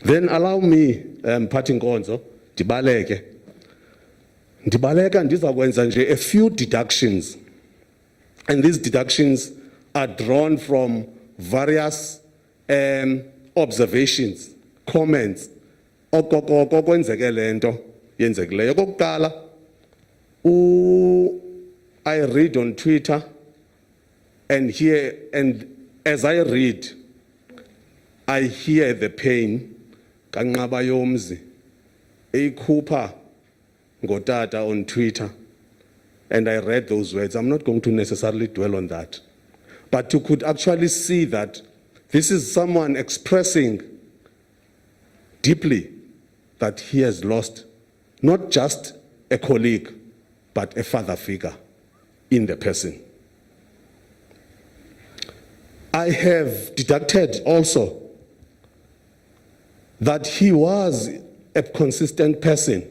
Then allow me, Mphathi Nkonzo, ndibaleka ndizakwenza nje a few deductions, and these deductions are drawn from various observations, comments okwenzeke lento yenzekileyo. Okokuqala, I read on Twitter and as I read, I hear the pain kanqaba yomzi eyikhupha ngotata on Twitter, and I read those words. I'm not going to necessarily dwell on that, but you could actually see that this is someone expressing deeply that he has lost not just a colleague, but a father figure in the person. I have deducted also that he was a consistent person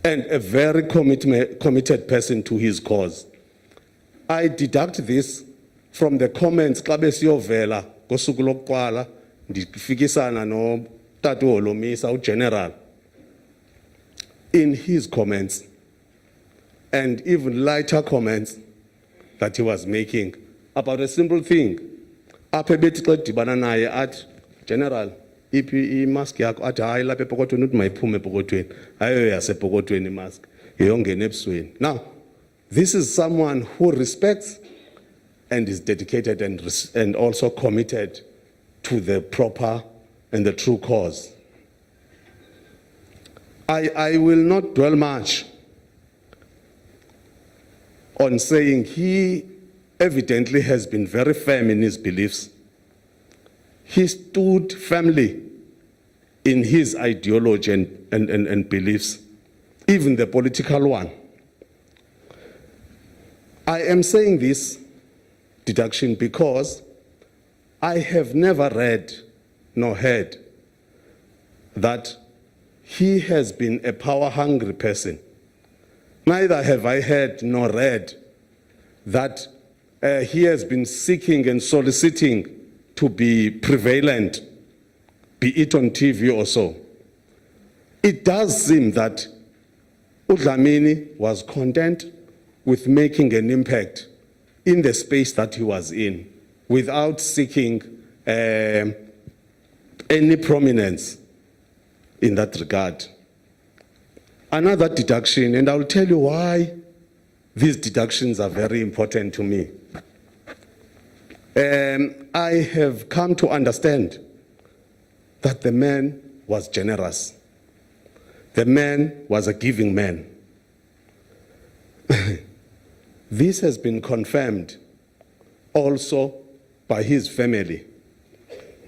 and a very committed person to his cause. I deduct this from the comments xa besiyovela ngosuku lokuqala ndifikisana no Tata Olomisa uGeneral in his comments, and even lighter comments that he was making about a simple thing. Apha bethi xa dibana naye athi, General, iphi imask yakho? Athi hayi lapha epokothweni, uthi mayiphume epokothweni. Hayo yasepokothweni imask, yeyongena ebusweni. Now, this is someone who respects and is dedicated and also committed to the proper and the true cause. I will not dwell much on saying he evidently has been very firm in his beliefs. He stood firmly in his ideology and beliefs, even the political one. I am saying this deduction because I have never read nor heard that he has been a power-hungry person. Neither have I heard nor read that he has been seeking and soliciting to be prevalent, be it on TV or so. It does seem that uDlamini was content with making an impact in the space that he was in without seeking any prominence in that regard. Another deduction, and I will tell you why these deductions are very important to me. I have come to understand that the man was generous. The man was a giving man. This has been confirmed also by his family.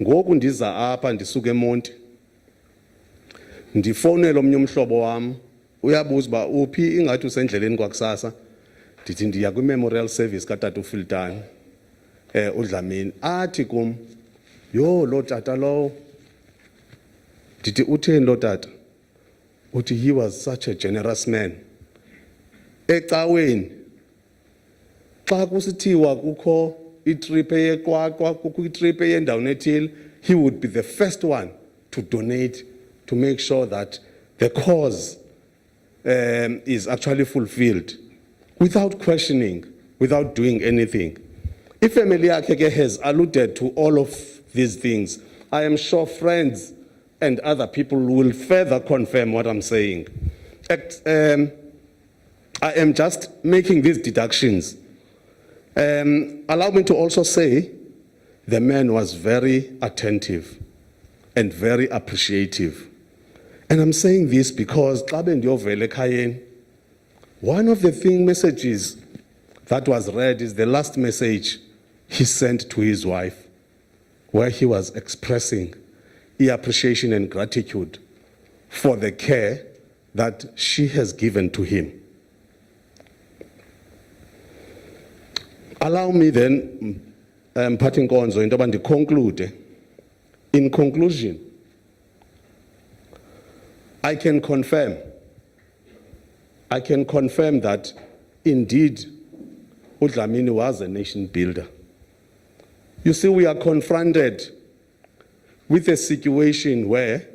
Ngoku ndiza apha ndisuka eMonti, ndifowunela omnye umhlobo wam, uyabuza uba uphi, ingathi usendleleni kwakusasa. Ndithi ndiya kwi-memorial service kaTata uFiltane uDlamini. Athi kum, yo lo tata lowo. Ndithi utheni lo tata? Uthi he was such a generous man. Ecaweni xa kusithiwa kukho itrip eyeQwaqwa, kukho itrip eyendaweni ethile, he would be the first one to donate to make sure that the cause is actually fulfilled without questioning, without doing anything. If family yakhe has alluded to all of these things, I am sure friends and other people will further confirm what I'm saying. I am just making these deductions. Allow me to also say the man was very attentive and very appreciative. And I'm saying this because one of the messages that was read is the last message he sent to his wife, where he was expressing the appreciation and gratitude for the care that she has given to him. Allow me then, Mphathi Nkonzo, into yoba ndiconclude. In conclusion, I can confirm that indeed uDlamini was a nation builder. You see, we are confronted with a situation where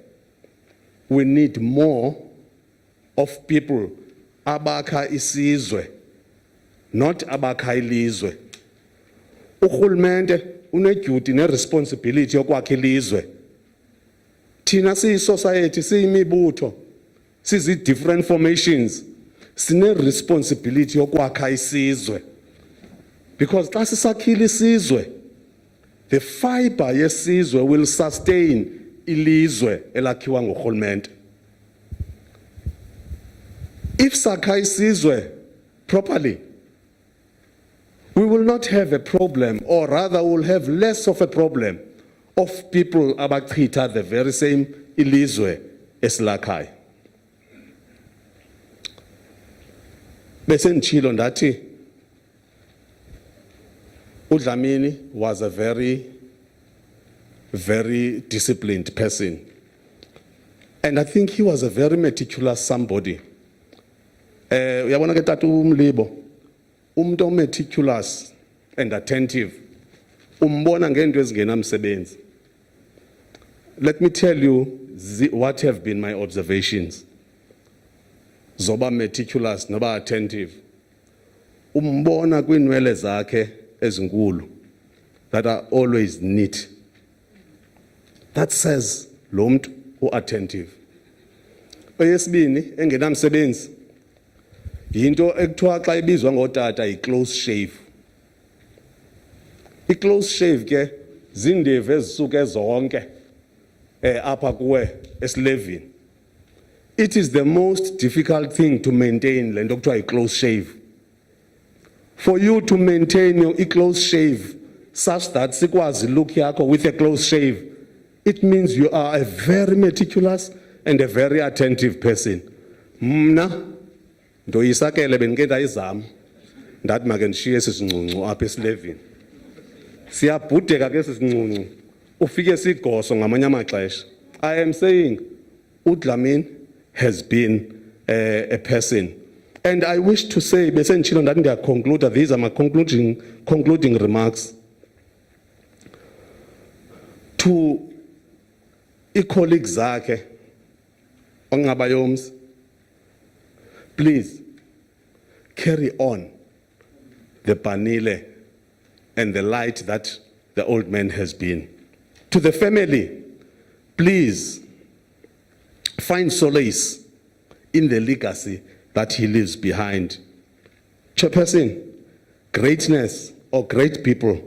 we need more of people abakha isizwe, not abakha ilizwe. Urhulumente une-duty ne-responsibility yokwakha ilizwe. Thina siyi-society, siyimibutho, sizi-different formations, sine-responsibility yokwakha isizwe. Because xa sisakhile isizwe, the fiber yesizwe will sustain ilizwe elakhiwa ngurhulumente. If sakha isizwe properly, we will not have a problem, or rather we'll have less of a problem of people abachitha the very same ilizwe esilakhayo. Bese nditshilo ndathi uDlamini was a very, very disciplined person. And I think he was a very meticulous somebody. Uyabona ke tata uMlibo, umuntu meticulous and attentive. Umbona ngento ezingenamsebenzi. Let me tell you what have been my observations. Zoba meticulous noba attentive. Umbona kwinwele zakhe ezinkulu that are always neat. That says lo muntu u-attentive. Eyesibini engenamsebenzi yinto ekuthiwa xa ibizwa ngotata yi-close shave. I-close shave ke zindevu ezisuke zonke apha kuwe esilevini. It is the most difficult thing to maintain le nto kuthiwa yi-close shave. For you to maintain your close shave such that sikwazi look yakho with a close shave, it means you are a very meticulous and a very attentive person. Mna ndoyisakele benike ndayizama ndathi make ndishiye sisincunccu apha esilevini. Siyabhudeka ke sisincunccu ufike sigoso ngamanye amaxesha. I am saying uDlamini has been a person. And I wish to say, bese nditshilo ndathi ndiyaconclude, these are my concluding remarks. To i-colleagues zakhe ongabayomzi, please carry on the banile and the light that the old man has been. To the family, please find solace in the legacy that he leaves behind. Chairperson, greatness or great people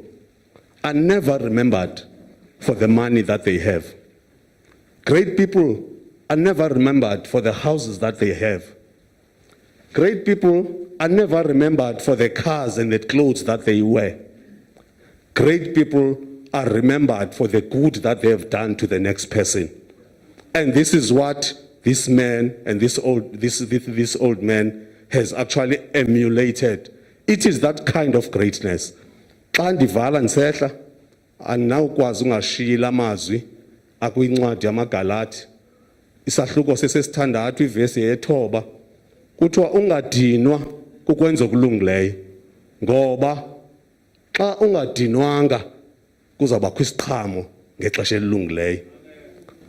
are never remembered for the money that they have. Great people are never remembered for the houses that they have. Great people are never remembered for the cars and the clothes that they wear. Great people are remembered for the good that they have done to the next person. And this is what this man and this old man has actually emulated. It is that kind of greatness. Xa ndivala ndisehla andinawukwazi ungashiyila amazwi akwincwadi yamaGalathi isahluko sesesithandathu ivesi yethoba kuthiwa ungadinwa kukwenza okulungileyo ngoba xa ungadinwanga kuzawubakho isiqhamo ngexesha elilungileyo.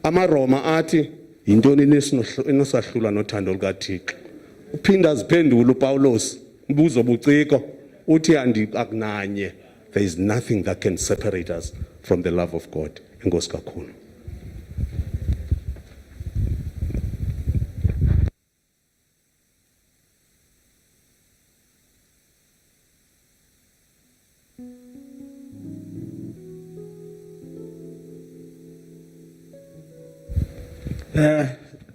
AmaRoma athi yintoni enosahlula nothando lukaThixo. Uphinda aziphendula uPawulos mbuzo buciko uthi akunanye. There is nothing that can separate us from the love of God. Enkosi kakhulu.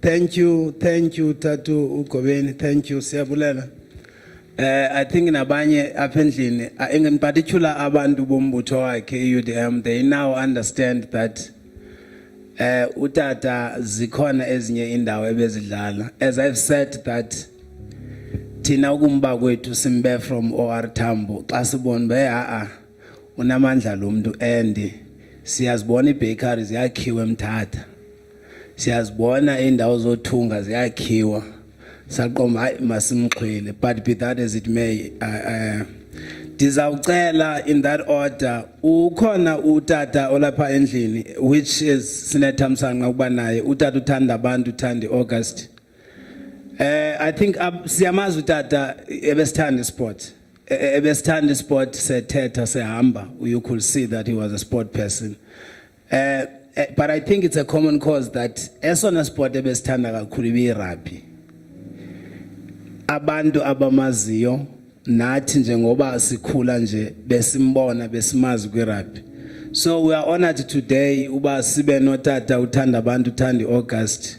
Thank you, Tatu Ukobeni. Thank you, Siyabulela. I think nabanye apendlini, in particular abantu bombutho wakhe UDM, they now understand that utata zikhona ezinye indawo ebezidlala. As I've said that thina ukumba kwethu simbe from OR Tambo, xa sibona unamandla lo muntu and siyazibona ibakery ziyakhiwa eMthatha. Siyazibona indawo zothunga ziyakhiwa. Saqomba hayi masimxhwele, but be that as it may, Ndizawucela in that order ukhona utata olapha endlini which is sinethamsanqa ukuba naye utata uthanda abantu uthanda August. I think siyamazi utata ebesithanda sport. Ebesithanda sport sethetha sehamba, you could see that he was a sport person. But I think it's a common cause that esona sport ebesithanda kakhulu ibi-rugby. Abantu abamaziyo nathi njengoba sikhula nje besimbona besimazi kwi-rugby. So we are honored today uba sibe notata uthanda abantu uthanda August.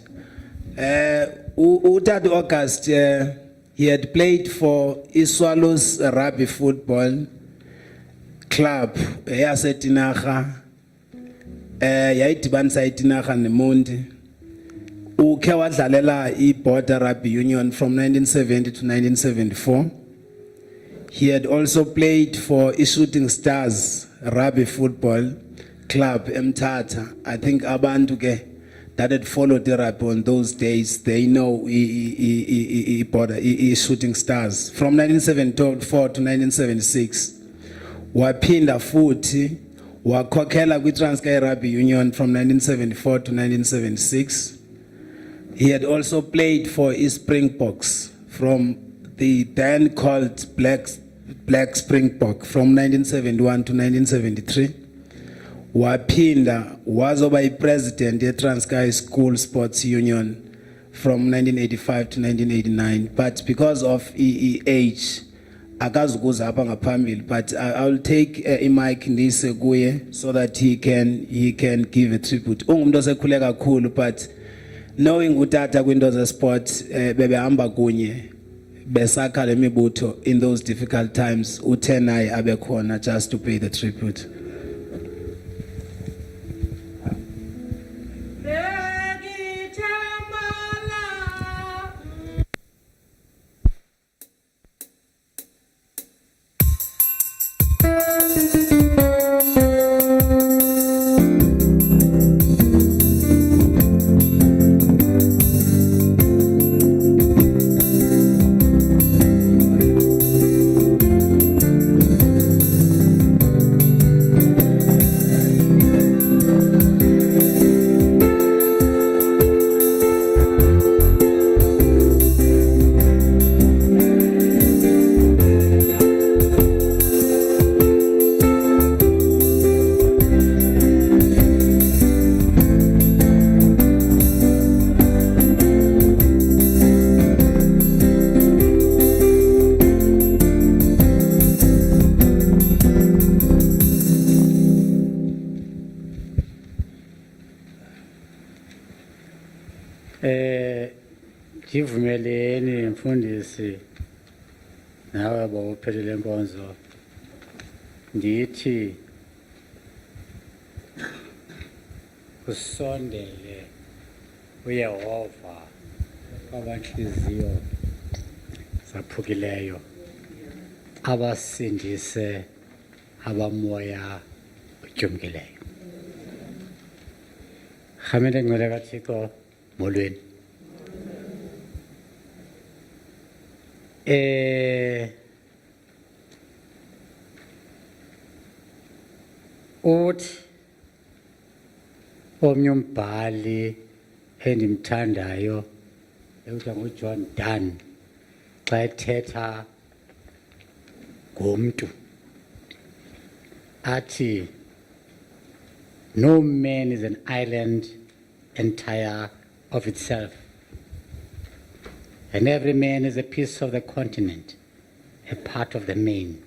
Utata August he had played for Swallows Rugby Football Club yaseTinarha. Yayidibanisa iTinarha neMonti. Ukhe wadlalela iBorder Rugby Union from 1970 to 1974. He had also played for Shooting Stars Rugby Football Club Mthatha. I think abantu ke that had followed the rugby on those days, they know Shooting Stars. From 1974 to 1976, waphinda futhi wakhokhela kwi-Transkei Rugby Union from 1974 to 1976. He had also played for Springboks from the then called Black Springbok from 1971 to 1973. Waphinda wazoba president ye Transkei School Sports Union from 1985 to 1989, but because of age akazukuza apha ngaphambili, but I'll take a mic ndise kuye so that he can give a tribute. Ungumuntu osekhule kakhulu, but knowing utata kwinto ze sport bebehamba kunye besakha lemibutho in those difficult times, uthe naye abe khona just to pay the tribute. Ndivumeleni mfundisi nawe bawuphelele inkonzo ndithi usondele uYehova kwabanhliziyo zaphukileyo abasindise abamoya utyumkileyo. Rhamele ngcwele kaThixo molweni. Uthi omnye umbhali endimthandayo ekuthiwa nguJohn Donne xa ethetha ngomntu athi, no man is an island entire of itself, and every man is a piece of the continent, a part of the main.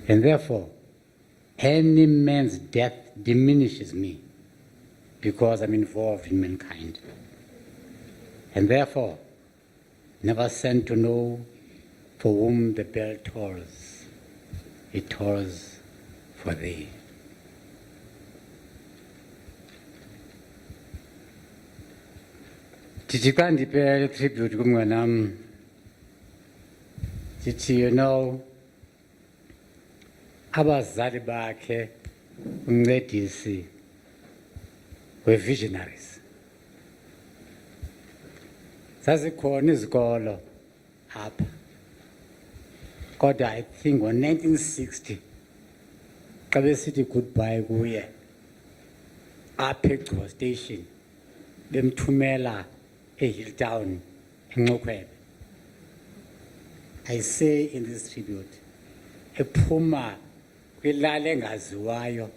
And therefore, any man's death diminishes me because I'm involved in mankind. And therefore, never sent to know for whom the bell tolls. It tolls for thee. Ndithi xa ndipela tribute kumnganam ndithi, you know, abazali bakhe uMncedisi were visionaries. Zazikhona izikolo apha kodwa I think ngo-1960 xa besithi goodbye kuye apha eGcuwa station bemthumela eHilltown eNxukhwebe. I say in this tribute ephuma kwilali engaziwayo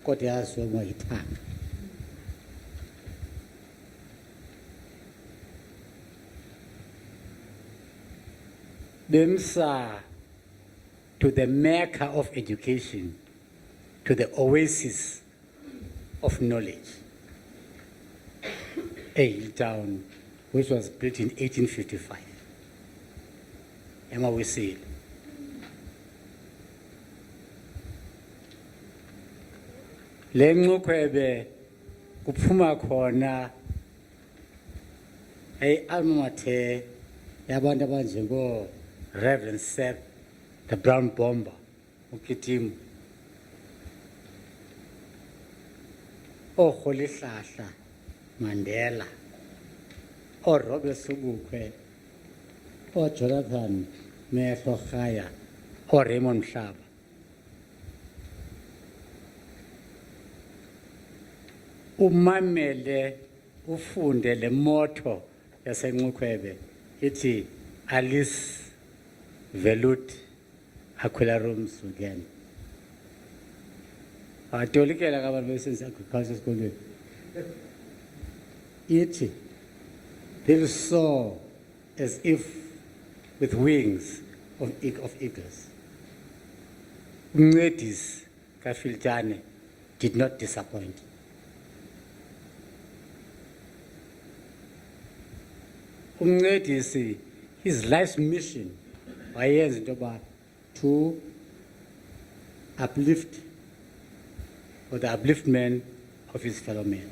kodwa yaziwa ngoyithanga. Bemsa to the Mecca of education, to the oasis of knowledge, a town which was built in 1855. Emma we see. Le Nxukhwebe kuphuma khona alma mater yabantu abanjengo Reverend Seth, the Brown Bomber, uKitimu, Rolihlahla Mandela, Robert Sobukwe, Jonathan Mehlo Khaya, Raymond Mhlaba. Umamele ufunde le motto yaseNxukhwebe ithi Alice Velut Aquila Rooms again. Tolikela kabantu besenza agriculture esikolweni. Ithi they'll soar as if with wings of eagles. Mncedisi Filtane did not disappoint. Mncedisi, his life's mission wayenza into yoba to uplift or the upliftment of his fellow men.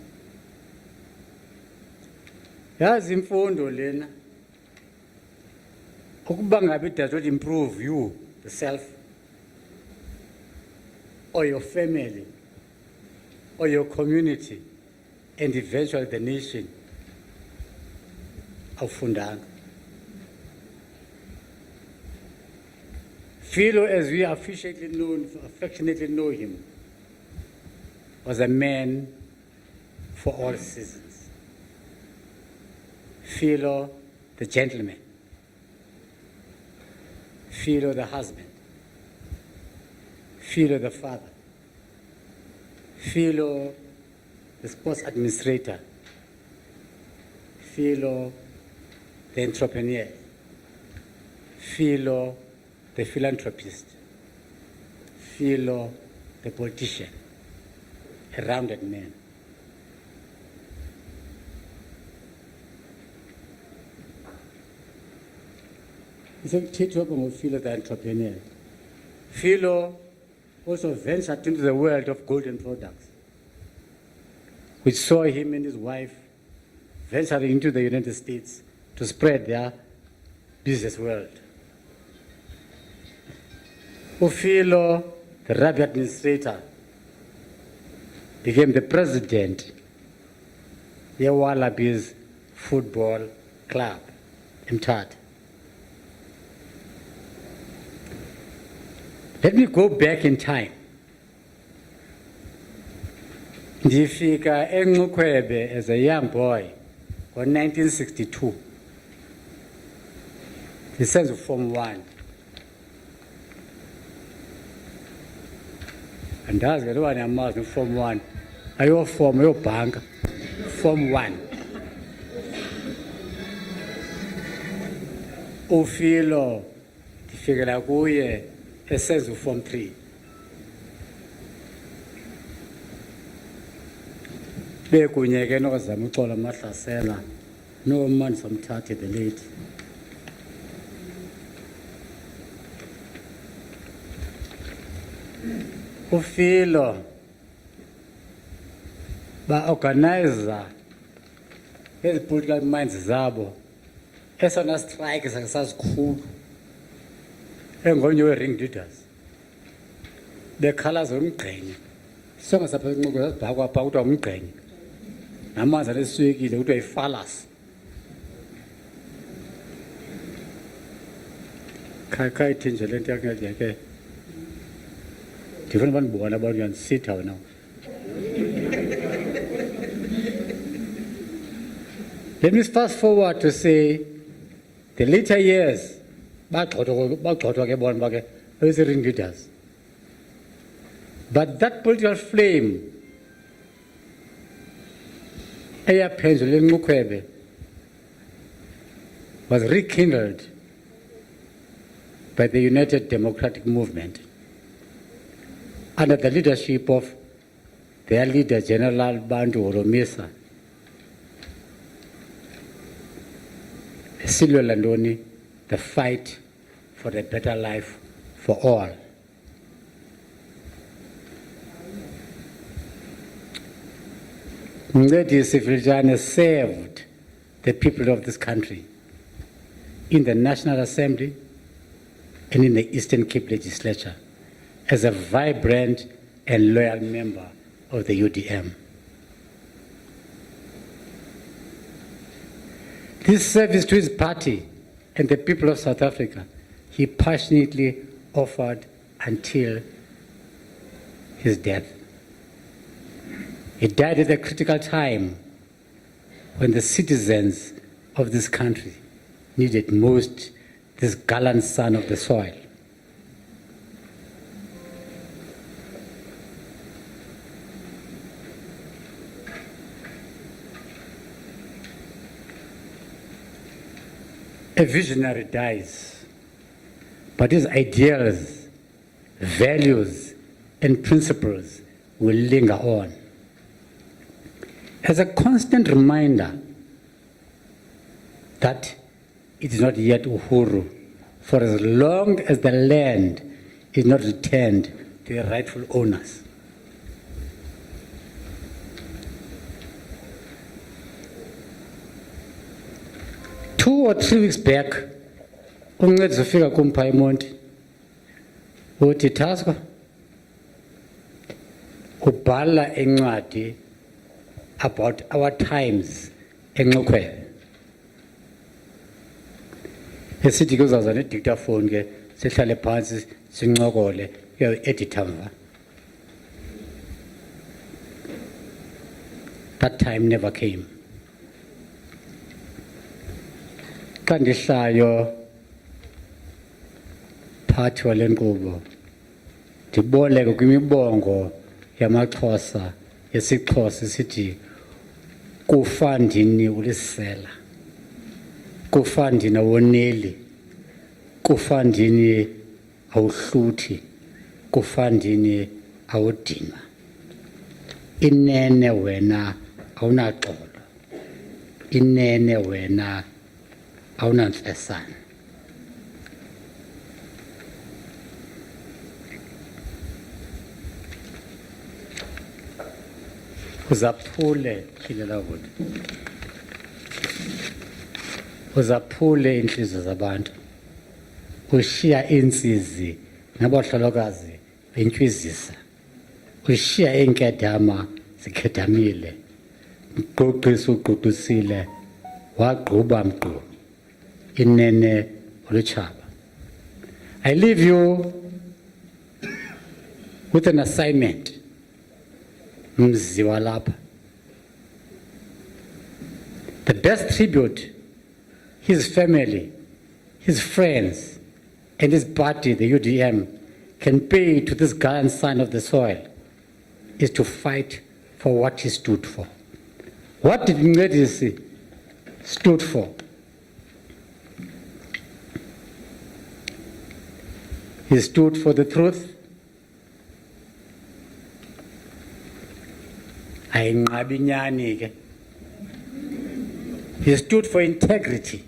Yazi imfundo lena ukuba ngabe it does not improve you, the self, or your family, or your community, and eventually the nation, awufundanga. Philo, as we affectionately know him, was a man for all seasons. Philo, the gentleman. Philo, the husband. Philo, the father. Philo, the sports administrator. Philo, the entrepreneur. Philo, the philanthropist. Philo, the politician. A rounded man. Philo, the entrepreneur. Philo also ventured into the world of golden products. We saw him and his wife venturing into the United States to spread their business world. Philo, the R.I.P administrator, became the president of Wallabies Football Club in Mthatha. Let me go back in time. Ndifika eNxukhwebe as a young boy in 1962. Ndisenza Form 1. Andazi ke loba niyamazi Form 1. Ayoform yobhanka Form 1. Philo ndifikela kuye esenza Form 3. Bekunye ke nozama uxola Mahlasela noMandisa Mthatha the late. Philo ba-organizer ezi political minds zabo esona strike sasazikhulu engomnye we-ring leaders bekhalaza umgqenye songa sapha inqubo zasibhakwa phaa kuthiwa umgqenye namanzi aneswekile kuthiwa yifalasi Kai tinjelen tiak ngal ke. Different one born about you and sit down now. Let me fast forward to say the later years, back to leaders. But that political flame, was rekindled by the United Democratic Movement under the leadership of their leader, General Bantu Oromisa, Silvio Landoni, the fight for a better life for all. Mncedisi Filtane served the people of this country in the National Assembly and in the Eastern Cape Legislature as a vibrant and loyal member of the UDM. This service to his party and the people of South Africa, he passionately offered until his death. He died at a critical time when the citizens of this country needed most this gallant son of the soil. A visionary dies, but his ideals, values, and principles will linger on as a constant reminder that it is not yet Uhuru for as long as the land is not returned to the rightful owners. Two or 3 weeks back, Mncedisi ufika kuMphayimonti uthi Tasko ubhala encwadi about our times eNxukhwebe. Esithi ke uzaza ne-dictaphone ke sihlale phansi sincokole editor mva. That time never came. Xa ndihlayo phathi wale nkqubo ndiboleke kwimibongo yamaXhosa yesiXhosa sithi kufa ndini ulisela, kufa ndini awoneli, kufa ndini awuhluthi, kufa ndini awudinwa. Inene wena awunaxolo, inene wena awunamfesana. Uzaphule Khilelavuti, uzaphule inhliziyo zabantu, ushiya insizi nabahlolokazi bentywizisa, ushiya inkedama zikhedamile, mgqugqisa ugqugqisile, wagquba mgqu, inene ulutshaba. I leave you with an assignment. Mzi walapha. The best tribute his family, his friends, and his party, the UDM, can pay to this gallant son of the soil is to fight for what he stood for. What did Mncedisi stood for? He stood for the truth. He stood for integrity.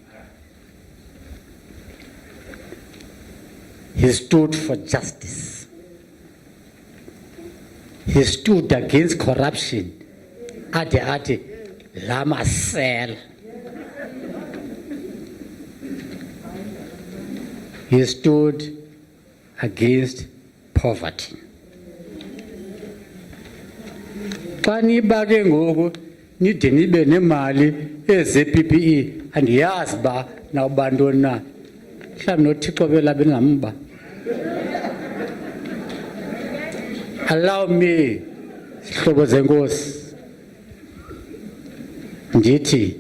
He stood for justice. He stood against corruption. Ate lama sel. He stood against poverty. Xa nibake ngoku nide nibe nemali eze-PPE andiyazi uba nawubantoni na mhlawumbi noThixo bela bengamba. Allow me, sihlobo zenkosi, ndithi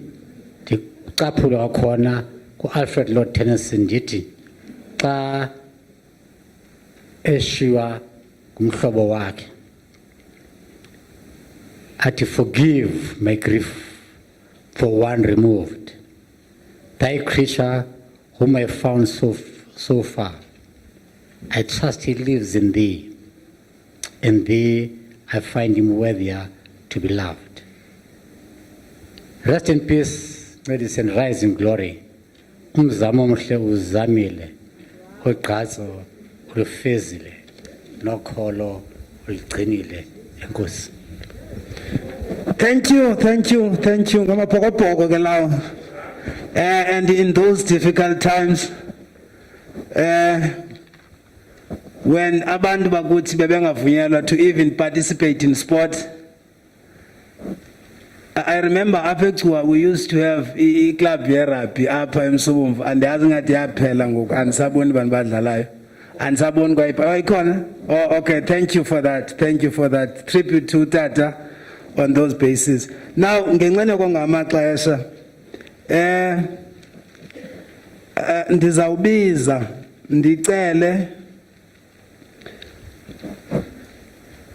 ndicaphula wakhona ku-Alfred Lord Tennyson ndithi xa eshiywa ngumhlobo wakhe athi forgive my grief for one removed, thy creature whom I found so far, I trust he lives in thee. In thee I find him worthier to be loved. Rest in peace, ladies, and rise in glory. Umzamo omhle uzamile, ogqatso ulufezile, nokholo uligcinile. Enkosi. Thank you. Ngamapokopoko ke lawo. And in those difficult times, when abantu bakuthi bebengavunyelwa to even participate in sport, I remember apha we used to have a club R.I.P apha eMsobomvu, and yazi ngathi yaphela ngoku andisaboni bantu badlalayo, andisaboni kwa ikhona. Oh, okay, thank you for that tribute to Tata on those bases. Now ngenxeni kongamaxesha ndizawubiza ndicele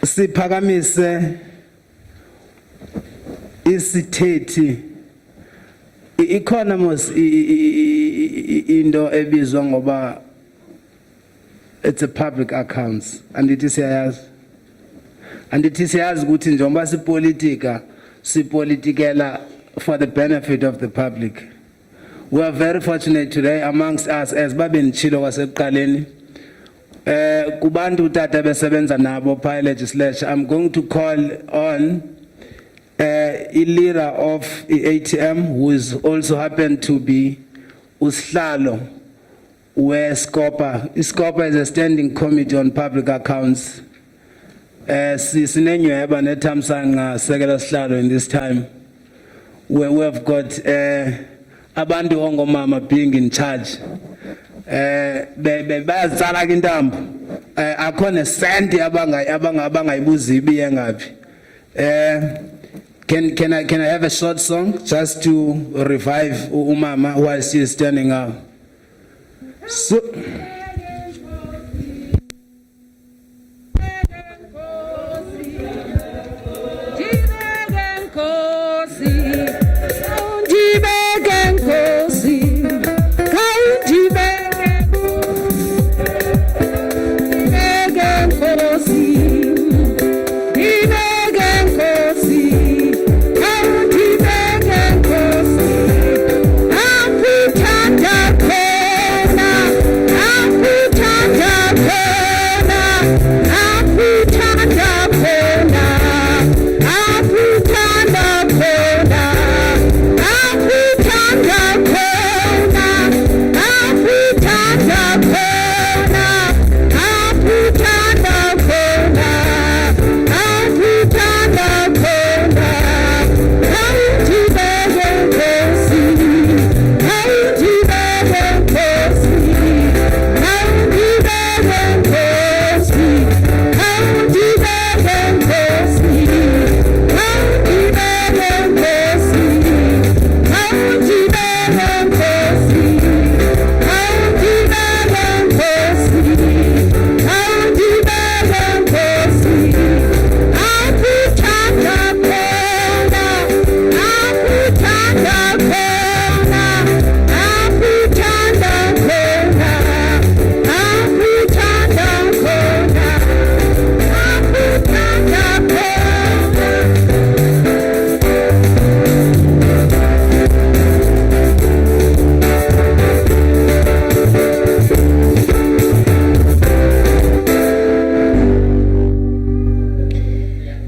siphakamise isithethi ikhona mos into ebizwa ngoba it's a public accounts, andithi siyayazi ukuthi njengoba sipolitikela for the benefit of the public. We are very fortunate today amongst us, as babenditshilo kwasekuqaleni, kubantu tata besebenza nabo pha legislature. I'm going to call on a leader of the ATM, who is also happened to be usihlalo weScopa. iScopa is a standing committee on public accounts. Sinenyweba nethamsanqa sekela sihlalo in this time, where we have got abantu ongomama being in charge. Bayazitsala ke intambo, akhona senti abangayibuza ibiye ngaphi. Can I have a short song just to revive umama while she is standing up? So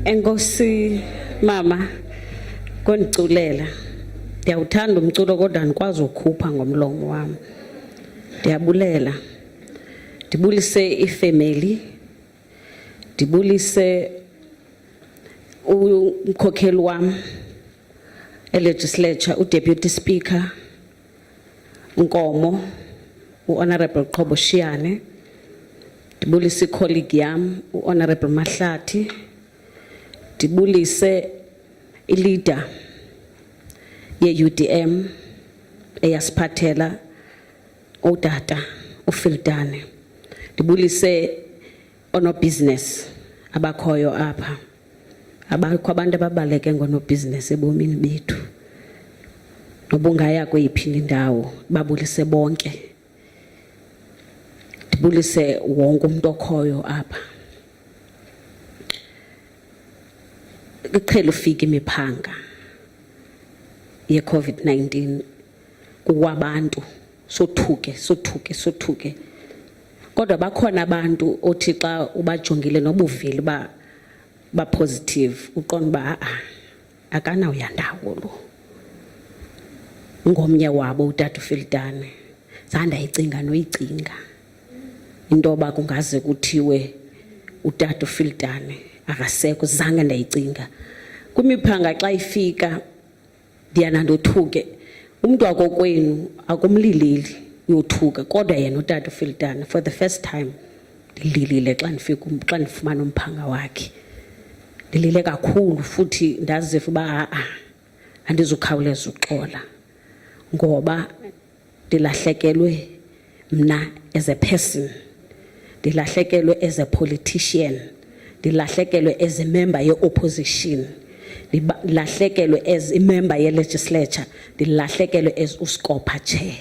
Enkosi mama kondiculela, ndiyawuthanda umculo kodwa andikwazi ukukhupha ngomlomo wami. Ndiyabulela, ndibulise ifamily, ndibulise umkhokheli wami elegislature, uDeputy Speaker Nkomo, uHonorable Qhoboshiane, ndibulise icolleague yam uHonorable Mahlathi, ndibulise ileader ye-UDM eyasiphathela utata uFiltane, ndibulise onobusiness abakhoyo apha, abakho abantu ababaleke ngonobusiness ebomini bethu, nobungaya kweyiphi indawo babulise bonke, ndibulise wonke umuntu okhoyo apha. Iqhele ufika imiphanga ye-COVID-19 kuwabantu sothuke kodwa bakhona abantu othi xa ubajongile nobuvile ba positive uqonda ba akanayo ndawo lo. Ngomnye wabo utata uFiltane zandayicinga noyicinga into ba kungaze kuthiwe utata uFiltane akasekho, zange ndayicinga. Kwimiphanga xa ifika ndiyanandothuke, umuntu wakokwenu akumlileli uyothuka, kodwa yena utata uFiltane for the first time ndililile xa ndifumana umphanga wakhe. Ndilile kakhulu futhi ndaziva uba andizukhawuleza uxola, ngoba ndilahlekelwe mna as a person, ndilahlekelwe as a politician, ndilahlekelwe as a member ye-opposition, ndilahlekelwe as a member ye-legislature, ndilahlekelwe as uScopa chair,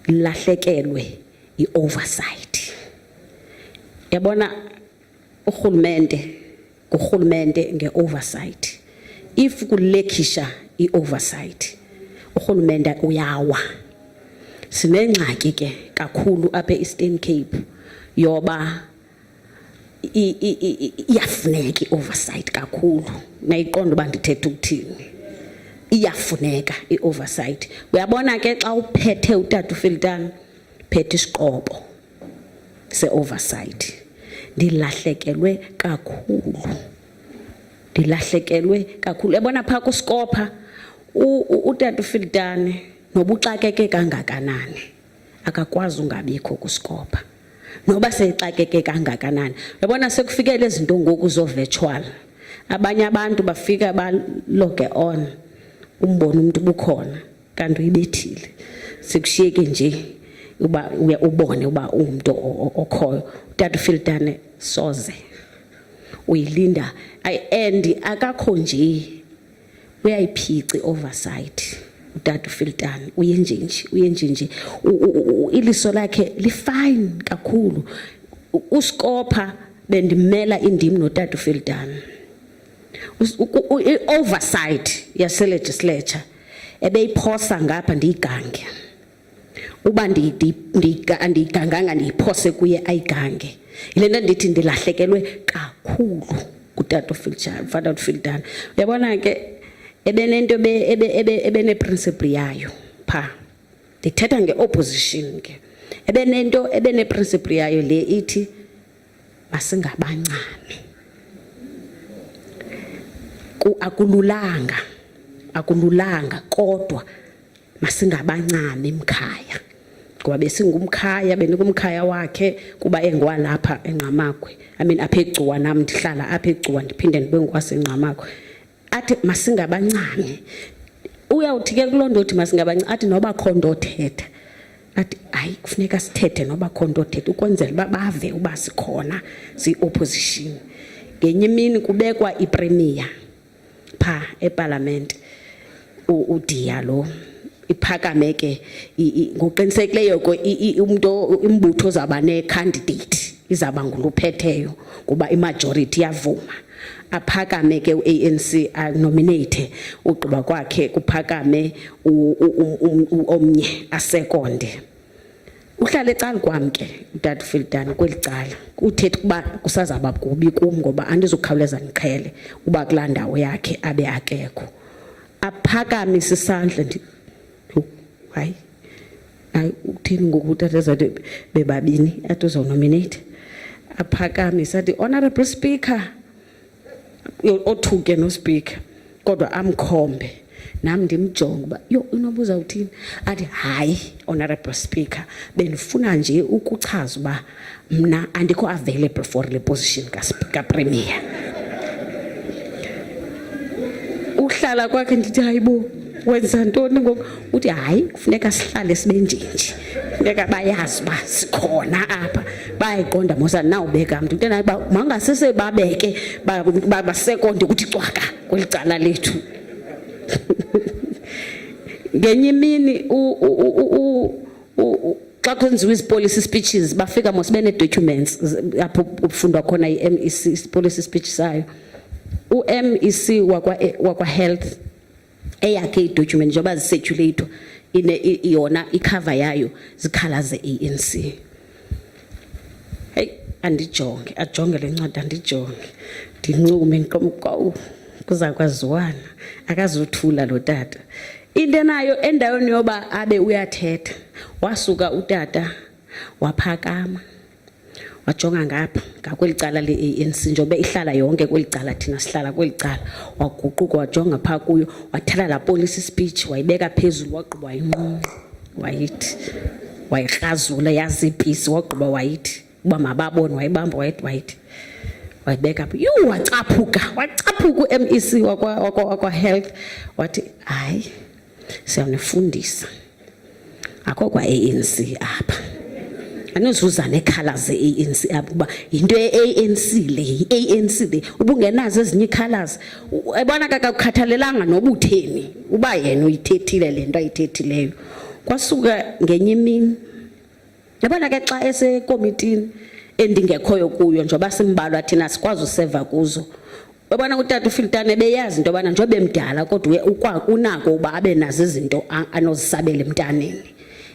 ndilahlekelwe i-oversight. Yabona urhulumente nge-oversight, if kulekisha i-oversight urhulumente uyawa. Sinengxaki ke kakhulu apha e-Eastern Cape yoba iyafuneka i-oversight kakhulu, nayiqonda uba ndithetha ukuthini. Iyafuneka i-oversight. Uyabona ke xa uphethe utata uFiltane phethe isiqobo se-oversight, ndilahlekelwe kakhulu. Yabona phaa kuScopa utata uFiltane nobuxakeke kangakanani akakwazi ungabikho kuScopa, noba seyixakeke kangakanani. Yabona sekufikele izinto ngoku zo-virtual, abanye abantu bafika baloge on umbone umuntu bukhona kanti uyibethile, sekushiyeke nje uba ubone uba umuntu okhoyo. Utata uFiltane soze uyilinda and akakho nje uyayiphica i-oversight. Utata uFiltane uyenje nje iliso lakhe lifine kakhulu. uScopa bendimela indimi notata uFiltane, i-oversight yase-legislature ebeyiphosa ngapha ndiyigange, uba ndiyiganganga ndiyiphose kuye ayigange. Yile nto ndithi ndilahlekelwe kakhulu kutata uFiltane. Uyabona ke ebenento ebeneprinciple yayo pha, ndithetha nge-opposition ke, ebeneprinciple yayo le ithi masingabancane. Akululanga kodwa masingabancane emkhaya, ngoba besingumkhaya, benikumkhaya wakhe kuba engwalapha eNgqamakwe. Apha eGcuwa, nam ndihlala apha eGcuwa ndiphinde ndibe ngwaseNgqamakwe. Athi masingabancane. Uyawuthi ke kuloo nto othi masingabancane athi noba kho nto othetha, athi hayi kufuneka sithethe noba kho nto othetha ukwenzela uba bave uba sikhona siyi-opposition. Ngenye imini kubekwa ipremiya pha eParliament, uDiya lo iphakame ke ngoqinisekileyo umuntu imbutho ozaba ne-candidate izaba nguluphetheyo kuba imajority yavuma. Aphakame ke u-ANC nominate, ugqiba kwakhe kuphakame omnye asekonde. Uhlala ecala kwam ke utata uFiltane kweli cala, uthetha ukuba kusazaba kubi kum ngoba andizukhawuleza ndiqhele uba kulaa ndawo yakhe abe akekho. Aphakamisa isandla hayi uthini ngoku utata ezathi bebabini athi uzawunominate. Aphakamisa athi Honorable Speaker, othuke noSpeaker kodwa amkhombe nami ndimjonga uba yo unobuza uthini athi hayi honorable speaker benifuna nje ukuchaza uba mna andikho available for le position kapremier. Uhlala kwakhe ndithi hayibo wenza ntoni ngoku uthi hayi kufuneka sihlale sibe njenje funeka bayazi uba sikhona apha bayayiqonda mosa nawubeka mntu into nayo uba mangasese babeke basekonde ukuthi cwaka kweli cala lethu. Ngenye imini xa kwenziwa izi-policy speeches bafika mos bene-documents apho kufundwa khona i-MEC policy speech sayo. U-MEC wakwa-health eyakhe i-document njengoba ziseculator yona icover yayo zikhala ze-ANC. Hey andijonge ajonge le ncwadi andijonge ndincume ngiqomqawu kuza kwaziwana akazuthula lo tata. Into nayo endaweni yoba abe uyathetha wasuka utata waphakama wajonga ngapha ngakweli cala le-ANC njengoba ihlala yonke kweli cala thina sihlala kweli cala waguquka wajonga phaa kuyo wathatha laa policy speech wayibeka phezulu wagqiba wayinqunqa wayithi wayikrazula yazipisi wagqiba wayithi uba mababone wayibamba wayithi wayibeka apho yhu wacaphuka u-MEC wakwa-health wathi hayi siyanifundisa akho kwa-ANC apha anizuza nekhala ze-ANC apha kuba yinto ye-ANC le yi-ANC le ubungenazo ezinye ii-colours ebona kakakukhathalelanga noba utheni uba yena uyithethile le nto ayithethileyo. Kwasuka ngenye imini yabona ke xa esekomitini endingekhoyo kuyo njengoba simbalwa thina sikwazi useva kuzo yabona utata uFiltane beyazi into yobana njengoba emdala kodwa unako uba abe nazo izinto anozisabela emntaneni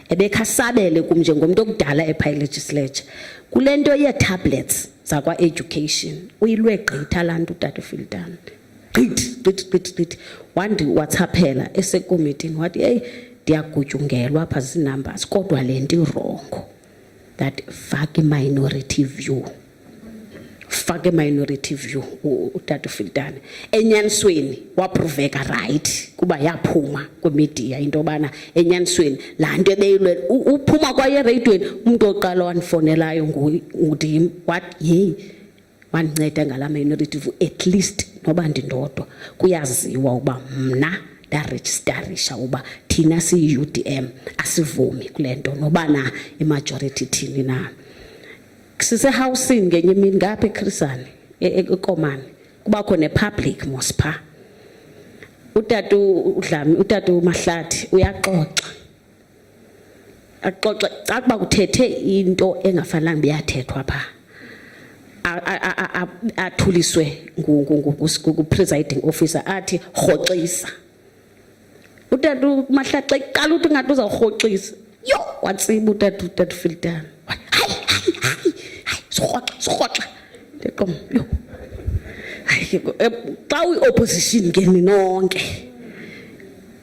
ebekhasabele kum njengomntu okudala epha legislature kule nto yee-tablets zakwa-education uyilwe gqitha laa nto utata uFiltane gqithi wandiwhatsappela esekomitini wathi heyi ndiyagutyungelwa apha zinumbers kodwa le nto irongo that fake minority view utata uFiltane enyanisweni waproveka right kuba yaphuma kwimedia into yobana enyanisweni laa nto ebeyilwe uphuma kwaye ereyidweni umntu oqala wandifonelayo ngundim wathi yeyi wandinceda ngalaa minority view at least noba ndindodwa kuyaziwa uba mna ndarejistarisha uba thina siyi-UDM asivumi kule nto noba na imajority thini na. Sisehawusini ngenye imini ngapha eKhrisane eKomani kubakho ne-public mos phaa utata uMahlathi uyaxoxa xa kuba kuthethe into engafanelanga beyathethwa phaa athuliswe ngu-presiding officer athi rhoxisa. Utata uMahlathi xa iqala uthi ngathi uzawurhoxisa yo watsiba utata uFiltane sirhoxa ndiqom yo hayi xa uyi-opposition ke ninonke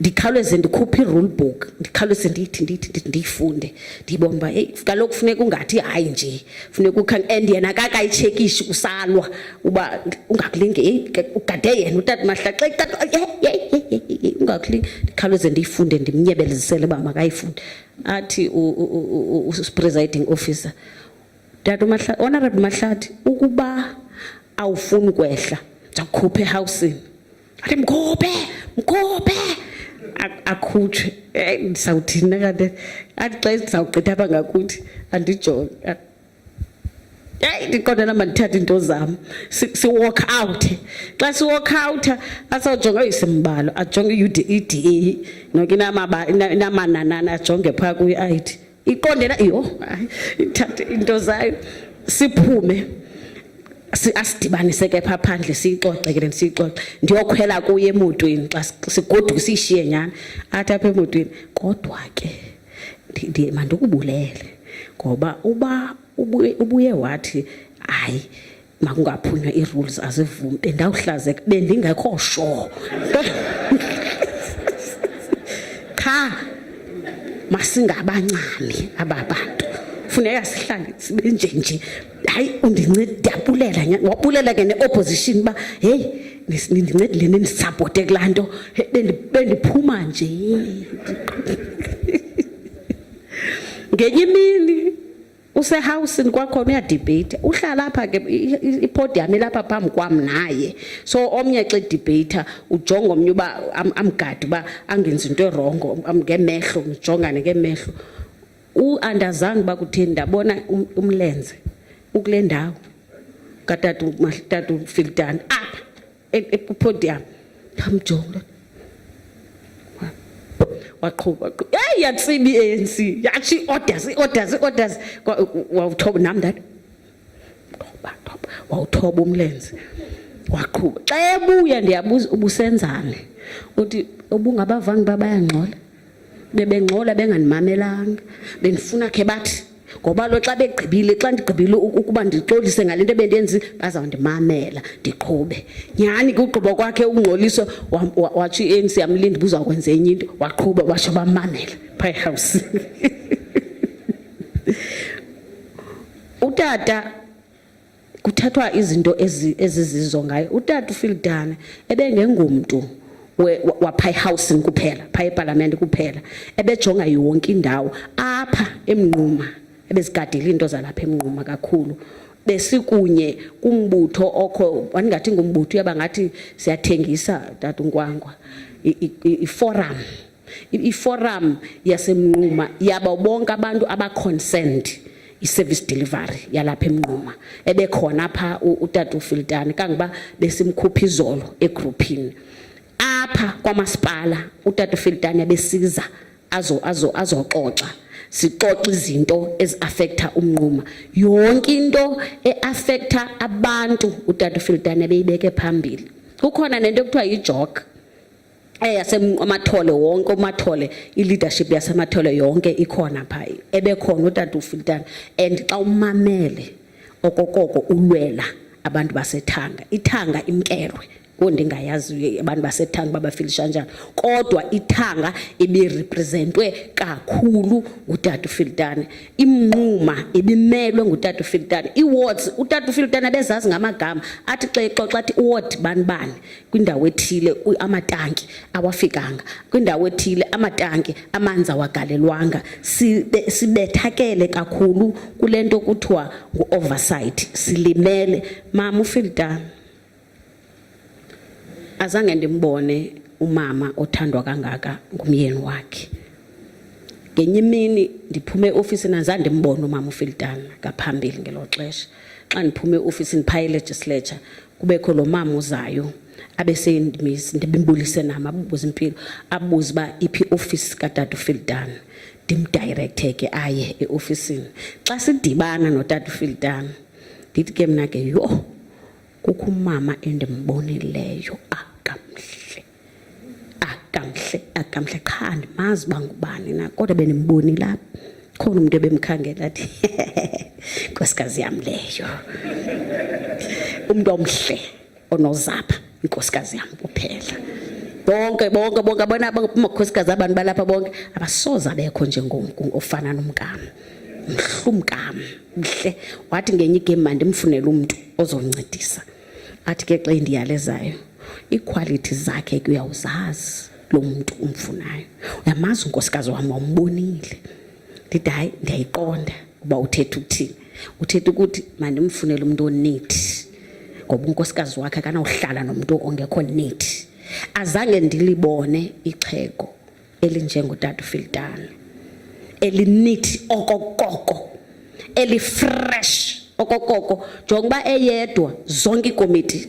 ndikhawuleze ndikhuphe i-rule book ndikhawuleze ndithi ndiyifunde ndiyibona uba eyi kaloku funeka ungathi hayi nje funeka ukhange and yena kakayitshekishi kusalwa uba ungakulingi ugade yena utata Mahlathi ungakulingi ndikhawuleze ndiyifunde ndimnyebelezisele uba makayifunde athi u-presiding officer Tata Mahlathi honorable Mahlathi ukuba awufuni ukwehla ndizakukhupha ehawusini athi mkhuphe akhutshwe ndisawuthini kanti athi xa ndizawugqitha apha ngakuthi andijonge ndiqonda namba ndithatha into zam si-walk out xa si-walk out asawujonga isimbalo ajonge i-UDA noke inamananana ajonge phaa kwi-ID iqondela iyo ithathe into zayo siphume asidibanise ke phaa phandle siyixoxe ke siyixoxe ndiyokhwela kuye emotweni xa sigoduka siyishiye nyana athi apha emotweni kodwa ke mandikubulele ngoba uba ubuye wathi hayi makungaphunywa ii-rules azivumi bendawuhlazeka bendingekho sure kha masingabancami aba bantu funeka sihlale sibe nje hayi undincede ndiyabulela wabulela ke ne-opposition uba heyi nindincedile nindisapote kulaa nto bendiphuma nje ngenye imini usehawusini kwakhona uyadibheyitha uhlala apha ke ipodium lapha phambi kwam naye so omnye xa edibheyitha ujonga omnye uba amgade uba angenzi into erongo ngemehlo ngijongane ngemehlo andazange uba kutheni ndabona umlenze ukule ndawo katata Filtane apha epodium ngamjonga waqhuba hey yatsiba iANC yathi orders wawuthoba nami ndathi thoba wawuthoba umlenze waqhuba xa ebuya ndiyabuza ubusenzane uthi ubungabavangi babayangxola bebengxola benganimamelanga bendifuna ke bathi ngoba lo xa begqibile xa ndigqibile ukuba ndixolise ngalento bendenzi bazawundimamela ndiqhube nyani kugqiba kwakhe ungxoliso wathi iANC yamlinda buza kwenza enye into waqhubha washo bamamela phi house utata kuthethwa izinto ezizizo ngayo utata uFiltane ebengengumntu wapha house kuphela pha eParliament kuphela ebejonga yonke indawo apha eMnquma ebezigadela into zalapha eMnquma kakhulu besikunye kumbutho okho waningathi ngumbutho yaba ngathi siyathengisa tata uNkwangwa iforum yaseMnquma yaba bonke abantu abaconcerned iservice delivery yalapha eMnquma ebekhona pha utata uFiltane kangoba besimkhupha izolo egroupini apha kwamasipala utata uFiltane besiza azoxoxa sixoxa izinto eziaffecta uMnquma yonke into eaffecta abantu utata uFiltane beyibeke phambili kukhona nento ekuthiwa yijoke yasemathole wonke umathole ileadership yasemathole yonke ikhona pha ebekhona utata uFiltane and xa umamele okokoko ulwela abantu basethanga ithanga imkelwe ndingayazi abantu basethanga babafilisha njani kodwa ithanga ibirepresentwe kakhulu utata uFiltane iMnquma ibimelwe ngutata uFiltane iwards utata uFiltane bezazi ngamagama athi xa exoxa athi iward banibani kwindawo ethile amatanki awafikanga kwindawo ethile amatanki amanzi awagalelwanga sibethakele kakhulu kulento kuthiwa nguoversight silimele mama uFiltane azange ndimbone umama othandwa kangaka ngumyeni wakhe ngenye imini ndiphume eofisini azange ndimbone umama uFiltane ngaphambili ngelo xesha xa ndiphume eofisini pha legislature kubekho lo mama uzayo abesendimisi ndibimbulise nama abubuza impilo abuza ba iphi office katata uFiltane ndimdirecte ke aye eofisini xa sidibana notata uFiltane ndithi ke mina ke yho kukho umama endimbonileyo akamhle qha ndimazi bangubani na kodwa bendimboni lapha khona umuntu ebemkhangela athi nkosikazi yam leyo umuntu omhle onozapha inkosikazi yam kuphela bonke abona amakhosikazi abantu balapha bonke abasoza bekho njengofana nomkami mhlumkami mhle wathi ngenye igame mandimfunele umuntu ozoncedisa athi ke xa ndiyalezayo iquality zakhe kuyawuzazi lo muntu umfunayo uyamazi unkosikazi wami wambonile ndithi hayi ndiyayiqonda uba uthetha ukuthini uthetha ukuthi mandimfunele umuntu onethi ngoba unkosikazi wakhe akanawuhlala nomuntu ongekho nethi azange ndilibone ixhego elinjengotata uFiltane elinithi okokoko elifresh okokoko njengoba eyedwa zonke ikomiti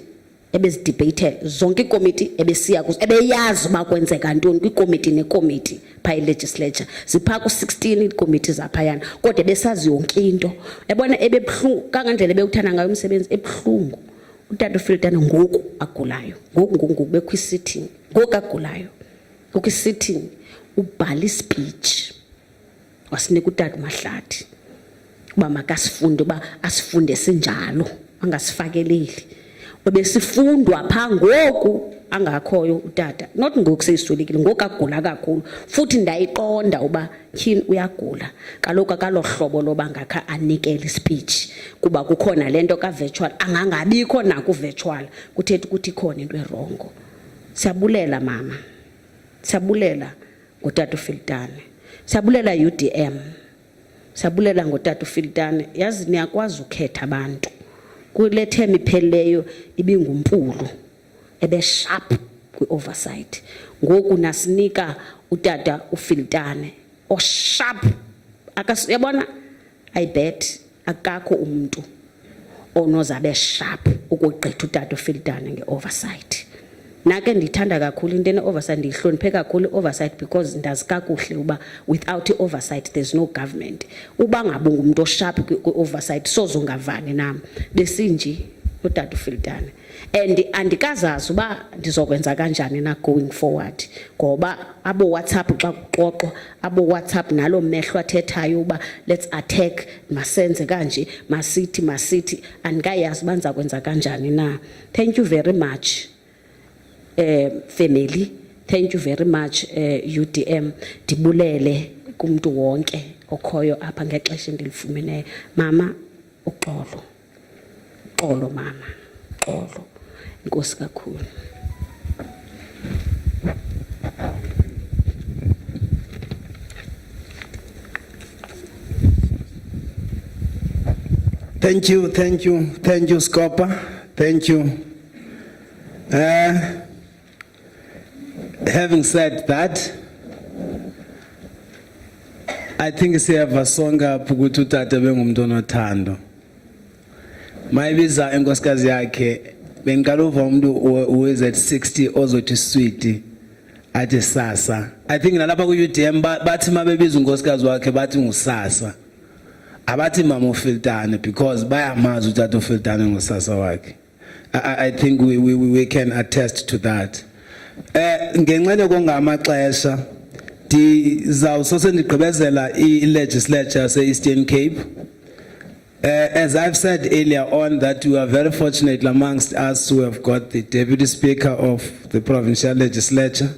ebezidebate zonke ikomiti ebesiya kuzo ebeyazi uba kwenzeka ntoni kwikomiti nekomiti pha legislature zipha ku16 ikomiti zaphayana kodwa besazi yonke into yabona ebebhlungu kangandlela ebewuthanda ngayo umsebenzi ebhlungu utata uFiltane ngoku agulayo ngoku bekwisitting ngoku agulayo ukwisitting ubhala ispeech wasinika utata uMahlathi uba makasifunde uba asifunde sinjalo angasifakeleli obesifundwa pha ngoku angakhoyo utata, not ngoku seyiswelekile, ngoku agula kakhulu futhi ndayiqonda uba tyhini uyagula kaloku akalohlobo loba ngakha anikele speech kuba kukhona lento ka-virtual, angangabikho naku-virtual kuthetha ukuthi ikhona into erongo. Siyabulela mama, siyabulela ngotata uFiltane, siyabulela UDM, siyabulela ngotata uFiltane. Yazi niyakwazi ukhetha abantu kule term ipheleyo ibingumpulu ebe-sharp kwi-oversight. Ngoku nasinika utata uFiltane o-sharp. Yabona, I bet akakho umuntu onozabe sharp ukugqitha utata uFiltane nge-oversight. Nake ndithanda kakhulu into ene-oversight, ndiyihloniphe kakhulu i-oversight because ndazi kakuhle uba without i-oversight there's no government. Uba ngabe ungumuntu osharp kwi-oversight soze ungavani nam besinje utata uFiltane. And andikazazi uba ndizokwenza kanjani na going forward ngoba abo WhatsApp xa kuxoxwa, abo WhatsApp nalo mehlo athethayo uba let's attack, masenze kanje, masithi, andikayazi banza kwenza kanjani na. Thank you very much family, thank you very much UDM. Dibulele kumuntu wonke okhoyo apha ngexesha endilifumeneyo. Mama uxolo mama, uxolo, inkosi kakhulu. Thank you, Scopa. Thank you. Having said that, I think siyavasonga ukuthi utata bengumuntu onothando. Mayibiza enkosikazi yakhe bengikalova umuntu who is at 60 ozothi sweet athi sasa. I think nalapha ku UDM bathi mabebiza unkosikazi wakhe bathi ngusasa. Abathi mama uFiltane because bayamazi utata uFiltane ngusasa wakhe. I think we can attest to that. Ngenxene kongamaxesha ndizawusose ndigqibezela i-legislature se-Eastern Cape. As I've said earlier on that we are very fortunate amongst us who have got the Deputy Speaker of the Provincial Legislature,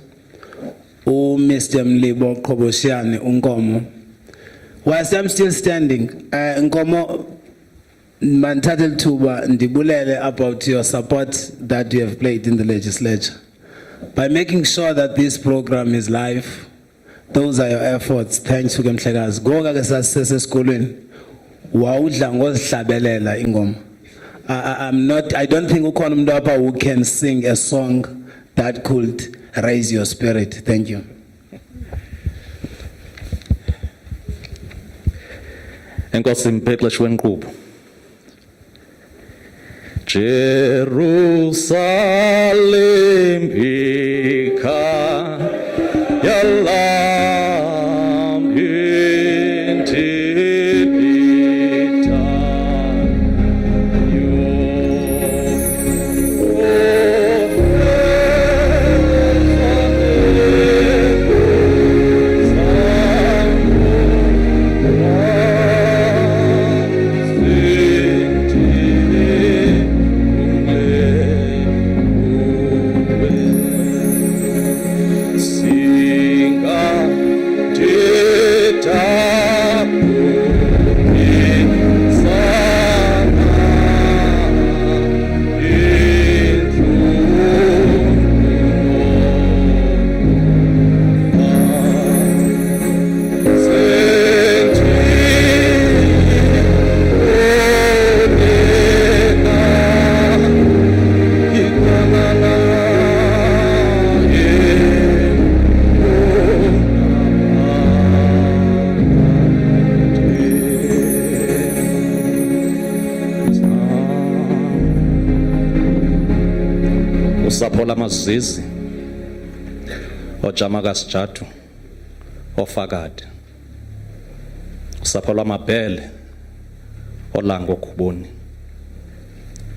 Mr Mncedisi Filtane. Whilst I'm still standing, Nkomo Manthatel Tuba ndibulele about your support that you have played in the legislature. By making sure that this program is live, those are your efforts. Thanks to Mhlekazi. Goga ke sasesesikolweni wawudla ngozihlabelela ingoma. I don't think ukhona umuntu apha who can sing a song that could raise your spirit. Thank you. Enkosi Mphexeshi wenkqubo. Jerusalem yalam usapho lamazizi ojamaka sijatu ofakade usapho lwamabhele olanga okhuboni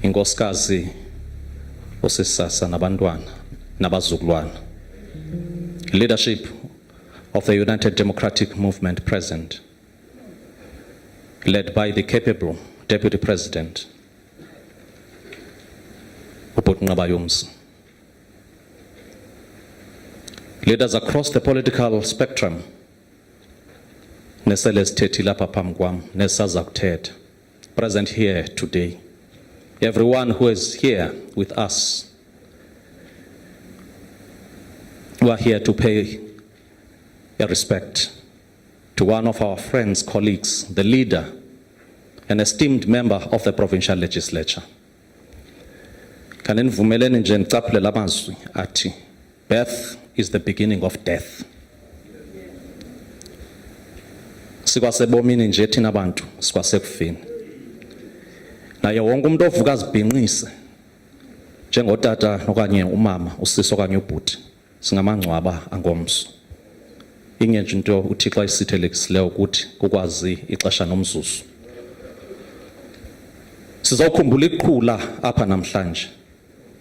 inkosikazi osisasa nabantwana nabazukulwana leadership of the United Democratic Movement present, led by the capable Deputy President Ubhuti Nqabayomzi, Leaders across the political spectrum, nesele sithethile apha phambi kwam, nesaza kuthetha, present here today. Everyone who is here with us, we are here to pay a respect to one of our friends, colleagues, the leader, an esteemed member of the provincial legislature. Kaninivumeleni nje ndicaphule lamazwi athi, birth is the beginning of death. Sikwasebomini nje thina abantu, sikwasekufeni. Naye wonke umuntu ovuka azibhinqise njengotata okanye umama, usisi okanye ubhuti, singamangcwaba angomso. Ingenje into uThixo ayisithelekisileyo ukuthi ukwazi ixesha nomzuzu. Sizokhumbula iqhula apha namhlanje.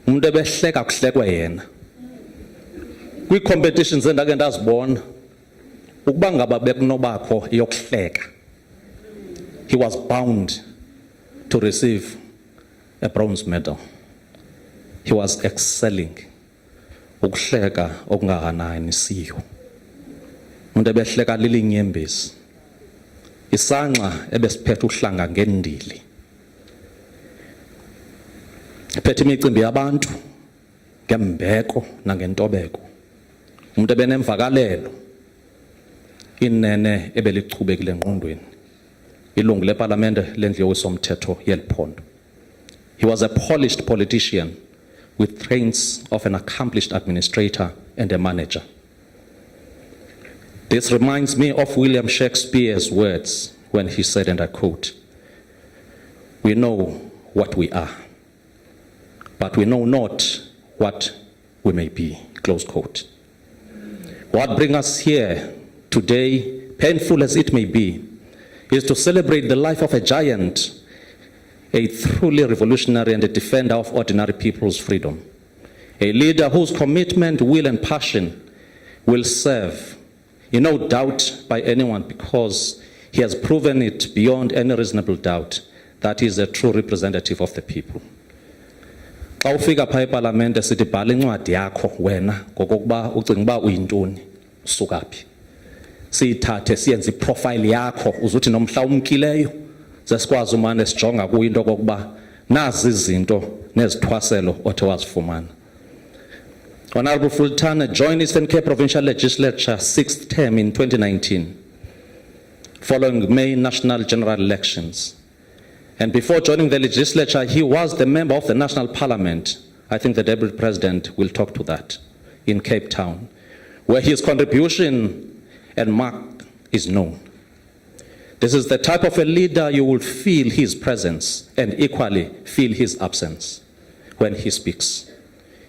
Umuntu ebehleka kuhlekwe yena. Kwi-competitions endake ndazibona, ukuba ngaba bekunobakho yokuhleka, he was bound to receive a bronze medal. He was excelling. Ukuhleka okungahanani siyo. Umuntu ebehleka lilinyembezi. Isanxa ebesiphethe uhlanga ngendili. Ephethe imicimbi yabantu ngembeko nangentobeko. Umuntu ebenemvakalelo. Inene ebelichubekile engqondweni. Ilungu leParlamente lendlu yowisomthetho yeliphondo. He was a polished politician with traits of an accomplished administrator and a manager. This reminds me of William Shakespeare's words when he said, and I quote, "We know what we are, but we know not what we may be," close quote. What brings us here today, painful as it may be, is to celebrate the life of a giant, a truly revolutionary and a defender of ordinary people's freedom, a leader whose commitment, will and passion will serve in no doubt by anyone, because he has proven it beyond any reasonable doubt that he is a true representative of the people. Xa ufika pha eParlamente sithi bhala incwadi yakho wena ngokokuba ucinga uba uyintoni, usuka phi. Siyithathe siyenze iprofile yakho uzuthi nomhla umkileyo zesikwazi umane sijonga kuyinto kokuba nazi izinto nezithwaselo othe wazifumana. Honorable Filtane joined Eastern Cape Provincial Legislature 6th term in 2019, following May national general elections. And before joining the legislature, he was the member of the National Parliament. I think the Deputy President will talk to that, in Cape Town, where his contribution and mark is known. This is the type of a leader you will feel his presence and equally feel his absence when he speaks.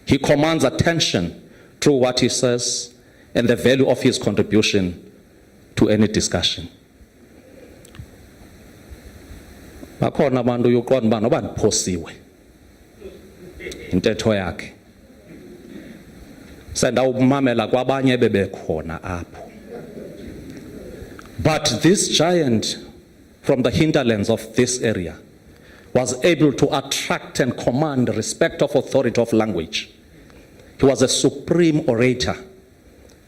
He commands attention through what he says and the value of his contribution to any discussion. Bakhona abantu yoqonda uba noba ndiphosiwe intetho yakhe. Sendawumamela kwabanye bebekhona apho. But this giant from the hinterlands of this area was able to attract and command respect of authority of language. He was a supreme orator,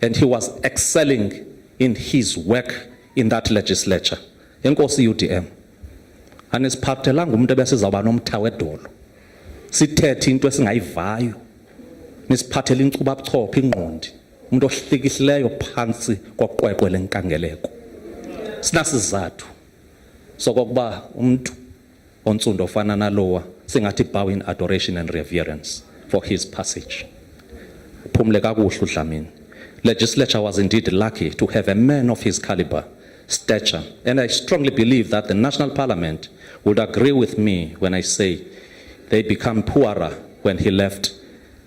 and he was excelling in his work in that legislature. Enkosi UDM. Anisiphathelanga umuntu ebesizawuba nomtha wedolo. Sithethe into esingayivayo. Nisiphathele inkcubabuchopho ingqondi. Umuntu ohlikihleyo phansi koqweqwe lenkangeleko. Sinasizathu sokokuba umuntu ontsundo ofana nalowa singathi bow in adoration and reverence for his passage. Phumle kakuhle uDlamini. Legislature was indeed lucky to have a man of his caliber, stature, and I strongly believe that the National Parliament would agree with me when I say they become poorer when he left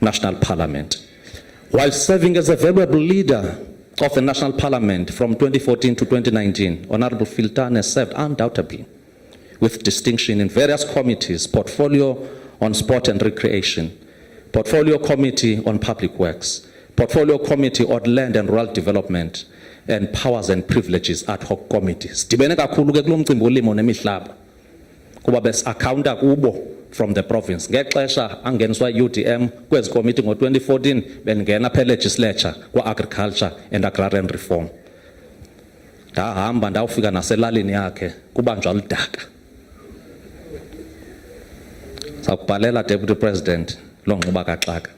National Parliament. While serving as a venerable leader of the National Parliament from 2014 to 2019, Honorable Filtane served undoubtedly with distinction in various committees: Portfolio on Sport and Recreation, Portfolio Committee on Public Works, Portfolio Committee on Land and Rural Development, and Powers and Privileges ad hoc committees. Dibene kakhulu ke kulo mcimbi wolimo nemihlaba kuba bes accounta kubo from the province. Ngexesha angeniswa UDM kwezi committee ngo-2014 bendingena phe legislature kwa-agriculture and agrarian reform. Ndahamba ndawufika naselalini yakhe kubanjwa lidaka. Sakubhalela Deputy President lo ngquba kaxaka.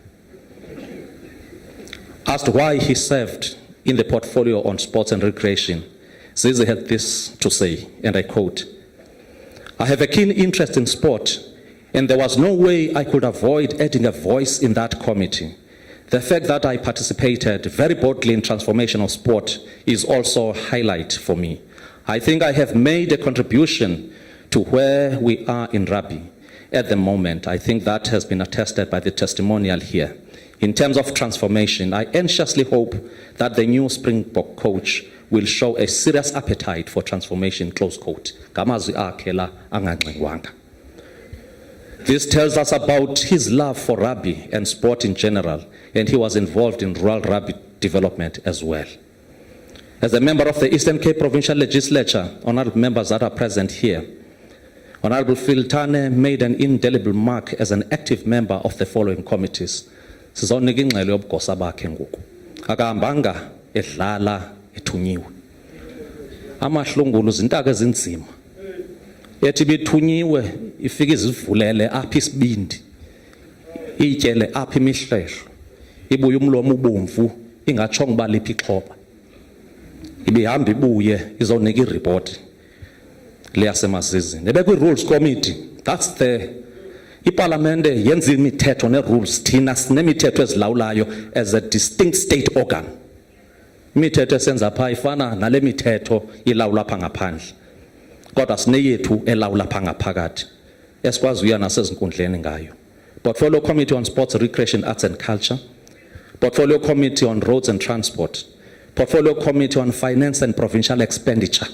Asked why he served in the portfolio on sports and recreation, Zizi had this to say, and I quote, "I have a keen interest in sport, and there was no way I could avoid adding a voice in that committee. The fact that I participated very boldly in transformation of sport is also a highlight for me. I think I have made a contribution to where we are in R.I.P. at the moment. I think that has been attested by the testimonial here. In terms of transformation, I anxiously hope that the new Springbok coach will show a serious appetite for transformation," close quote. Ngamazwi akhe la angangxengwanga. This tells us about his love for rugby and sport in general, and he was involved in rural rugby development as well. As a member of the Eastern Cape Provincial Legislature, honorable members that are present here, Honorable Filtane made an indelible mark as an active member of the following committees. Sizawunika ingxelo yobugosa bakhe ngoku. Akahambanga edlala ethunyiwe. Amahlungulu zintaka ezinzima. Ethi bethunyiwe ifika izivulele apha isibindi. Ityele apha imihlehlo. Ibuye umlomo ubomvu ingatshonga uba liphi ixhoba. Ibihamba ibuye izawunika ireport leyasemasizini. Nebekwi-Rules Committee, that's the iParlamente yenza imithetho ne-rules, thina sinemithetho ezilawulayo as a distinct state organ. Imithetho esenza phaa ifana nale mithetho ilawula phaa ngaphandle. Kodwa sineyethu elawula phaa ngaphakathi esikwazi uya nasezinkundleni ngayo. Portfolio Committee on Sports, Recreation, Arts and Culture. Portfolio Committee on Roads and Transport. Portfolio Committee on Finance and Provincial Expenditure.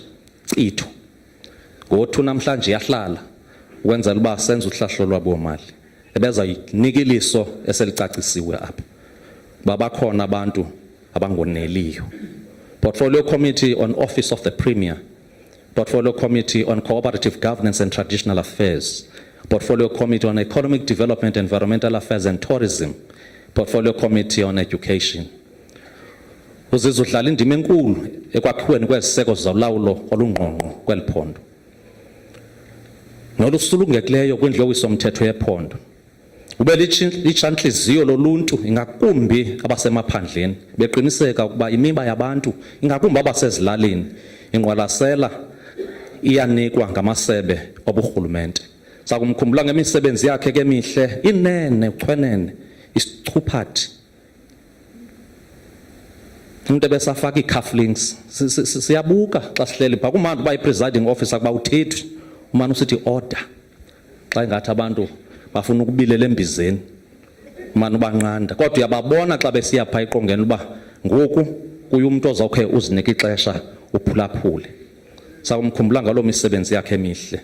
Ithu. Ngothi namhlanje yahlala wenza uba senze uhlahlo lwabomali. Ebeza yinika iliso eselicacisiwe apha. Babakhona abantu abangoneliyo. Portfolio Committee on Office of the Premier. Portfolio Committee on Cooperative Governance and Traditional Affairs. Portfolio Committee on Economic Development, Environmental Affairs and Tourism. Portfolio Committee on Education. Uzizwe udlala indima enkulu ekwakhiweni kweziseko zolawulo olungqongqo kweliphondo. Nolusulungekileyo kwindlowiso mthetho yephondo. Ube litshantliziyo loluntu ingakumbi abasemaphandleni beqiniseka ukuba imiba yabantu ingakumbi abasezilalini ingqwalasela iyanikwa ngamasebe oburhulumente. Sakumkhumbula ngemisebenzi yakhe ke mihle inene uchwenene isichuphathi. Umuntu ebesafaka ii-cufflinks siyabuka xa sihleli phaa kumandi uba i-presiding officer kuba uthethi umane usithi order xa ingathi abantu bafuna ukubilela embizeni umane ubanqanda kodwa uyababona xa besiya phaa eqongeni uba ngoku kuye umuntu ozawukhe uzinika ixesha uphulaphule. Sakumkhumbula ngaloo misebenzi yakhe emihle.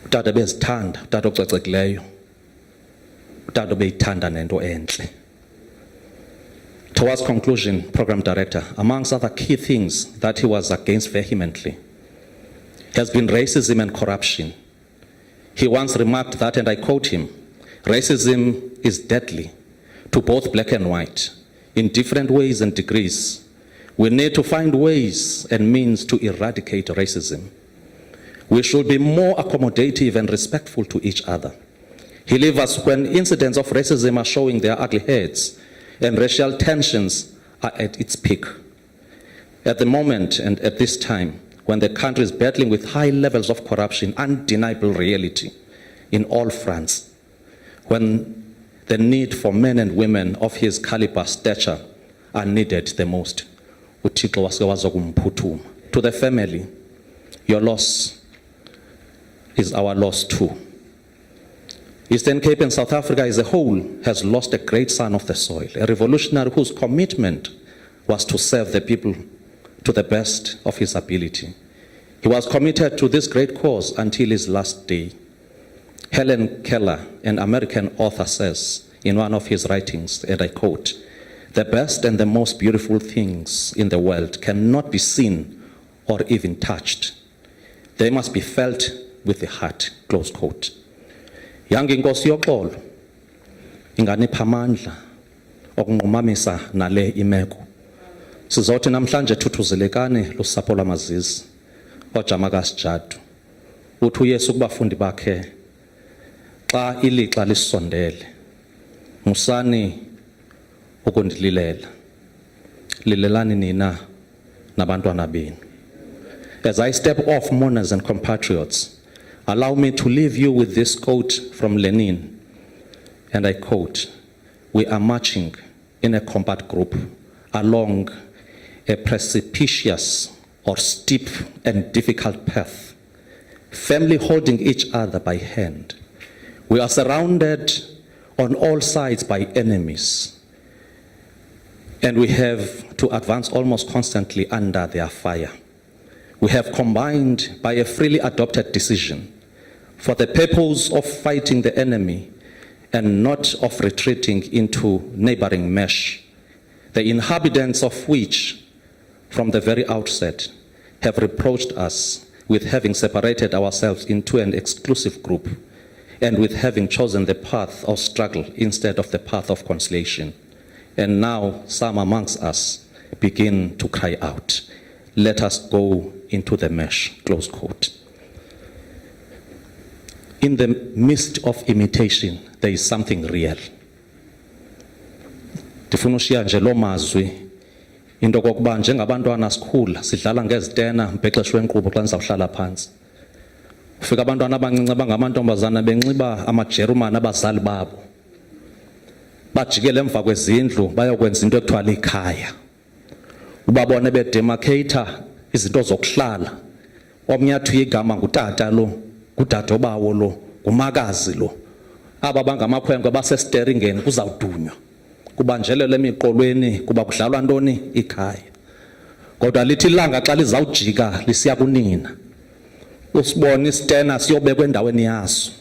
Utata bezithanda, utata ocacekileyo, utata obeyithanda nento entle. Towards conclusion, Program Director, amongst other key things that he was against vehemently has been racism and corruption. He once remarked that, and I quote him, "Racism is deadly to both black and white in different ways and degrees. We need to find ways and means to eradicate racism. We should be more accommodative and respectful to each other." He leaves us when incidents of racism are showing their ugly heads and racial tensions are at its peak. At the moment and at this time, when the country is battling with high levels of corruption, undeniable reality in all fronts, when the need for men and women of his caliber, stature are needed the most. uThixo wase wazokumphuthuma. To the family, your loss is our loss too. Eastern Cape and South Africa as a whole has lost a great son of the soil, a revolutionary whose commitment was to serve the people to the best of his ability. He was committed to this great cause until his last day. Helen Keller, an American author, says in one of his writings, and I quote, "The best and the most beautiful things in the world cannot be seen or even touched. They must be felt with the heart, close quote. Yangi inkosi yoxolo inganipha amandla okunqumamisa nale imeko. Sizothi namhlanje thuthuzelekani lusapho lwamazizi oJamakasi Jadu. Uthi uYesu kubafundi bakhe xa ilixa lisondele musani ukundililela. Lilelani nina nabantwana benu. As I step off, mourners and compatriots, allow me to leave you with this quote from Lenin, and I quote, "We are marching in a combat group along a precipitous or steep and difficult path, firmly holding each other by hand. We are surrounded on all sides by enemies, and we have to advance almost constantly under their fire. We have combined by a freely adopted decision for the purpose of fighting the enemy and not of retreating into neighboring mesh, the inhabitants of which, from the very outset, have reproached us with having separated ourselves into an exclusive group and with having chosen the path of struggle instead of the path of conciliation. And now some amongst us begin to cry out, 'Let us go into the mesh,' close quote. In the midst of imitation, there is something real. Ndifuna ushiya nje lo mazwi into kokuba njengabantwana sikhula sidlala ngezitena mbhexesho wenkqubo xa nizawuhlala phantsi. Ufika abantwana abancinci abangamantombazana benxiba amajerumani abazali babo. Bajikele emva kwezindlu bayokwenza into ekuthiwa likhaya. Ubabone bedemarcator izinto zokuhlala. Omnye athi igama ngutata lo, ngudade obawo lo, ngumakazi lo. Aba bangamakhwenkwe basesteringeni kuzawudunywa. Kubanjelele emiqolweni kuba kudlalwa ntoni ikhaya. Kodwa lithi ilanga xa lizawujika lisiya kunina. Usibona isitena siyobekwa endaweni yaso.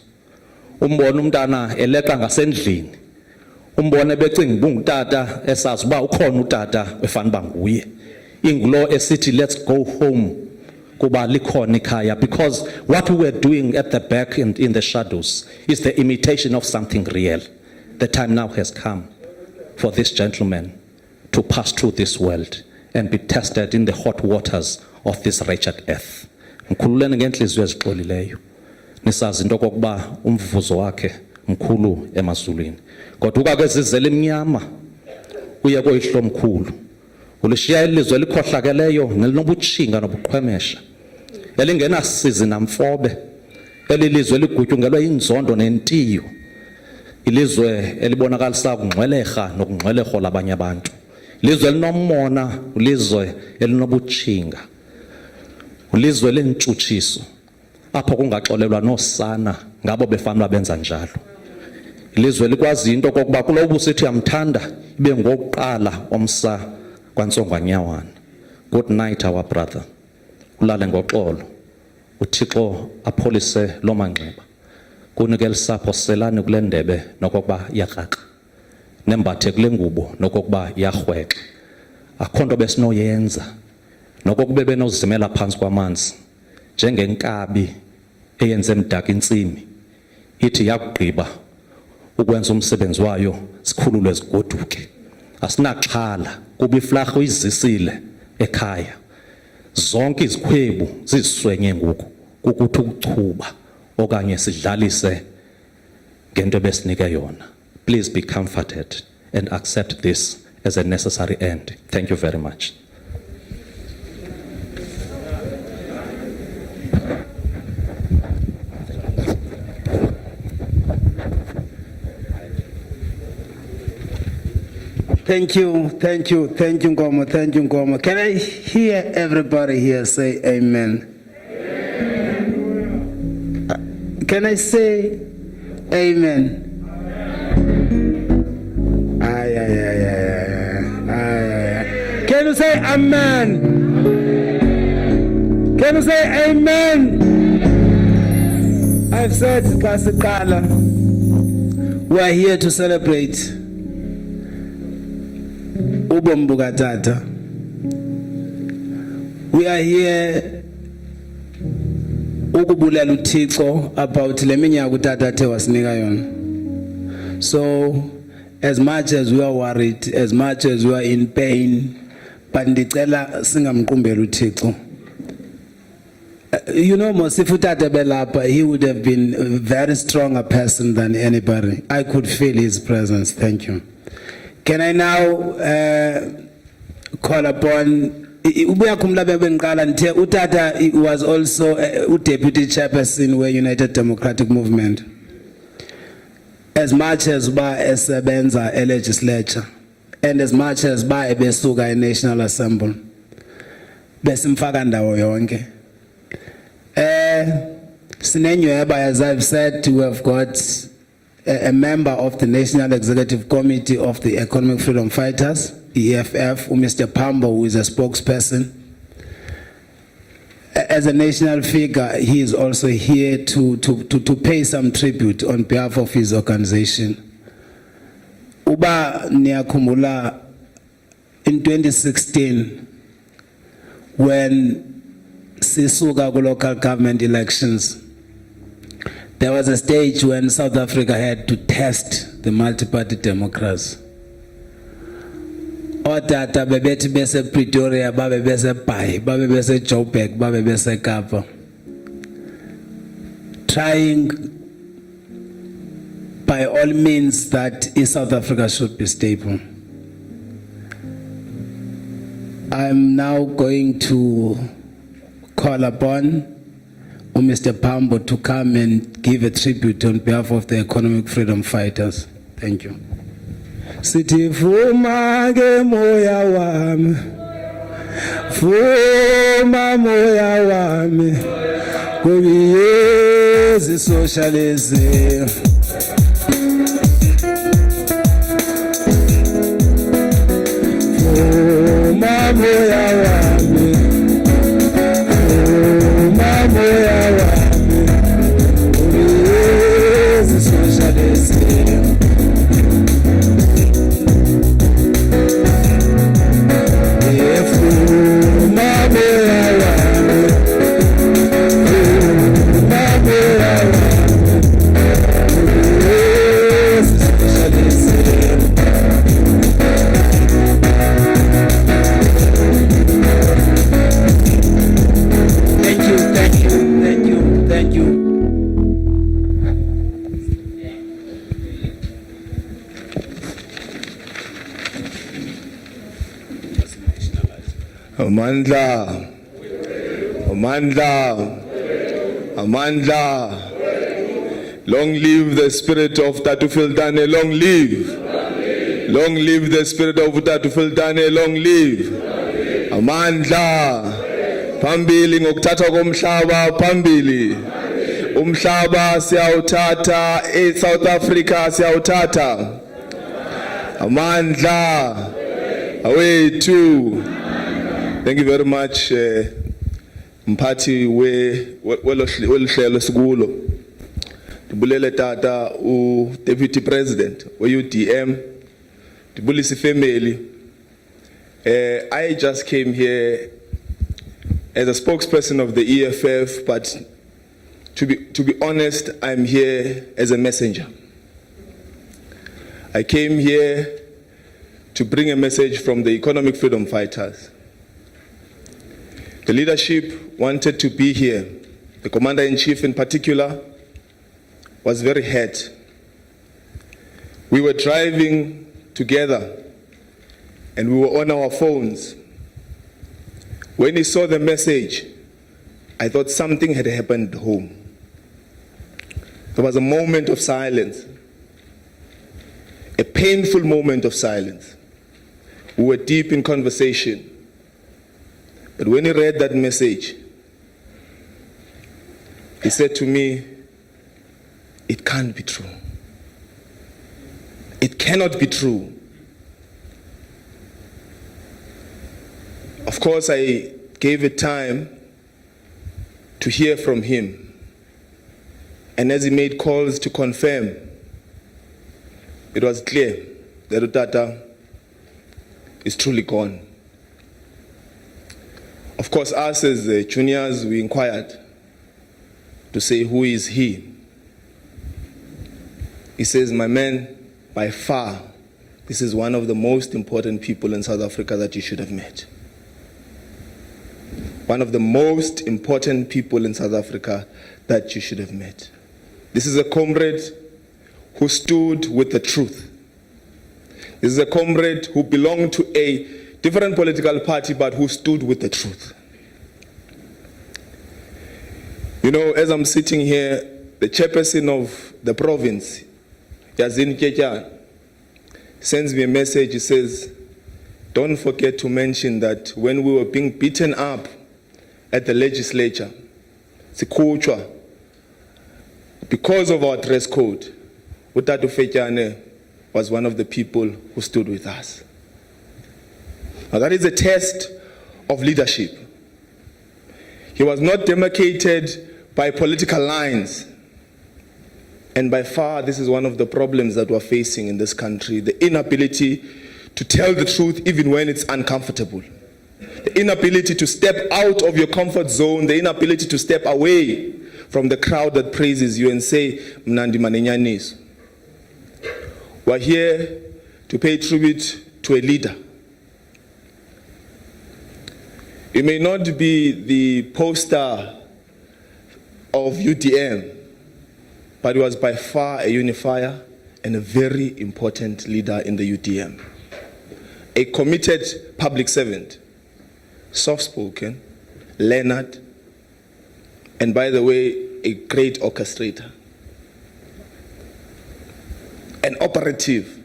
Umbona umntana eleqa ngasendlini. Umbone becinga ubungutata esazi uba ukhona utata efana banguye. Ingulo esithi let's go home kuba likhona ikhaya, because what we were doing at the back and in the shadows is the imitation of something real. The time now has come for this gentleman to pass through this world and be tested in the hot waters of this wretched earth. Mkhululeni ngenhliziyo ezixolileyo. Nisazi into kokuba umvuzo wakhe mkhulu emazulwini. Kodwa ke zizele emnyama uye koyihlomkhulu. Ulishiya ilizwe elikhohlakeleyo nelinobutshinga nobuqhwemesha. Elingenasizi namfobe. Elilizwe eligutyungelwe inzondo nentiyo. Ilizwe elibonakalisa ukungcweleha nokungcweleho labanye abantu. Ilizwe elinomona, ilizwe elinobutshinga. Ilizwe lentshutshiso. Apho kungaxolelwa nosana ngabo befanele benza njalo. Ilizwe likwazi into kokuba kulo busithi yamthanda ibe ngokuqala omsa kwaNtsongwanyawana. Good night our brother. Ulale ngoxolo. uThixo apholise lo manxeba. Kunike lisapho selani kule ndebe nokokuba iyakraka. Nembathe kule ngubo nokokuba iyarhwexa. Akho nto besinoyenza nokokuba benozimela phansi kwamanzi njengenkabi eyenze emdaka intsimi ithi yakugqiba ukwenza umsebenzi wayo sikhululwe zigoduke. Asinaxhala kuba iflarha uyizisile ekhaya. Zonke izikhwebu ziziswenye ngoku kukuthi ukuchuba okanye sidlalise ngento ebesinike yona. Please be comforted and accept this as a necessary end. Thank you very much. Thank you, Nkomo, thank you, Nkomo. Can I hear everybody here say amen? Can I say amen? Can you say amen? Can you say amen? I've said, Kasikala, we are here to celebrate Ubombugatata. We are here ukubulela uThixo about le minyaka utata athe wasinika yona. So as much as we are worried, as much as we are in pain, but ndicela singamqumbeli uThixo. You know, if utata belapha, he would have been a very stronger person than anybody. I could feel his presence. Thank you. Can I now call upon ubuya khumla bebenqala nithe utata was also deputy chairperson we United Democratic Movement. As much as ba esebenza legislature and as much as ba ebesuka National Assembly besimfaka ndawo yonke. Sinenyweba, as I've said, we have got a member of the National Executive Committee of the Economic Freedom Fighters, EFF, Mr Pambo, who is a spokesperson. As a national figure, he is also here to pay some tribute on behalf of his organization. Uba niyakhumbula in 2016, when sisuka ku local government elections, there was a stage when South Africa had to test the multi-party democracy. Otata bebethi bese Pretoria, babe bese Pai, babe bese Joburg, babe bese Kapa, trying by all means that South Africa should be stable. I'm now going to call upon Mr Pambo to come and give a tribute on behalf of the economic freedom fighters. Thank you. Sithi vuma ke moya wami, vuma moya wami, kuyezi socialism. Vuma moya wami, vuma moya wami, kuyezi socialism. Amandla. Long live the spirit of Tatu Filtane, long live. Long live the spirit of Tatu Filtane, long live. Amandla. Phambili ngokuthatha komhlaba phambili. Umhlaba siyawuthatha, South Africa siyawuthatha. Amandla. Away too. Thank you very much, mphathi welohlelo sikulo. Dibulele tata Deputy President we-UDM. Dibulisi family. I just came here as a spokesperson of the EFF, but to be honest, I'm here as a messenger. I came here to bring a message from the economic freedom fighters. The leadership wanted to be here. The commander-in-chief in particular was very hurt. We were driving together and we were on our phones. When he saw the message, I thought something had happened at home. There was a moment of silence, a painful moment of silence. We were deep in conversation. But when he read that message, he said to me, it can't be true. It cannot be true. Of course, I gave it time to hear from him. And as he made calls to confirm, it was clear that Utata is truly gone. Of course, us as juniors, we inquired. to say, who is he? He says, my man, by far, this is one of the most important people in South Africa that you should have met. One of the most important people in South Africa that you should have met. This is a comrade who stood with the truth. This is a comrade who belonged to a different political party, but who stood with the truth. You know, as I'm sitting here, the chairperson of the province, Yazin Kekya, sends me a message. He says, don't forget to mention that when we were being beaten up at the legislature, Sikuchwa, because of our dress code, Utatu Fekjane was one of the people who stood with us. Now that is a test of leadership. He was not demarcated by political lines. And by far, this is one of the problems that we're facing in this country, the inability to tell the truth even when it's uncomfortable. The inability to step out of your comfort zone, the inability to step away from the crowd that praises you and say, Mnandi Manenyanis. We're here to pay tribute to a leader. It may not be the poster of UDM, but he was by far a unifier and a very important leader in the UDM. A committed public servant, soft-spoken, learned, and by the way, a great orchestrator. An operative,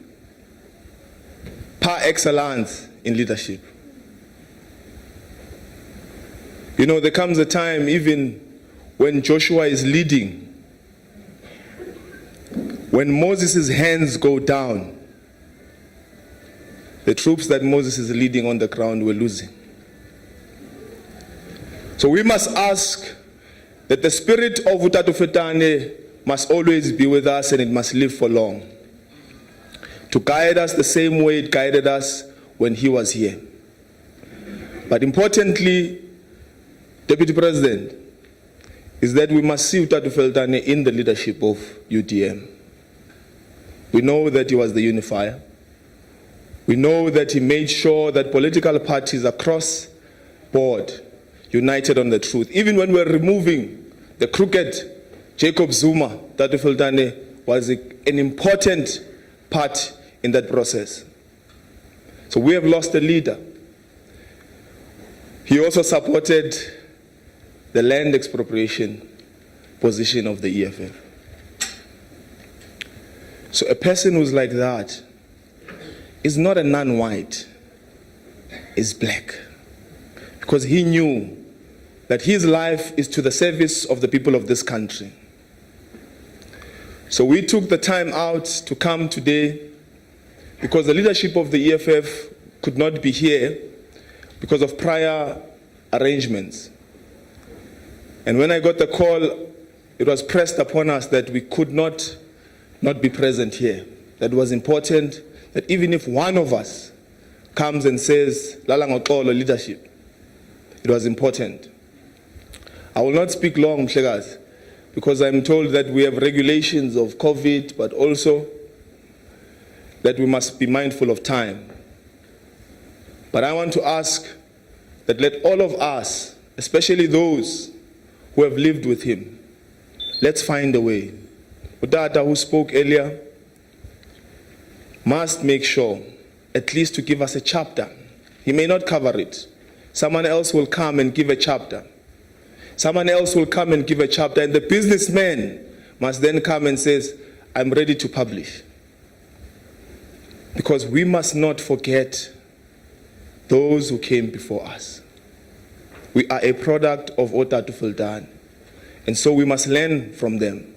par excellence in leadership. You know, there comes a time even when Joshua is leading, when Moses' hands go down, the troops that Moses is leading on the ground were losing. So we must ask that the spirit of Utatu Filtane must always be with us and it must live for long, to guide us the same way it guided us when he was here. But importantly, Deputy President, is that we must see Utatu Filtane in the leadership of UDM. We know that he was the unifier. We know that he made sure that political parties across board united on the truth. Even when we were removing the crooked Jacob Zuma, Utatu Filtane was an important part in that process. So we have lost a leader. He also supported the land expropriation position of the EFF. So a person who's like that is not a non-white, is black. Because he knew that his life is to the service of the people of this country. So we took the time out to come today because the leadership of the EFF could not be here because of prior arrangements. And when I got the call, it was pressed upon us that we could not be present here. That was important, that even if one of us comes and says, Lala Ngotolo leadership, it was important. I will not speak long, Mhlegazi, because I'm told that we have regulations of COVID, but also that we must be mindful of time. But I want to ask that let all of us, especially those who have lived with him, let's find a way. Udata, who spoke earlier, must make sure at least to give us a chapter. He may not cover it. Someone else will come and give a chapter. Someone else will come and give a chapter, and the businessman must then come and says, I'm ready to publish. Because we must not forget those who came before us. We are a product of Utatu Filtane, and so we must learn from them.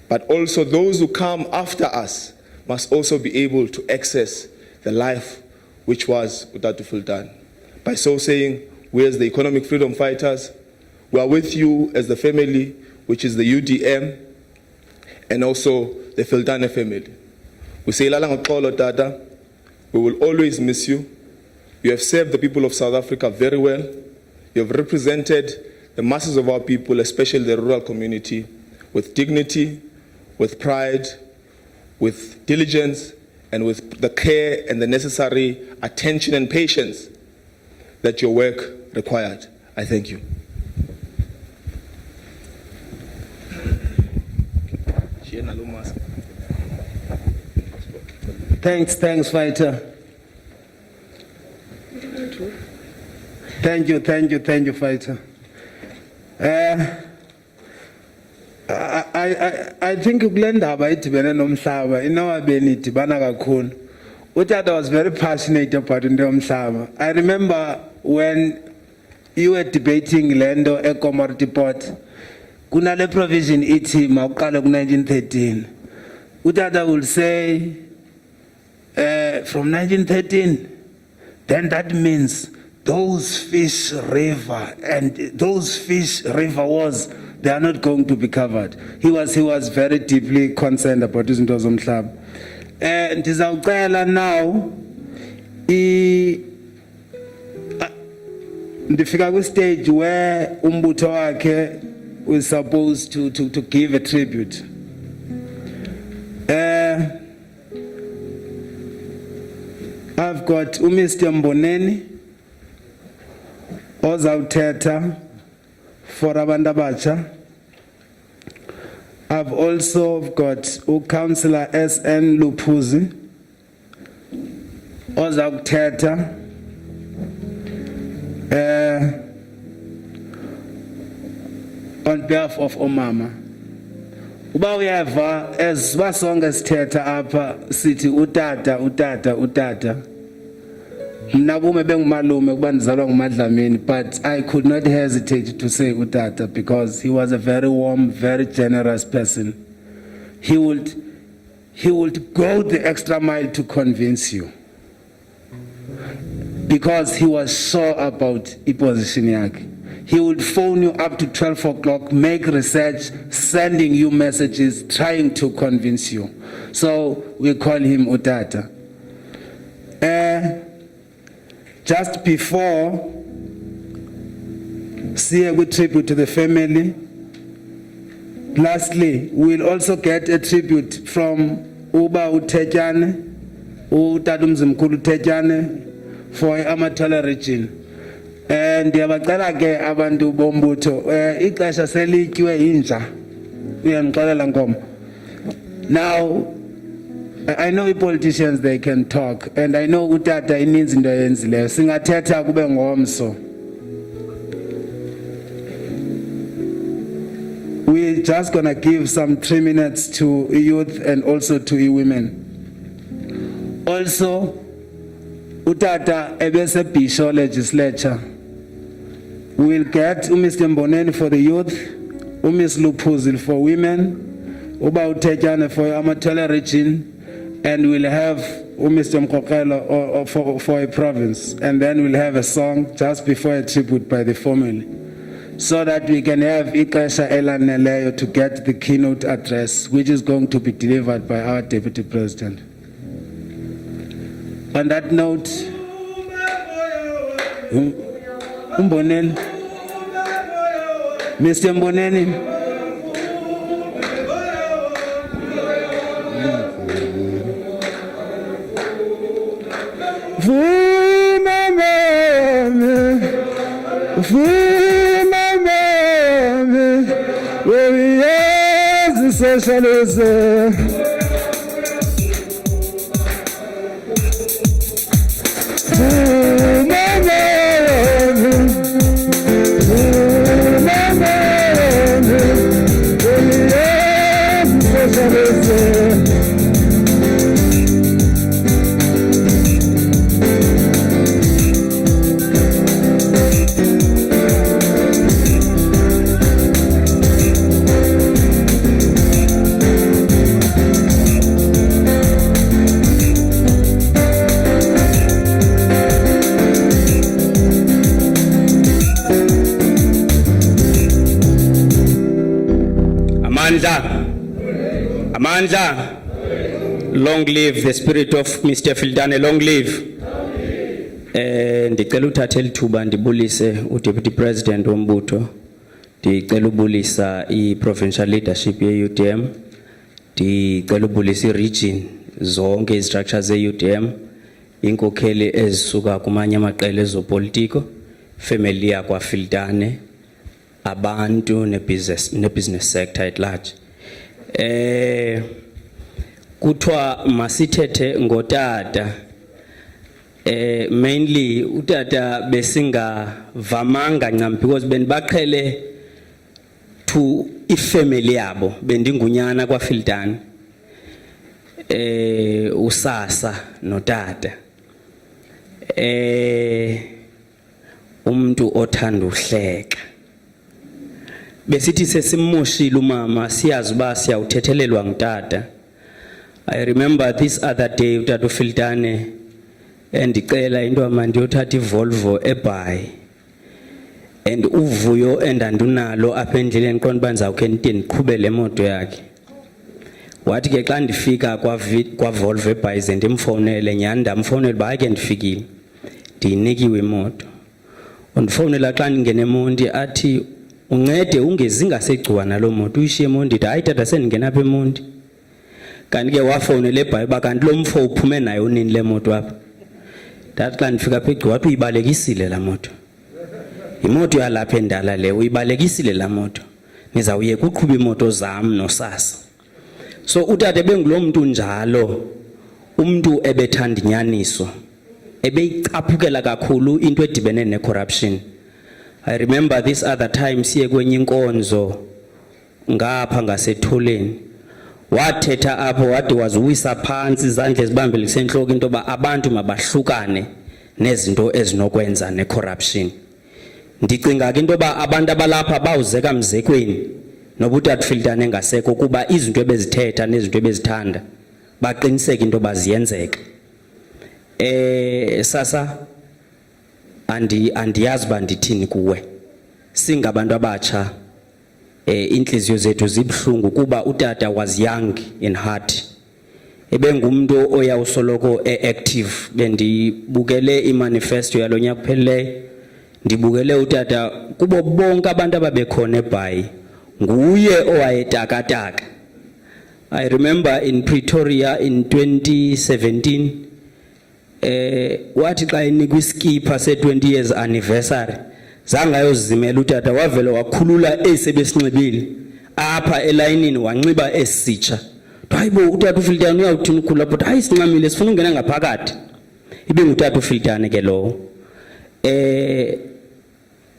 But also those who come after us must also be able to access the life which was Utatu Filtane. By so saying, we as the economic freedom fighters, we are with you as the family, which is the UDM, and also the Filtane family. We say, Lala Ngotolo Tata, we will always miss you. You have served the people of South Africa very well. You have represented the masses of our people, especially the rural community, with dignity, with pride, with diligence, and with the care and the necessary attention and patience that your work required. I thank you. Thanks, fighter. Thank you, fighter. I think ukulendaba idibene nomhlaba inawabeni idibana kakhulu. Utata was very passionate about into umhlaba. I remember when you were debating Lendo Commodity Port, kunale provision ithi mawuqala ku-1913. Utata will say from 1913, then that means those fish river and those fish river wars, they are not going to be covered. He was very deeply concerned about izinto zomhlaba. And ndizawucela now ndifika ku stage where umbutho wakhe was supposed to give a tribute. I've got Mr Mboneni ozawuthetha for abantu abatsha. I've also got Councillor SN Luphuzi ozawuthetha on behalf of Omama. Uba uyeva as basonge sithetha apha sithi utata. Mna kume bengumalume kuba ndizalwa nguMadlamini, but I could not hesitate to say utata because he was a very warm, very generous person. He would go the extra mile to convince you because he was sure about imposition yakhe. He would phone you up to 12 o'clock, make research, sending you messages, trying to convince you. So we call him utata. Just before, see a good tribute to the family. Lastly, we'll also get a tribute from Uba Utejane, Utadumzimkulu Tejane, for Amatola region. And ndiyabacela ke abantu bombutho ixesha selityiwe inja uyandixelela Nkomo. Now I know politicians, they can talk, and I know utata ininzi into ayenzileyo. Singathetha kube ngomso. We're just gonna give some 3 minutes to youth and also to women. Also, utata ebese bisho legislature. We'll get Mr Mboneni for the youth, Ms Luphuzi for women, Uba Utejane for Amatola region, and we'll have Mr Mkokelo for a province, and then we'll have a song just before a tribute by the family, so that we can have Ikasha Elaneleyo to get the keynote address, which is going to be delivered by our Deputy President. On that note, Mboneni, Mr Mboneni. Amandla, long live the spirit of Mr Filtane, long live. Ndicela uthatha elithuba ndibulise uDeputy President wombutho Ndicela ubulisa i-provincial leadership ye-UDM, ndicela ubulisa i-region zonke istructures ze-UDM, inkokheli ezisuka kumanye amaqela ezopolitiko, family yakwa Filtane, abantu ne-business sector at large. Kuthiwa masithethe ngotata, mainly utata besingavamanga ncam because bendibaqhele to ifamily yabo, bendingunyana kwa Filtane, usasa notata, umuntu othanda uhleka. Besithi sesimoshile umama siyazi uba siyawuthethelelwa ngutata. I remember this other day utata uFiltane endicela into amandiyothatha iVolvo eBhayi, and uvuyo endandunalo apha endleleni qonda uba ndizawukhe ndiqhube le moto yakhe. Wathi ke xa ndifika kwaVolvo eBhayi ze ndimfowunele, nyhani ndamfowunela uba hayi ke ndifikile, ndiyinikiwe imoto. Undifowunela xa ndingena eMonti athi uncede ungezi ngasegcuwa nalo moto uyishiye eMonti. Ndithi hayi tata sendingena apha eMonti. Kanti ke wafowunela eBhayi uba kanti lo mfo uphume nayo nini le moto apha. Ndathi xa ndifika apha egcuwa wathi uyibalekisile laa moto. Imoto yalapha endala le, uyibalekisile laa moto. Nizawuyeka uqhuba imoto zam nosasa. So utata bengulo mntu njalo, umntu ebethanda inyaniso, ebeyicaphukela kakhulu into edibene ne-corruption. I remember this other time siye kwenye inkonzo ngapha ngasetholeni. Wathetha apho wade waziwisa phansi izandla ezibambelekise entloko into yoba abantu mabahlukane nezinto ezinokwenza ne-corruption. Ndicinga ke into yoba abantu abalapha bawuzeka mzekweni noba utata Filtane engasekho kuba izinto ebezithetha nezinto ebezithanda baqiniseke into yoba ziyenzeka. Sasa andiyazi uba ndithini kuwe. Singabantu abatsha, inhliziyo zethu zibuhlungu kuba utata was young in heart. Ebengumuntu oyawusoloko active. Bendibukele imanifesto yalo nyaka uphelileyo, ndibukele utata kubo bonke abantu ababekhona eBhayi, nguye owayetakataka. I remember in Pretoria in 2017, wathi xa enikwa iskipa se-20 years anniversary, zange ayozimela utata, wavela wakhulula esebesinxibile apha elayinini wanxiba esitsha. Hayi bo utata uFiltane uyawuthini ukhula, but hayi sincamile sifuna ungena ngaphakathi. Ibe ngutata uFiltane ke lowo.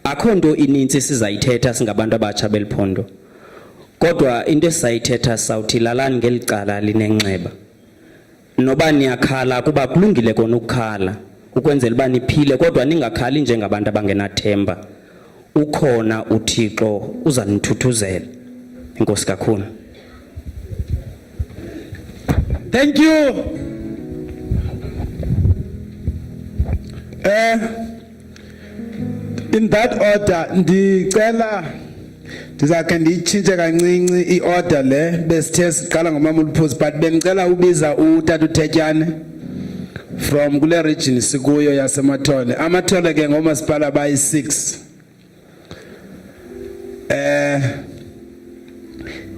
Akho nto inintsi sizayithetha singabantu abatsha beliphondo, kodwa into esizayithetha sawuthi lalani ngeli cala linenxeba. Noba niyakhala kuba kulungile kona ukukhala ukwenzela uba niphile, kodwa ningakhali njengabantu abangenathemba. Ukhona uThixo uza nithuthuzela. Inkosi kakhulu. Thank you. In that order, ndicela ndizakhe ndiyitshintshe kancinci i-order le besithe siqala ngomama uLuphuzi, but bendicela ubiza utata uThetyane from kule region sikuyo yaseMathole. Amathole ke ngomasipala bayi-6.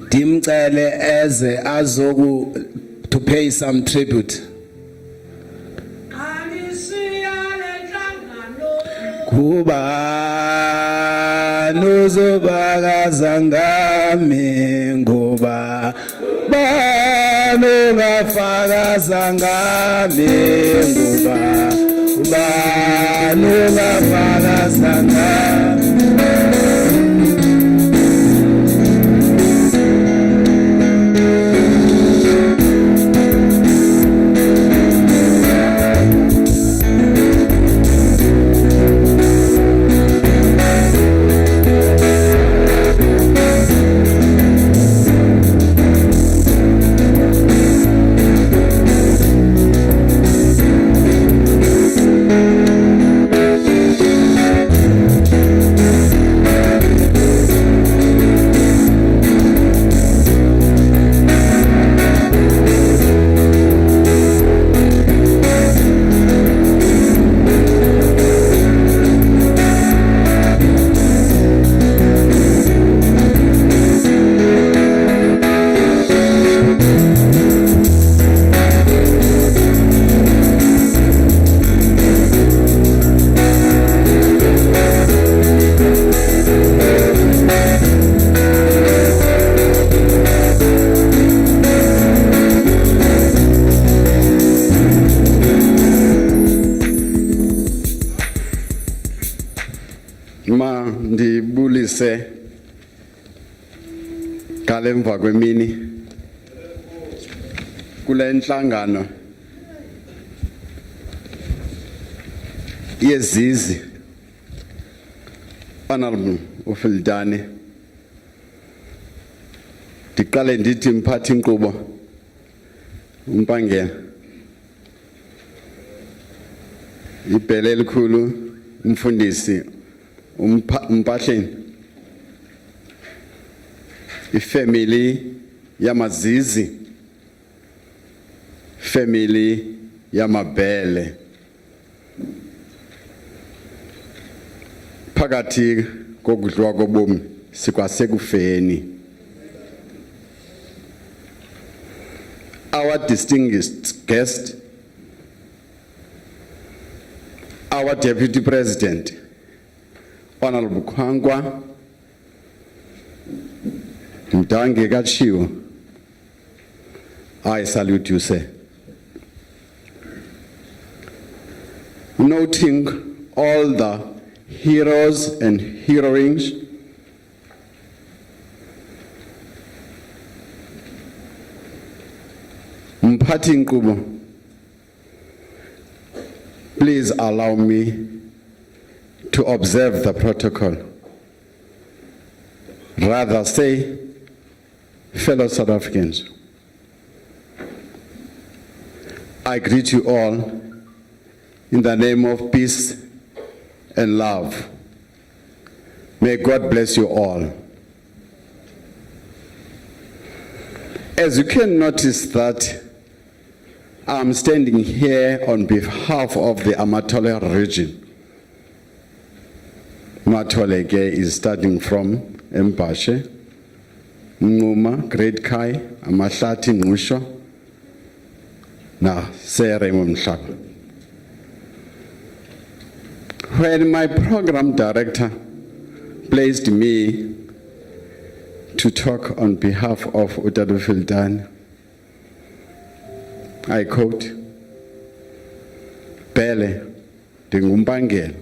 Ndimcele eze azoku to pay some tribute. Kuba nozobakaza ngami ngoba banongafakaza ngami ngoba banongafakaza ngami. Ma ndibulise kalemva kwemini kule nhlangano yezizi Honorable Filtane ndiqale ndithi mphathi inkqubo umpangela ibhele elikhulu umfundisi umpahleni ifamily yamazizi family yamabhele phakathi kokudliwa kobomi sikwasekufeni. Our distinguished guest, our Deputy President, Honorable Kwangwa, Mdange Gachiwo, I salute you, sir. Noting all the heroes and heroines Mphathi Nkqubo, please allow me to observe the protocol. Rather say, fellow South Africans, I greet you all in the name of peace and love. May God bless you all. As you can notice that I'm standing here on behalf of the Amatole region. Matole is starting from Mpashe, Nguma, Great Kai, Amahlati, Ngusho, na Seremo Mhlaba. When my program director placed me to talk on behalf of Utado Filtane, I quote, Bele, ndingumpangela,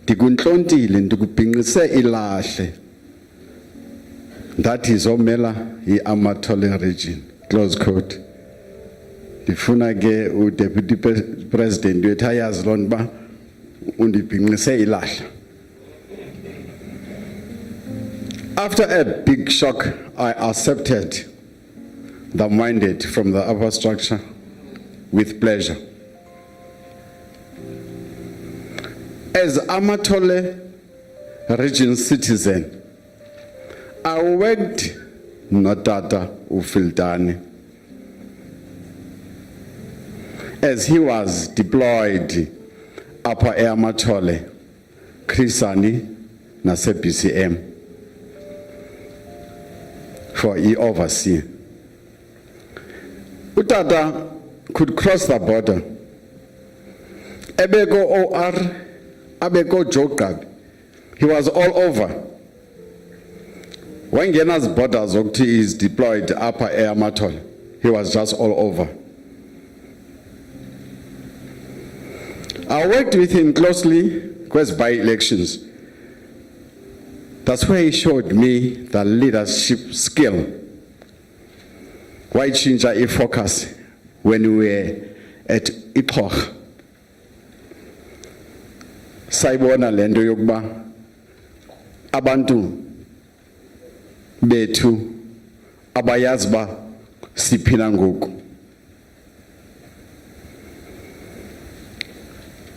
ndikuntlontile, ndikubhinqise ilahle. That is omela i-Amatole region, close quote. Ndifuna ke u-Deputy President wethu ayazi loo nto uba undibhinqise ilahle. After a big shock, I accepted the mandate from the upper structure with pleasure. As Amatole region citizen, I worked notata uFiltane as he was deployed upper Amatole, Krisani, nase BCM for overseas. Utata could cross the border. Ebeko OR, Abeko Jogab. He was all over. When Gena's borders is deployed upper air Matol, he was just all over. I worked with him closely because by elections. That's where he showed me the leadership skill. Why change our focus when we were at Itoch? Saibona lendo yokba abantu betu abayazba siphila ngoku.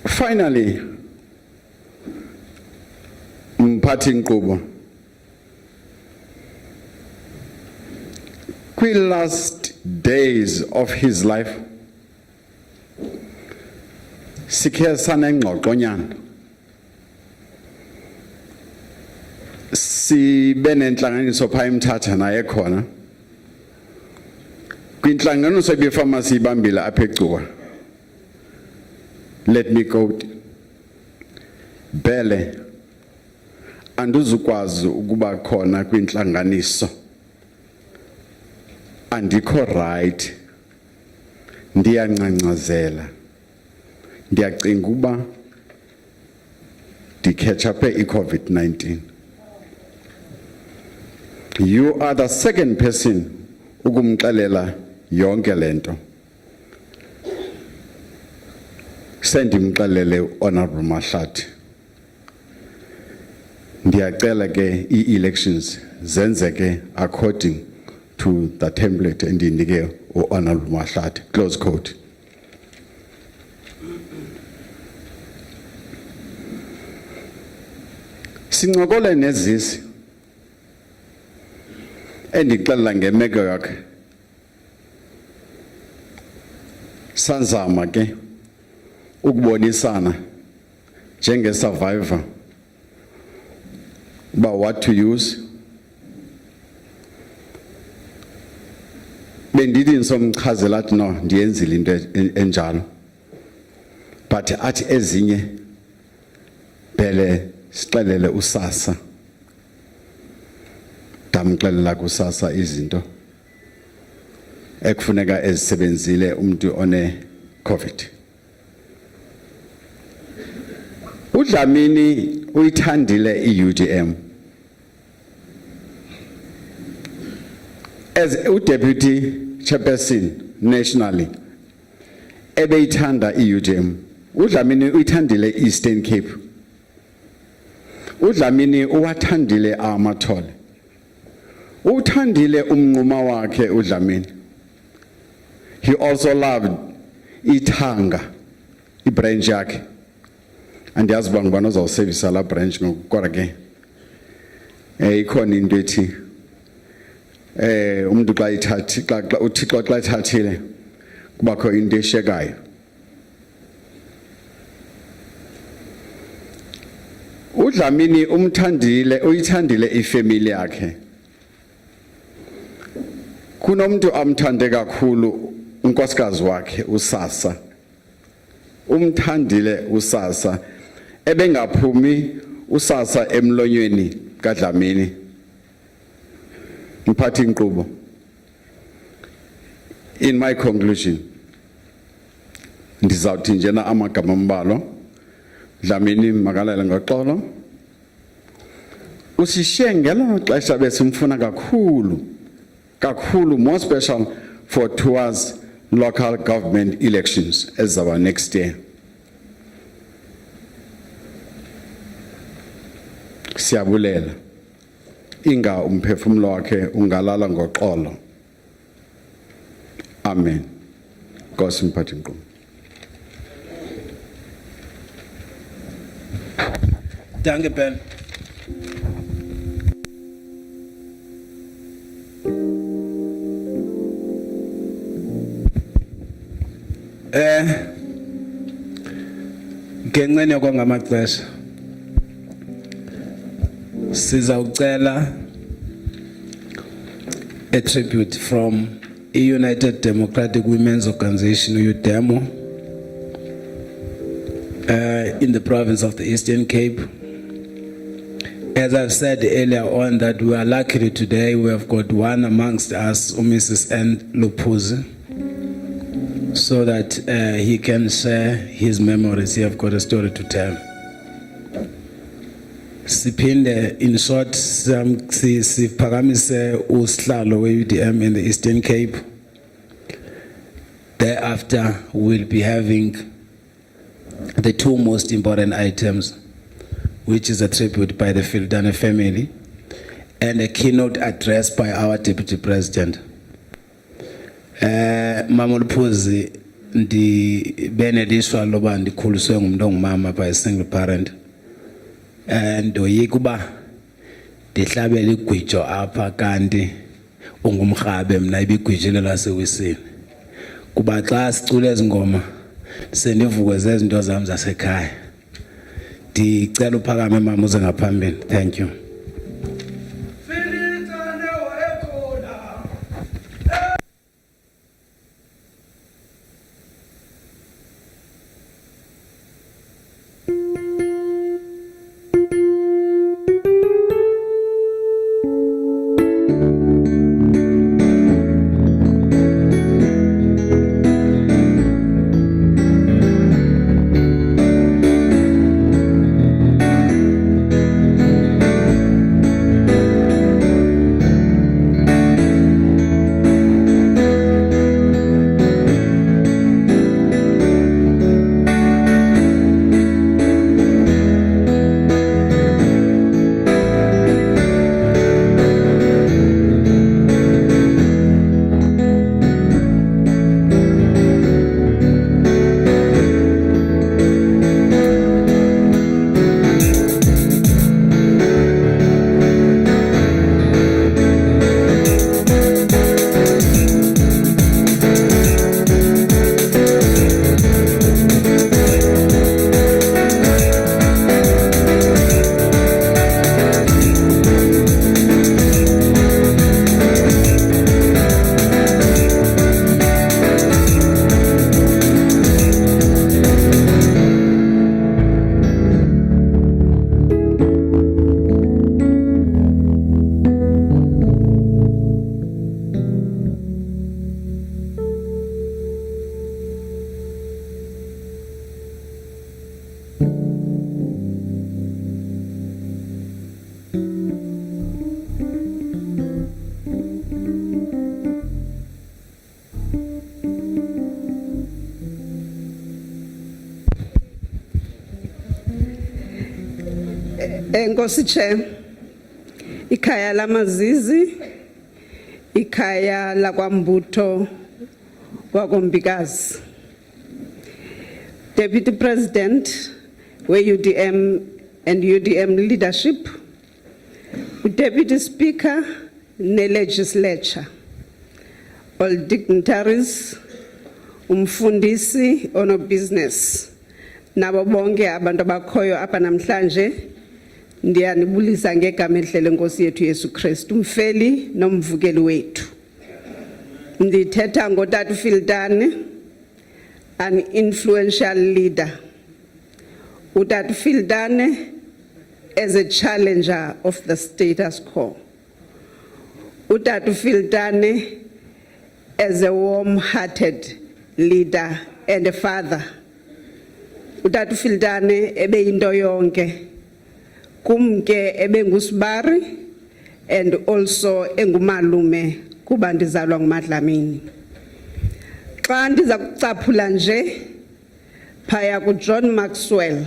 Finally, Mphathi Nkqubo, kwi last days of his life, sikhe sanengxoxonyana. Sibe nenhlanganiso pha eMthatha naye khona. Kwinhlanganiso ebefamasi ibambile apha eGcuwa. Let me quote, Bele, anduzukwazi ukuba khona kwinhlanganiso. Andikho right. Ndiyancancazela. Ndiyacinga uba ndikhetshaphe i-COVID-19. You are the second person ukumxelela yonke lento. Sendimxelele Honorable Mahlathi. Ndiyacela ke i-elections zenzeke according to the template endinike Honorable Mahlathi. Close quote. Sincokole nezisi endixelela ngemeko yakhe. Sanzama ke ukubonisana njenge-survivor about what to use. Bendithi nisomchazela athi no ndiyenzile into enjalo, but athi ezinye bele sixelele usasa. Damxelela kusasa izinto ekufuneka ezisebenzile umuntu one COVID. uDlamini uyithandile iUDM as uDeputy Chairperson nationally ebeyithanda iUDM. uDlamini uyithandile Eastern Cape. uDlamini uwathandile amathole. Uthandile umnquma wakhe uDlamini. He also loved iThanga, ibranch yakhe. Andiyazi uba ngubani ozawusevisa la branch ngokukodwa ke ikhona into ethi umuntu xa ithathi xa uThixo xa ethathile kubakho into eshekayo. uDlamini uyithandile ifamily yakhe. Kunomuntu amthande kakhulu unkosikazi wakhe uSasa. Umthandile uSasa ebengaphumi uSasa emlonyweni kaDlamini. Mphathi inkqubo. In my conclusion, ndizawuthi njena amagama ambalwa. Dlamini makalele ngoxolo. Usishiye ngelo xesha besimfuna kakhulu, more special for towards local government elections as our next year. Siyabulela. Inga umphefumulo wakhe ungalala ngoxolo. Amen. Nkosi mphathi inkqubo. Danke Ben. Ngenxeni kwangamaxesha sizawucela a tribute from a United Democratic Women's Organization UDEMO in the province of the Eastern Cape. As I've said earlier on, that we are lucky today we have got one amongst us, Mrs. N. Lupuzi, so that he can share his memories. He have got a story to tell. Sipinde, in short, siphakamise usihlalo we-UDM in the Eastern Cape. Thereafter, we'll be having the two most important items, which is a tribute by the Filtane family and a keynote address by our Deputy President. Mama Lupuzi ndibene loba ndikhuliswe ngumuntu ongumama by a single parent. And oyikuba ndihlabela igwijo apha kanti ungumrhabe mina ibigwijile lasewisini. Kuba xa sicula ezingoma sendivuke zezinto zami zasekhaya. Ndicela uphakame mama uze ngaphambili. Thank you. Enkosi Chair, ikhaya lamazizi, ikhaya lakwambutho wakombikazi. Deputy President, we-UDM and UDM leadership, Deputy Speaker, ne-legislature, all dignitaries, umfundisi ono business, nabo bonke abantu abakhoyo apha namhlanje, ndiyanibulisa ngegama elihle lenkosi yethu Yesu Kristu, umfeli nomvukeli wethu. Ndithetha ngoTata Filtane, an influential leader. uTata Filtane as a challenger of the status quo. uTata Filtane as a warm-hearted leader and a father. uTata Filtane ebe into yonke, kumke ebe ngusibari and also engumalume kuba ndizalwa nguMadlamini. Xa ndiza kucaphula nje phaya kuJohn Maxwell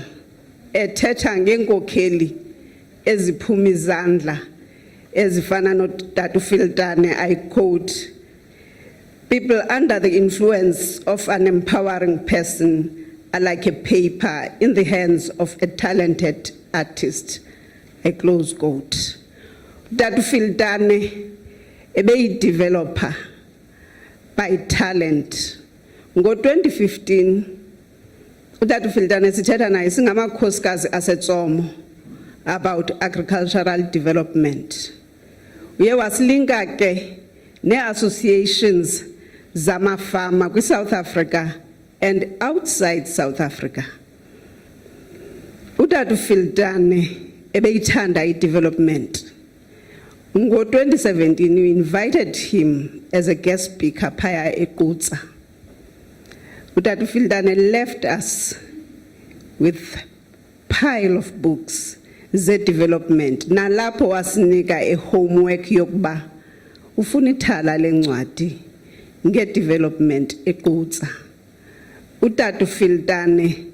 ethetha ngenkokheli eziphuma izandla ezifana noTata Filtane, I quote, "People under the influence of an empowering person are like a paper in the hands of a talented artist," I close quote. Tata Filtane ebe-developer by talent. Ngo-2015, uTata Filtane sithetha naye singamakhosikazi aseTsomo about agricultural development. Uye wasilinka ke ne-associations zamafama kwi-South Africa and outside South Africa. uTata Filtane ebeyithanda i-development. Ngo-2017, we invited him as a guest speaker phaya eQutsa. uTata Filtane left us with pile of books ze-development. Nalapho wasinika a homework yokuba ufuna ithala lencwadi nge-development eQutsa. uTata Filtane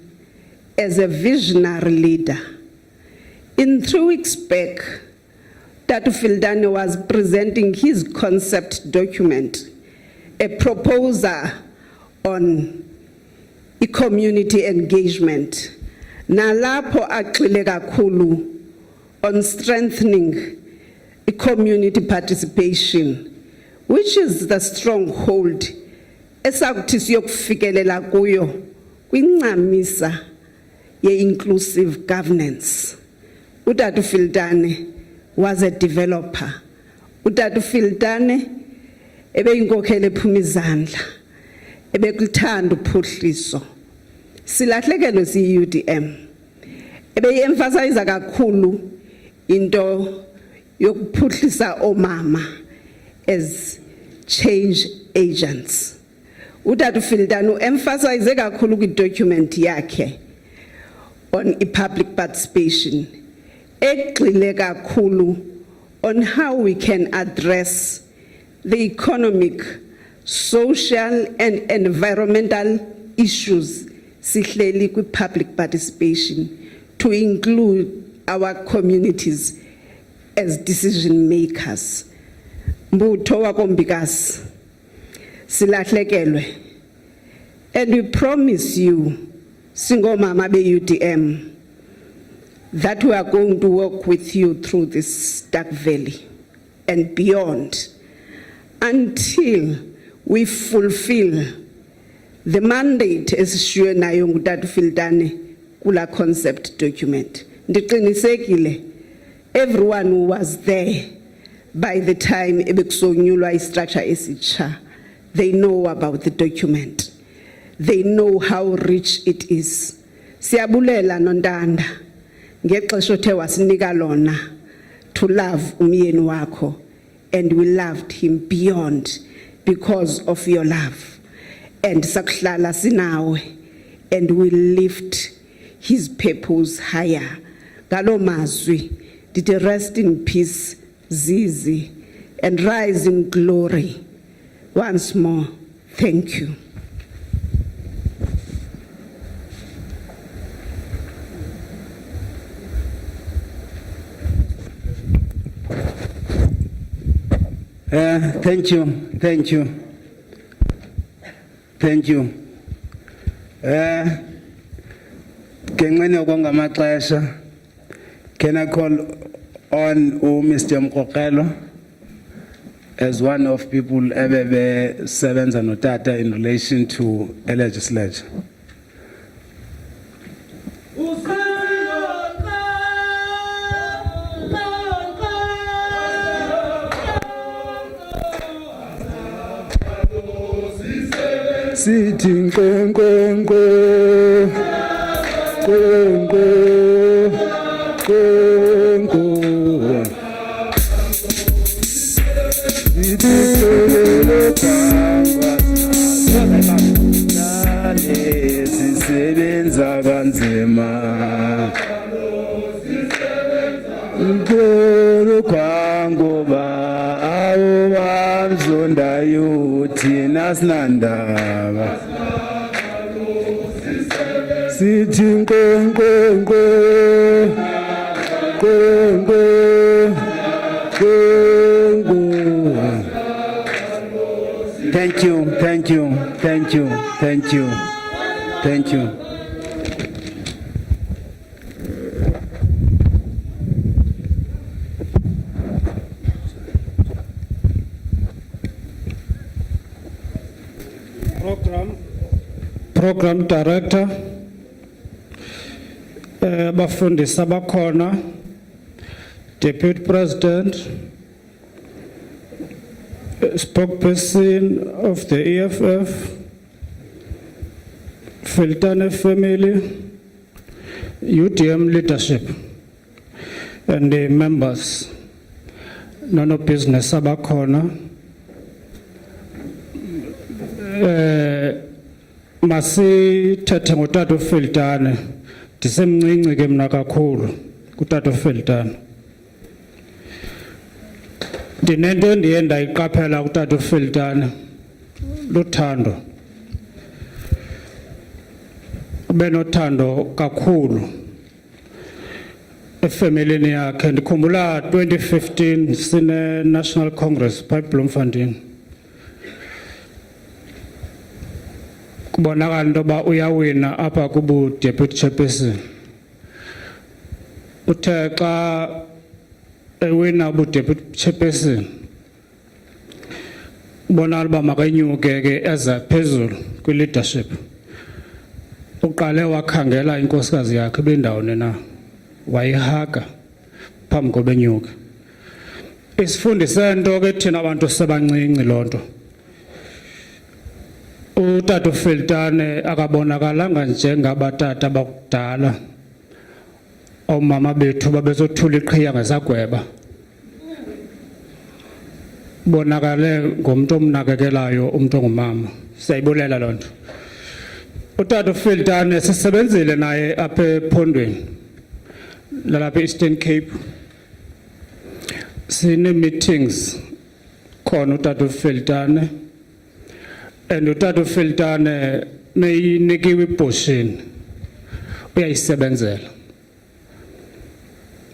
as a visionary leader. In 3 weeks back, Tata Filtane was presenting his concept document, a proposal on community engagement. Nalapho agxile kakhulu on strengthening community participation, which is the stronghold esakuthi siyokufikelela kuyo kwincamisa ye-inclusive governance. uTata Filtane was a developer. uTata Filtane ebeyinkokheli ephuma izandla, ebekuthanda uphuhliso. Silahlekelwe siyi-UDM. Ebeyi-emphasize kakhulu into yokuphuhlisa omama as change agents. uTata Filtane u-emphasize kakhulu kwi-document yakhe on public participation, egxile kakhulu on how we can address the economic, social and environmental issues sihleli kwi-public participation to include our communities as decision makers. Mbutho wakombikazi, silahlekelwe, and we promise you, singomama be-UDM, that we are going to work with you through this dark valley and beyond until we fulfill the mandate esishiwe nayo nguTata Filtane kula concept document. Ndiqinisekile everyone who was there by the time ebekusonyulwa istructure esitsha, they know about the document. They know how rich it is. Siyabulela nontanda ngexesha othe wasinika lona to love umyeni wakho, and we loved him beyond because of your love. And sakuhlala sinawe, and we lift his purpose higher. Galo mazwi, did rest in peace, Zizi, and rise in glory. Once more, thank you. Thank you. Kenxeni okongamaxesha, can I call on Mr Mncedisi as one of people ebebe sebenza notata in relation to a legislature? Sitting sisebenza kanzima nkulu kwangoba awamzonda yuthi nasinandaba sithi nkwenkwenkwe Thank you. Program Director, bafundisi abakhona, Deputy President, spokesperson of the EFF, Filtane family, UTM leadership, and the members, none of business abakhona. Masithethe ngotata uFiltane, ndisemncinci ke mna kakhulu kutata uFiltane. Ndinento endiye ndayiqaphela kutata uFiltane, luthando. Ube nothando kakhulu efamilini yakhe. Ndikhumbula 2015 sine National Congress phaa Bloemfontein. Kubonakala into yoba uyawina apha kubu-deputy chairperson. Uthe xa ewina ubu-deputy chairperson, ubonakala uba makanyuke ke eza phezulu kwi-leadership. Uqale wakhangela inkosikazi yakhe bendawoni na, wayihaga phambi kobenyuka. Isifundise nto ke thina abantu sebancinci loo nto. Utata uFiltane akabonakalanga njengabatata bakudala, omama bethu babezothula iqhiya ngesagweba. Bonakale ngomntu omnakekelayo, umntu ongumama. Siyayibulela loo nto. Utata uFiltane sisebenzile naye apha ephondweni lalapha e-Eastern Cape. Sine-meetings khona utata uFiltane. And utata uFiltane meyinikiwe iposition uyayisebenzela.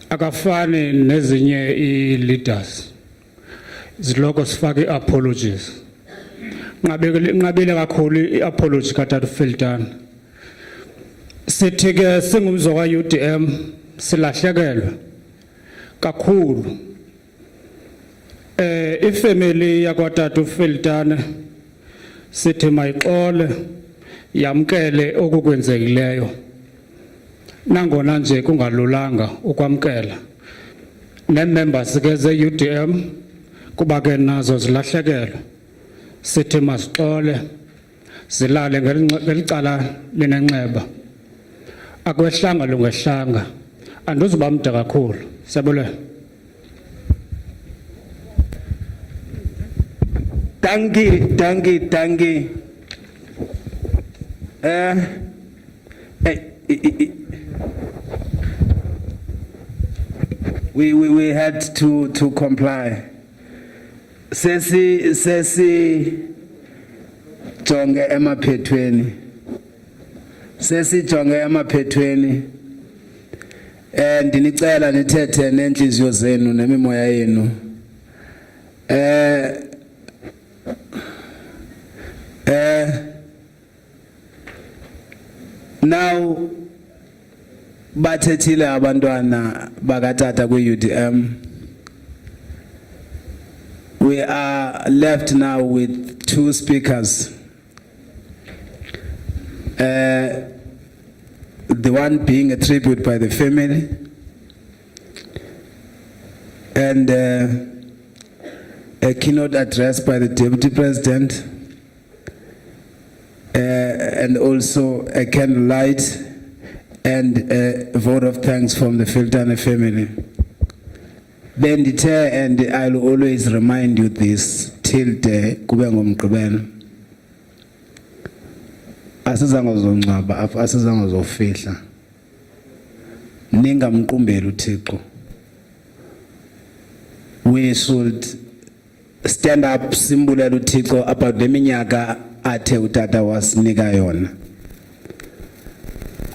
Akafani nezinye i-leaders ziloko sifake i-apologies. Nqabile kakhulu i-apology katata uFiltane. Sithi ke singumzwa ka-UDM silahlekelwe kakhulu. Ifamily yakwatata uFiltane sithi mayixole yamkele okukwenzekileyo. Nangona nje kungalulanga ukwamkela. Ne-members ke ze-UDM kuba ke nazo zilahlekelwe. Sithi masixole zilale ngelicala linenxeba. Akwehlanga lungehlanga. Andizuba mde kakhulu. Siyabulela. Dankie. We had to comply. Sesi jonge emaphethweni. Ndinicela nithethe nenhliziyo zenu nemimoya yenu. Now bathethile abantwana bakatata kwi-UDM. We are left now with 2 speakers. The one being a tribute by the family, and a keynote address by the Deputy President, and also a candlelight and a vote of thanks from the Filtane family. Bendite, and I'll always remind you this till the kube ngomgqibelo. Asizange zongcwaba, asizange zofihla. Ningamqumbeli uThixo. We should stand up, simbulela uThixo about leminyaka athe utata wasinika yona.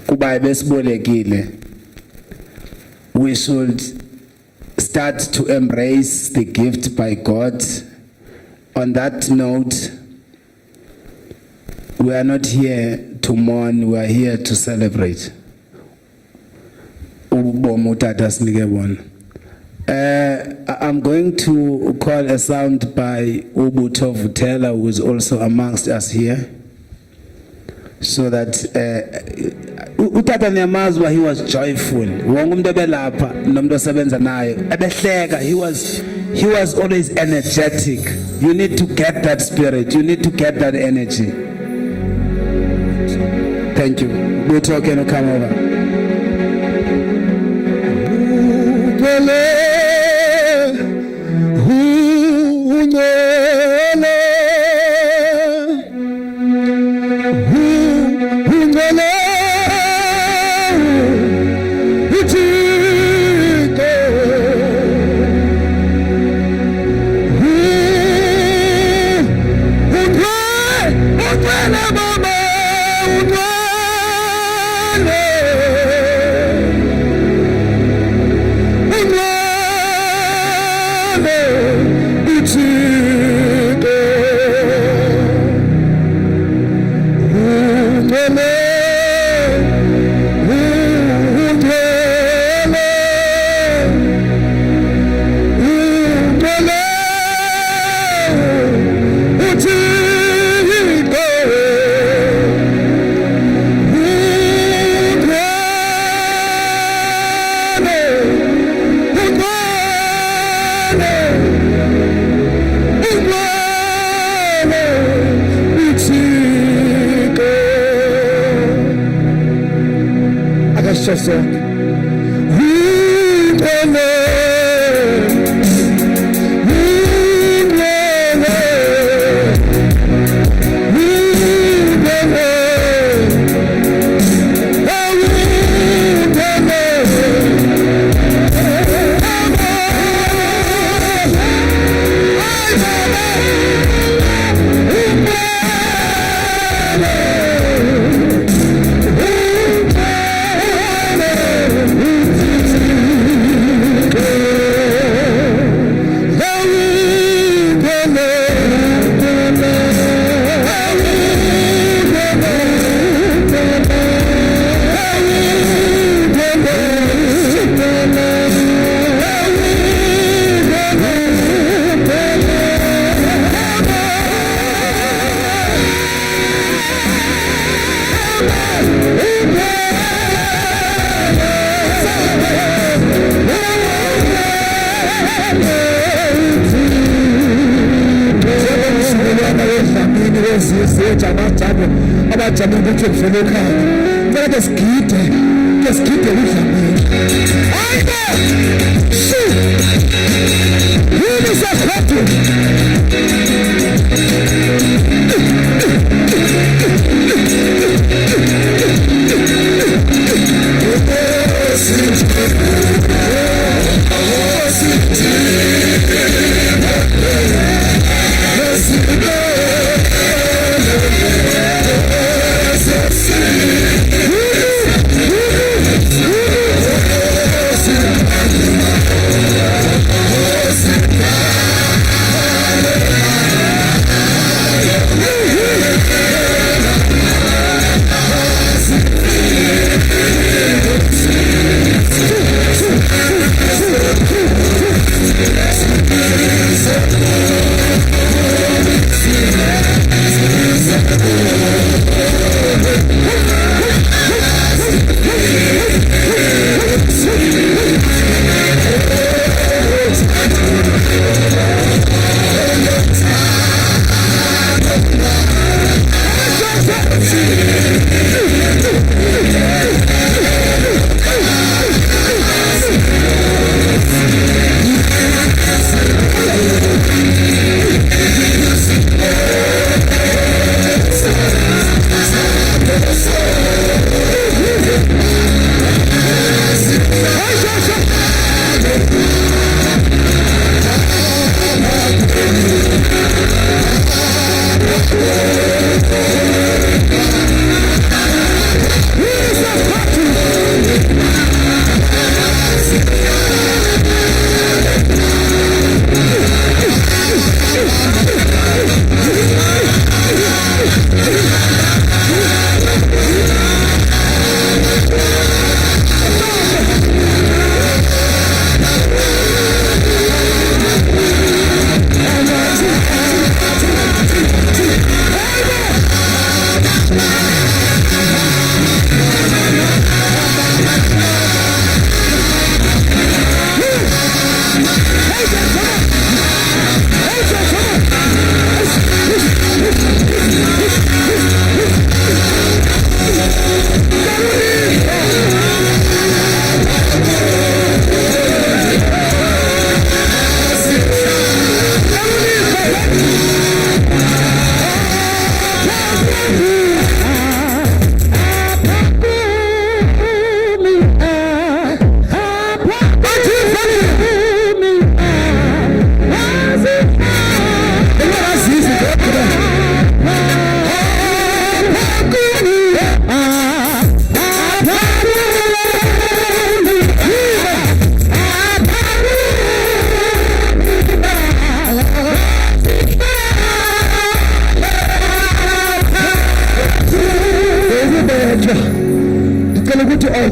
Kuba besibolekile. We should start to embrace the gift by God. On that note, we are not here to mourn, we are here to celebrate. I'm going to call a sound by Ubuto Vutela, who is also amongst us here, so that Utata Nyamazwa, he was joyful. He was always energetic. You need to get that spirit, you need to get that energy. Thank you. We'll talk and come over.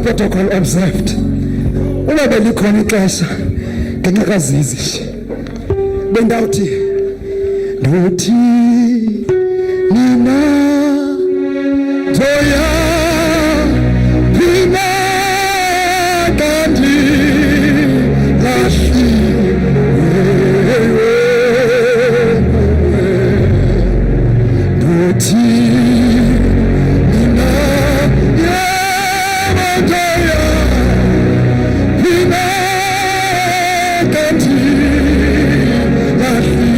protocol observed. Uma belikhona ixesha ngenxa kaZizi bendawuthi ndothi nina Joya Pina Gandhi Lashi Ndothi nina Joya Pina Gandhi Lashi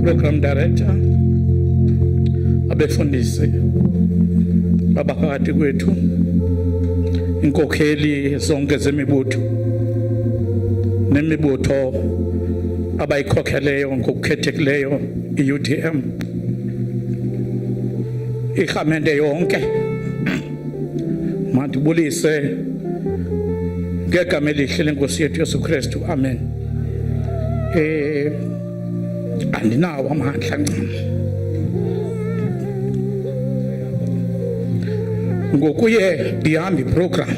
Program Director, abefundisi babaphakathi kwethu, inkokheli zonke zemibutho nemibutho abayikhokheleyo ngokukhethekileyo iUDM, irhamente yonke, mandibulise ngegama elihle lenkosi yethu Yesu Kristu, amen. Andinawo amandla ncam ngokuye ihamba iprogram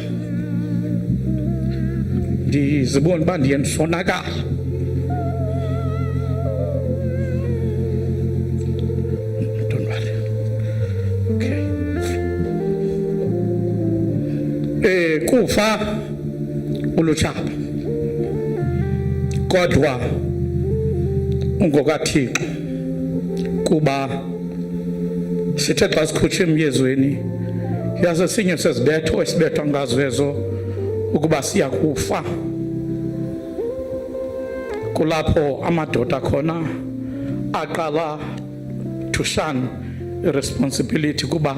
ndizibona uba ndiye ndisonakala. Don't worry. Okay. Kufa ulutsha kodwa ungokaThixo kuba sithe xa sikhutshe emyezweni yaze sinye sezibetho esibethwa ngazo ezo ukuba siyakufa, kulapho amadoda khona aqala to shun irresponsibility kuba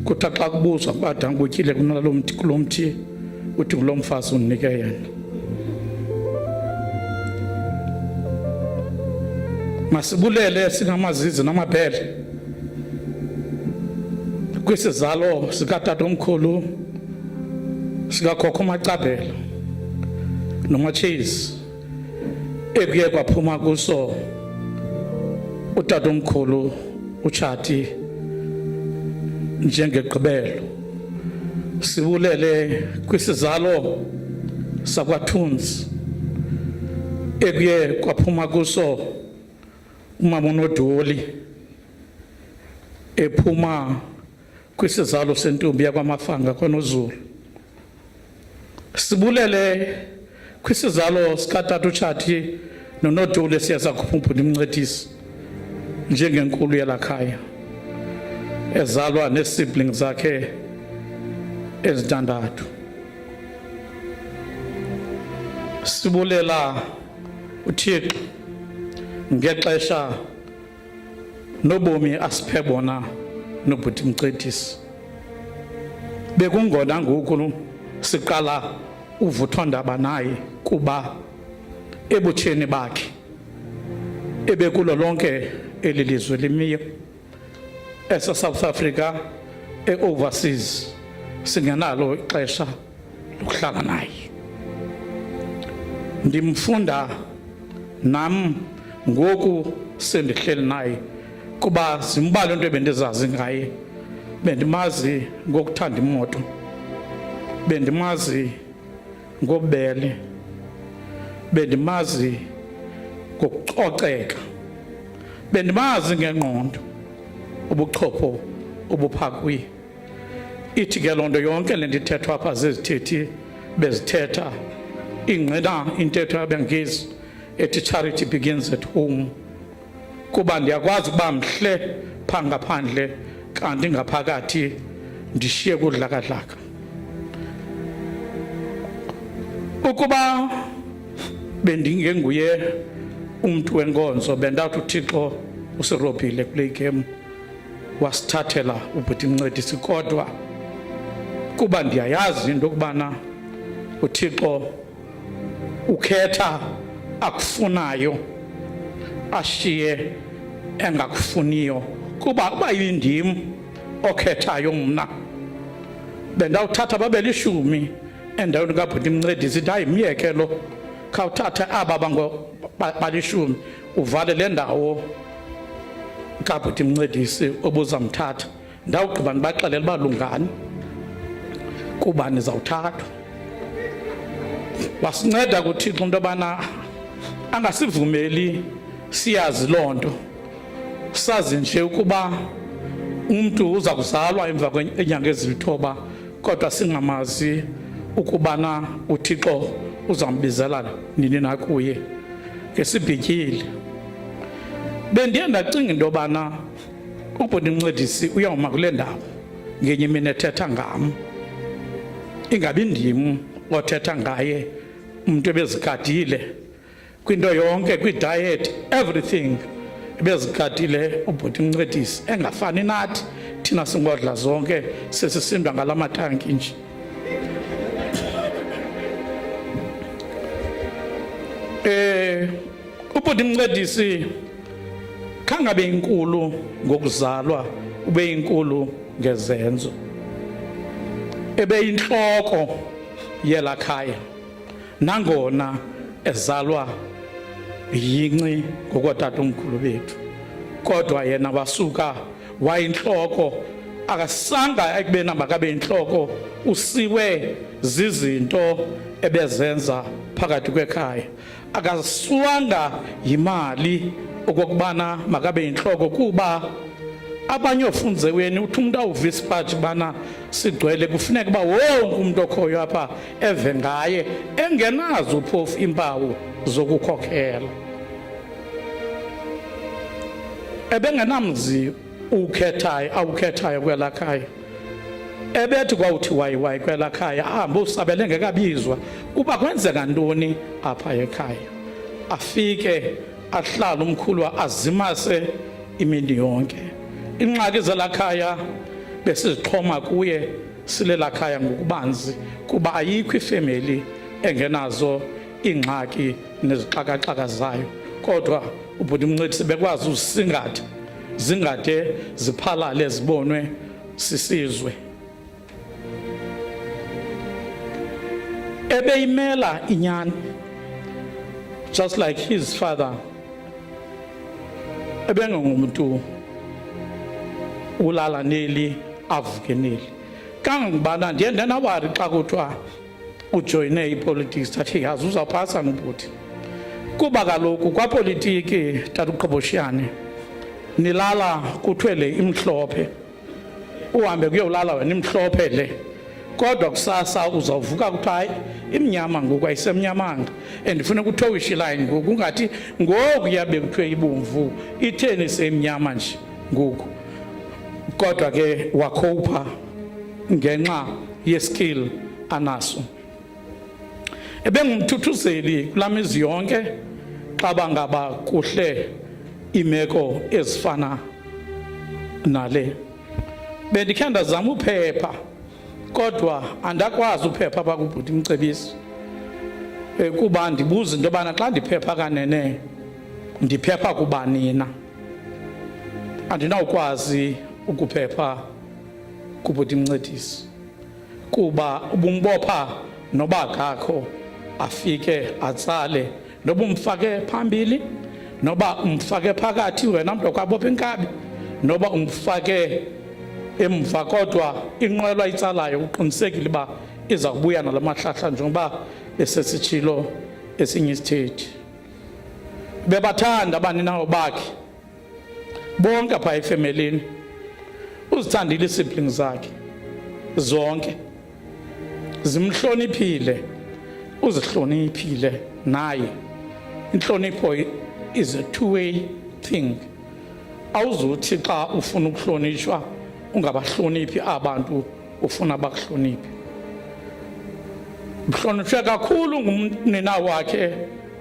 kutha xa kubuzwa bada ngutyile kunalo mthi kulo mthi uthi ngulo mfazi unike yena. Masibulele sinamazizi namabhele kwisizalo sikatatomkhulu sikakhokho Macabhela noMatshezi ekuye kwaphuma kuso utatomkhulu uTshati njengegqibelo sibulele kwisizalo sakwaThunzi ekuye kwaphuma kuso umama uNodoli ephuma kwisizalo sentombi yakwaMafanga kwaNozulu. Sibulele kwisizalo sikatata uTshati noNodoli siyaza kuphuma Mncedisi njengenkulu yelakhaya ezalwa ne-siblings zakhe ezintandathu. Sibulela uThixo ngexesha nobomi asiphe bona nobhuti Mncedisi. Bekungona ngoku siqala uvuthondaba naye kuba ebutsheni bakhe ebekulo lonke eli lizwe limiyo ese-South Africa e-overseas singenalo ixesha lokuhlala naye. Ndimfunda nam ngoku sendihleli naye kuba zimbalwa into ebendizazi ngaye. Bendimazi ngokuthanda imoto, bendimazi ngobubele, bendimazi ngokucoceka, bendimazi ngengqondo, ubuchopho obuphakuye. Ithi ke loo nto yonke le ndithethwa apha zezithethi bezithetha ingqina intetho yabengezi ethi charity begins at home, kuba ndiyakwazi ukuba mhle phaa ngaphandle kanti ngaphakathi ndishiye kudlakadlaka. Ukuba bendingenguye umntu wenkonzo bendawuthi uThixo usirobhile kule game wasithathela ubhuti Mncedisi, kodwa kuba ndiyayazi into yokubana uThixo ukhetha akufunayo ashiye engakufuniyo, kuba uba yindim okhethayo mna bendawuthatha babe 10 endaweni kabhuti Mncedisi. Hayi myeke lo, khawuthathe aba bali-10 uvale le ndawo kabhuti Mncedisi obuzamthatha. Ndawugqiba ndibaxelele uba lungani kuba nizawuthathwa. Wasinceda kuThixo into yobana angasivumeli siyazi loo nto, sazi nje ukuba umntu uza kuzalwa emva kweenyanga ezilithoba, kodwa singamazi ukubana uThixo uzambizela nini na kuye. Ngesibhityile bendiye ndacinga into yobana ubhuti Mncedisi uyawuma kule ndawo ngenye imini ethetha ngam, ingabi ndim othetha ngaye, umntu ebezigadile kwinto yonke, kwidiet, everything ebezigadile ubhuti Mncedisi, engafani nathi thina singodla zonke sesisindwa ngala matanki nje. Ubhuti Mncedisi khangabe inkulu ngokuzalwa, ube inkulu ngezenzo. Ebeyinhloko yelakhaya nangona ezalwa yinci ngokotata omkhulu bethu, kodwa yena wasuka wayinhloko. Akasanga ekubeni makabe yinhloko, usiwe zizinto ebezenza phakathi kwekhaya. Akasuwanga yimali okokubana makabe yinhloko, kuba abanye ofunzeweni uthi umuntu awuvisipathi bana sigcwele kufuneka uba wonke umuntu okhoyo apha eve ngaye, engenazo phofu iimpawu zokukhokhela. Ebengenamzi awukhethayo kwelakhaya, ebethi kwawuthi wayi kwelakhaya ahambe usabele ngekabizwa uba kwenzeka ntoni apha ekhaya. Afike ahlala umkhulu azimase imini yonke. Ingxaki zelakhaya besizixhoma kuye silelakhaya ngokubanzi, kuba ayikho ifemeli engenazo ingxaki nezixaka-xaka zayo, kodwa ubhuti Mncedisi bekwazi uzisingatha zingade ziphalale zibonwe sisizwe. Ebeyimela inyani, just like his father. Ebengumuntu ulala neli avukenile kangubana ndiye ndanawari xa kuthiwa ujoyine ipolitics thathi yazi uzawuphasa nobhuti kuba kaloku kwapolitiki tatuqhoboshiyane nilala kuthwele imhlophe uhambe kuyolala wena imhlophe le kodwa kusasa uzawuvuka kuthi hayi imnyama ngoku ayisemnyamanga andifuna ukuthowisha ilayini ngoku ungathi ngoku yabe kuthiwe ibomvu itheni semnyama nje ngoku kodwa ke wakhopha ngenxa yeskill anaso ebengumthuthuzeli kulamizi yonke xa bangaba kuhle imeko ezifana nale bendikhe ndazama uphepha kodwa andakwazi uphepha apha kubhuti Mncedisi kuba ndibuza into yobana xa ndiphepha kanene ndiphepha kuba nina andinawukwazi ukuphepha kubhuti Mncedisi kuba ubumbopha noba kakho afike atsale noba umfake phambili noba umfake phakathi wena mntu kwabopha inkabi noba umfake emva kodwa inqwelo ayitsalayo uqinisekile uba iza kubuya nala mahlahla njengoba esesitshilo esinye isithethi bebathanda abaninawo bakhe bonke apha efemelini uzithandile isiblings zakhe zonke zimhloniphile uzihloniphile naye inhlonipho is a two-way thing awuzuthi xa ufuna ukuhlonishwa ungabahloniphi abantu ufuna bakuhloniphe uhlonishwe kakhulu ngumnina wakhe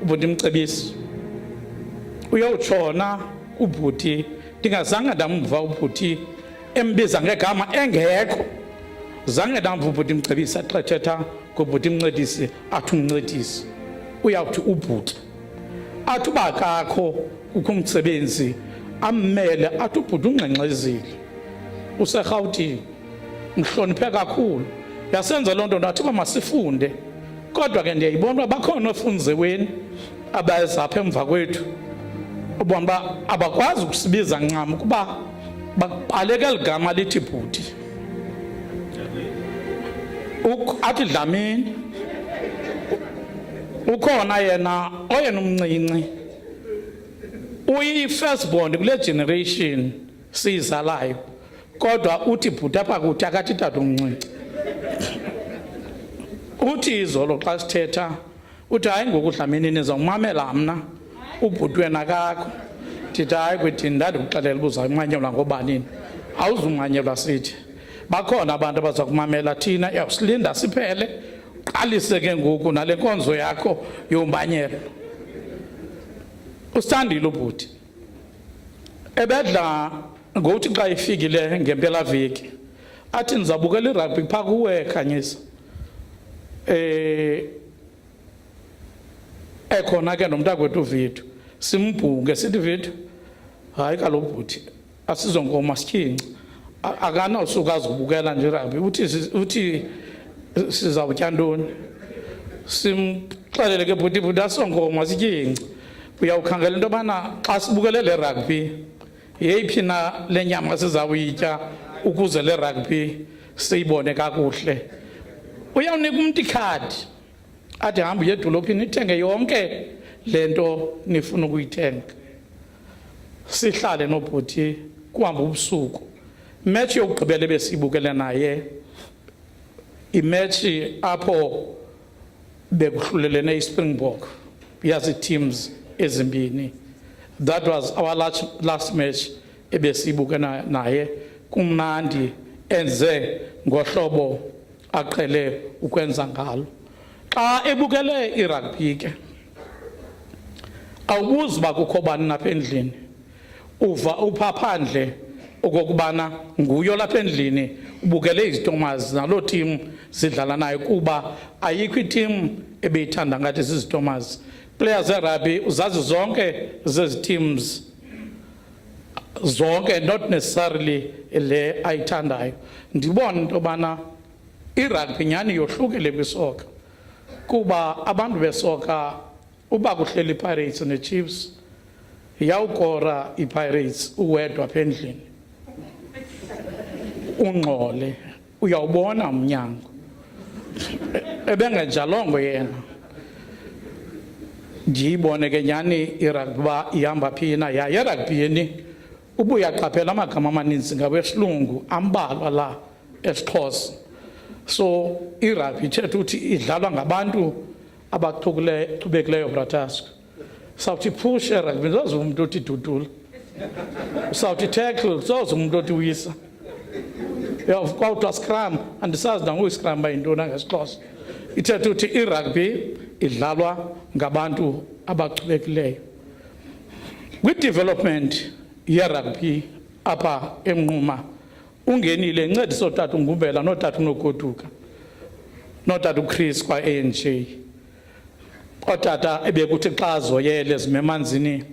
ubhuti Mncedisi uyotshona ubhuti ndingazange ndamva ubhuti embiza ngegama engekho zange ndamva ubhuti Mncedisi axethetha ngobhuti Mncedisi athi uMncedisi uyawuthi ubhuti athi uba kakho kukho umsebenzi ammele athi ubhuti ungxengxezile useRhawutini mhloniphe kakhulu yasenza loo nto ndathi uba masifunde kodwa ke ndiyayibona uba bakhona ofunzeweni abazapha emva kwethu ubona uba abakwazi ukusibiza ncam kuba baqaleke eli gama lithi bhuti athi Dlamini ukhona yena oyena umncinci uyi-first born kule generation siyizalayo kodwa uthi bhuti apha kuthi akathi tata umncinci uthi izolo xa sithetha uthi hayi ngoku Dlamini nizawumamela mna ubhuti wena kakho ndithi hayi kwethi ndandikuxelela uba uzawumanyelwa ngobanini awuzumanyelwa sithi bakhona abantu abaza kumamela thina yawusilinda siphele qalise ke ngoku nale nkonzo yakho yombanyelo usithandile ubhuti ebedla ngokuthi xa ifikile ngempelaveki athi ndizabukela irugby phaa kuwe Khanyisa ekhona ke nomntakwethu uVidu simbhunge sithi Vidu hayi kaloku bhuti asizonkoma sityinci akanawusuka azibukela nje irugby uthi sizawutya ntoni simxelele ke bhuti asonkoma sityinci uyawukhangela into yobana xa sibukele le rugby yeyiphi na le nyama sizawuyitya ukuze le rugby siyibone kakuhle uyawunika umntu ikhadi athi hamba uye edolophini ithenge yonke le nto nifuna ukuyithenga sihlale nobhuti kuhamba ubusuku imetshi yokugqibela ebesiyibukele naye imetshi apho bekuhlulelene iSpringbok yazi teams ezimbini that was our last match ebesiyibukela naye kumnandi enze ngohlobo aqhele ukwenza ngalo xa ebukele irugby ke awubuzi uba kukho bani napha endlini uva upha phandle okokubana nguyo lapha endlini ubukele izitomas naloo team zidlala nayo kuba ayikho iteam ebeyithanda ngathi zizitomas players zerugby uzazi zonke zezi teams zonke not necessarily le ayithandayo ndibona into yobana irugby nyhani yohlukile kwisoka kuba abantu besoka uba kuhleli iPirates neChiefs yawukora iPirates uwedwa apha endlini ungqole uyawubona umnyango ebengenjalongo yena ndiyibone ke nyani irugby uba ihamba phi na yaye eragbini ubuya qaphela amagama amaninzi ngawesilungu ambalwa la esiXhosa. So irugby ithetha ukuthi idlalwa ngabantu abachubekileyo bratasko. Sawuthi push erugby zoze umuntu othi dudula. Sawuthi tackle zoze umuntu othi wisa. Kwawuthiwa scrum andisazi nangu-scrum uba yintoni ngesiXhosa. Ithetha ukuthi irugby idlalwa ngabantu abachubekileyo. Kwi-development yerugby apha eMnquma ungenile incedisa ootata uNgumbela nootata uNogoduka nootata uChris kwa-ANC. Ootata ebekuthi xa zoyele zimemanzini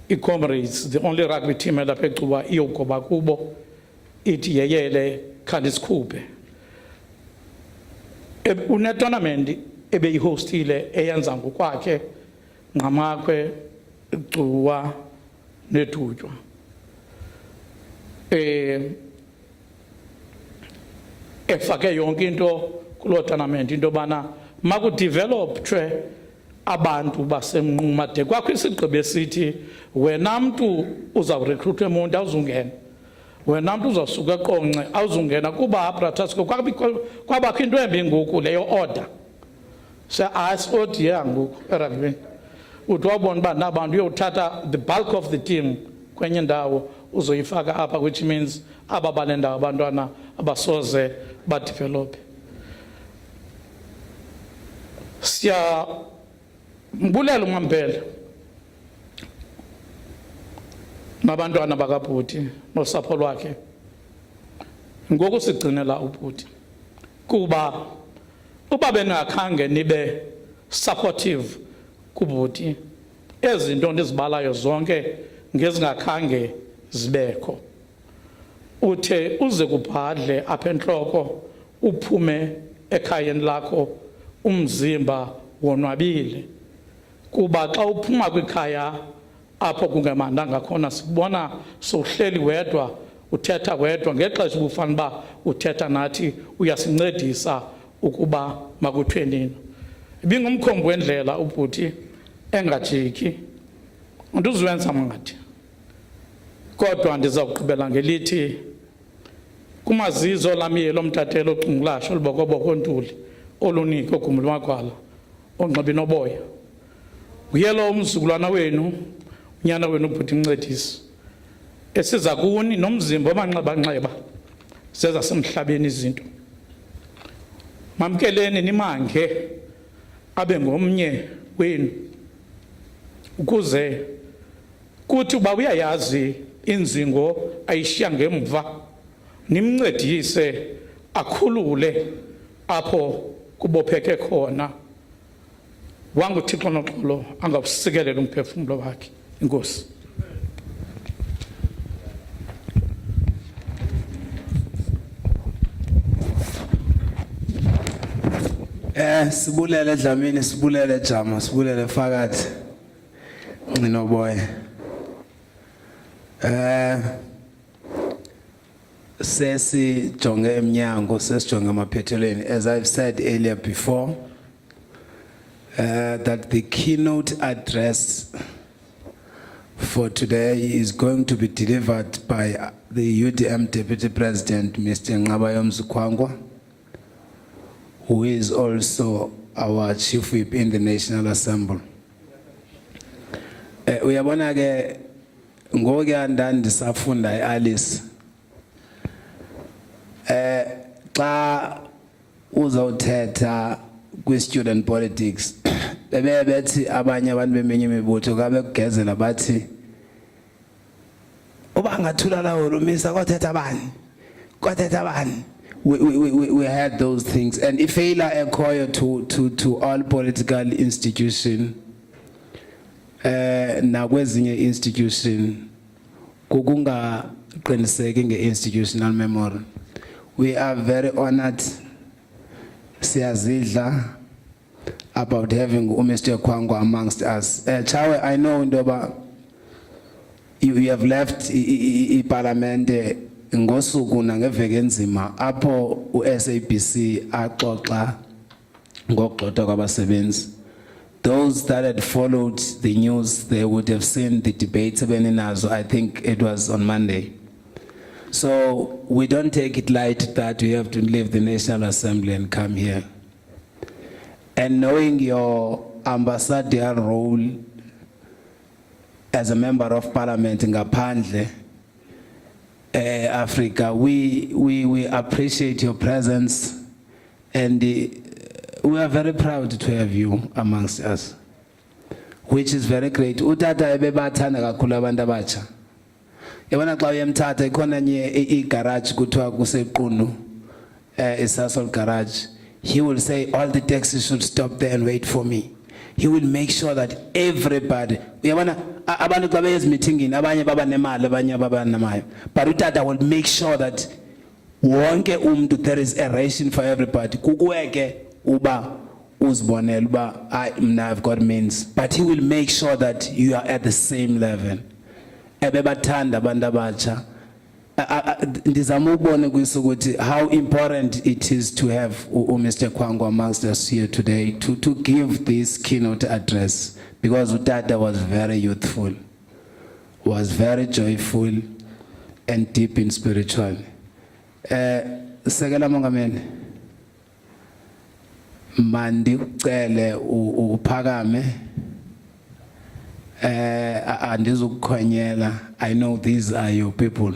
i-comrades, the only rugby team elapha ecuba iyogoba kubo ithi yeyele khandisikhuphe. Une-tournament ebeyihostile eyenza ngokwakhe Ngqamakwe, Gcuwa neTutywa. Efake yonke into kuloo tournament into yobana makudevelopthwe abantu baseMnquma de kwakho isigqibo esithi wena mntu uzawurekruthwa eMonti awuzungena, wena mntu uzawusuka eQonce awuzungena kuba bratasko kwabakho into embi ngoku leyo order. Odiya ngoku eragbini uthi wabona uba nabantu uyothatha the bulk of the team kwenye ndawo uzoyifaka apha, which means aba bale ndawo abantwana abasoze badevelophe. Siyambulela uMampela nabantwana bakabhuti nosapho lwakhe ngoku sigcinela ubhuti, kuba uba bengakhange nibe supportive kubhuti ezi nto ndizibalayo zonke ngezingakhange zibekho. Uthe uze kubhadle apha entloko uphume ekhayeni lakho umzimba wonwabile, kuba xa uphuma kwikhaya apho kungemandanga khona sikubona sowuhleli wedwa uthetha wedwa ngexesha ubufana uba uthetha nathi uyasincedisa ukuba makuthiwe nini. Ibingumkhombo wendlela ubhuti engajiki andizuwenza mngadi, kodwa ndiza kuqhubela ngelithi kumazizo lamiye lomtatelo ocungulasho olubokoboko ntuli olunike ogumbi lwamagwala onxiba inoboya nguyelo umzukulwana wenu unyana wenu ubhuti Mncedisi esiza kuni nomzimba omanxeba-nxeba zezasemhlabeni izinto. Mamkeleni nimange abe ngomnye wenu ukuze kuthi uba uyayazi inzingo ayishiya ngemva nimncedise akhulule apho kubopheke khona. WanguThixo noxolo angawusikelela umphefumlo wakhe. Inkosi. Sibulele Dlamini, sibulele Jama, sibulele Fakathi Nginoboya. Sesijonge emnyango, sesijonge amaphethelweni. As I've said earlier before, that the keynote address for today is going to be delivered by the UDM Deputy President, Mr Mncedisi, who is also our Chief Whip in the National Assembly. Uyabona ke ngokuya ndandisafunda eAlice xa uzawuthetha kwi-student politics bebethi abanye abantu beminye imibutho kabe kugezela bathi uba ngathula lawo lumisa kothetha bani. We had those things, and if failure ekhoyo to all political institution nakwezinye institution kukungaqiniseki nge-institutional memory. We are very honored, siyazidla, about having Mr Kwangwa amongst us. Chawe, I know Ndoba, you have left Parliament ngosuku nangeveke enzima apho uSABC axoxa ngogxotha kwabasebenzi. Those that had followed the news, they would have seen the debates ebeninazo. I think it was on Monday. So we don't take it light that we have to leave the National Assembly and come here. And knowing your ambassador role as a member of parliament in ngaphandle Africa, we appreciate your presence, and we are very proud to have you amongst us, which is very great. Utata ebebathanda kakhulu abantu abatsha. Yabona xa uyemthatha ikhona nye igarage kuthiwa kusequnu Sasol garage. He will say all the taxis should stop there and wait for me. He will make sure that everybody, uyabona abantu xa beyezi meetingini abanye baba nemali abanye baba namayo, but utata will make sure that wonke umuntu, there is a ration for everybody. Kukuweke uba uzibonela uba I've got means, but he will make sure that you are at the same level. Ebebathanda abantu abatsha. Ndizama ukubona ukuthi how important it is to have Mr Kwango amongst us here today to give this keynote address, because Utata was very youthful, was very joyful and deep in spiritual. Sekela Mongameli, mandi ucele uphakame. Andizukukhonyela. I know these are your people.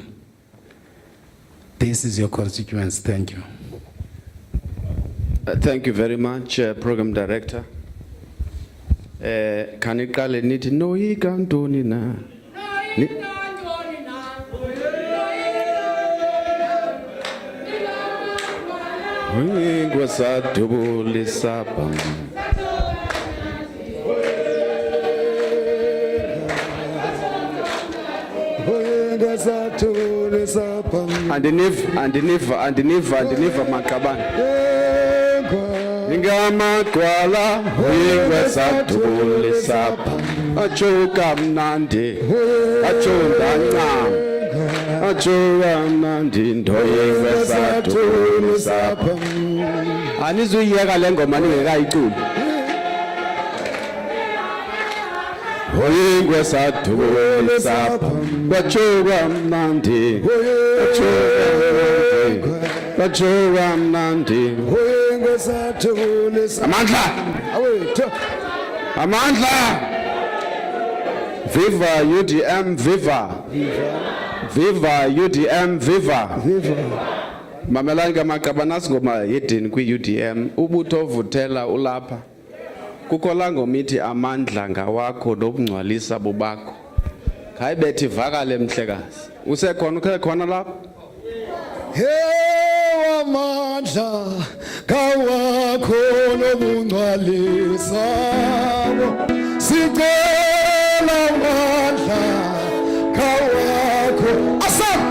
This is your constituents. Thank you. Thank you very much, Program Director. Kaniqale nithi noyika ntoni na? Ngwasadubulisa bam. Andiniva makabana. Ngamagwala ngwasadubulisa bam. Achuka mnandi, achunda ncam. Achuka mnandi ndoye ngwasadubulisa bam. Anizuyiyeka le ngoma ningekayiculi. Oyingwe sadubulisa bachuka mnandi bachuka mnandi oyingwe sadubulisa amandla viva UDM viva UDM viva mamelani kamaqabana singoma yedini kwi UDM ubutho ovutela ulapha. Kukho la ngomithi amandla ngawakho nobungcwalisa bobakho. Khayibethi vakale mhlekazi. Usekhona ukhona lapha? Hey amandla ngawakho nobungcwalisa. Sicela amandla ngawakho. Asam.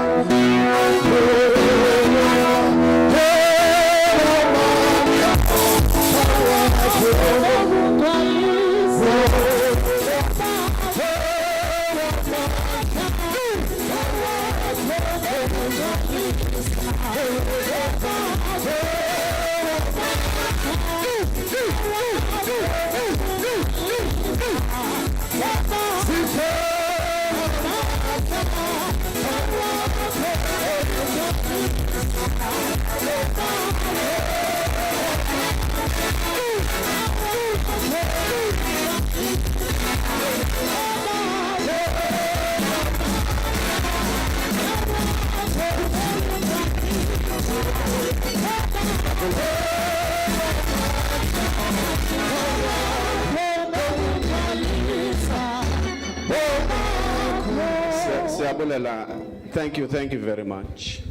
Thank you very much.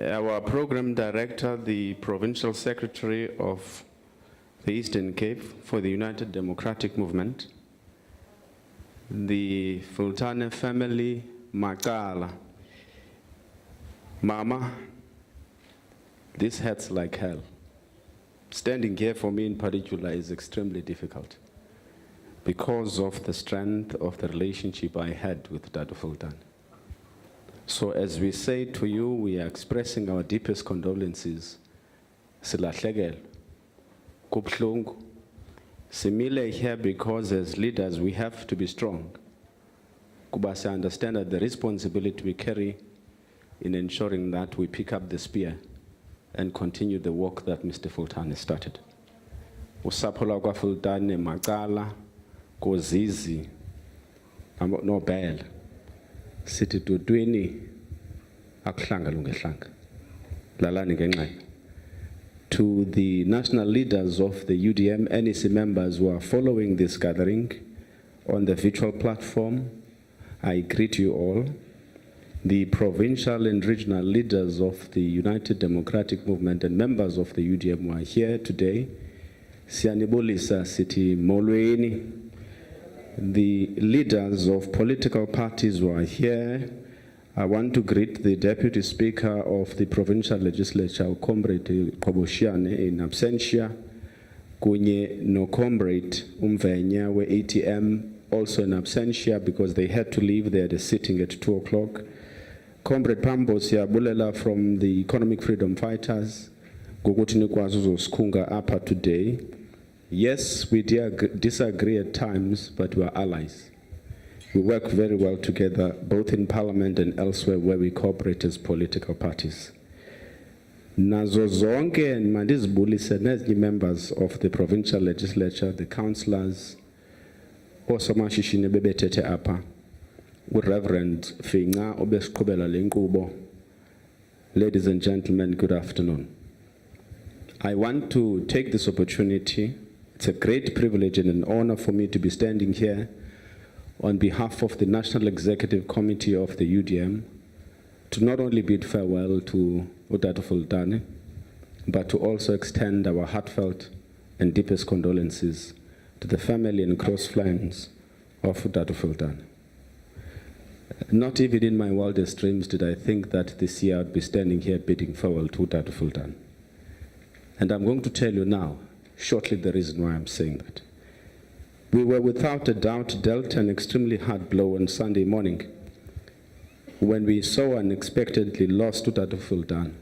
Our Program Director, the Provincial Secretary of the Eastern Cape for the United Democratic Movement, the Filtane family, Makala. Mama, this hurts like hell. Standing here for me in particular is extremely difficult because of the strength of the relationship I had with Dadu Filtane. So as we say to you, we are expressing our deepest condolences. Silahlekelwe, kubuhlungu. Simile here because as leaders we have to be strong. Kuba I understand that the responsibility we carry in ensuring that we pick up the spear and continue the work that Mr. Filtane started. Usapho lwakwa Filtane Macala, Kozizi, Nobel, sithi dudwini akuhlanga lungehlanga. Lalani ngenxeba. To the national leaders of the UDM, NEC members who are following this gathering on the virtual platform, I greet you all. The provincial and regional leaders of the United Democratic Movement and members of the UDM who are here today. Sianibolisa City Molweni. The leaders of political parties who are here. I want to greet the Deputy Speaker of the Provincial Legislature, Comrade Koboshiane, in absentia. Kunye no Comrade Umvenya, we ATM, also in absentia because they had to leave. They had a sitting at 2 o'clock. Comrade Pambos Bulela from the Economic Freedom Fighters, Skunga Apa today. Yes, we disagree at times, but we are allies. We work very well together, both in Parliament and elsewhere where we cooperate as political parties. Nazo zonke mandizibulise nezinye members of the provincial legislature, the councillors, osomashishini bebethethe apha. Reverend Finga obesiqhubela le nkqubo. Ladies and gentlemen, good afternoon. I want to take this opportunity. It's a great privilege and an honor for me to be standing here on behalf of the National Executive Committee of the UDM to not only bid farewell to Utata Filtane, but to also extend our heartfelt and deepest condolences to the family and close friends of Utata Filtane. Not even in my wildest dreams did I think that this year I'd be standing here bidding farewell to Utata Filtane. And I'm going to tell you now, shortly, the reason why I'm saying that. We were without a doubt dealt an extremely hard blow on Sunday morning when we so unexpectedly lost Utata Filtane.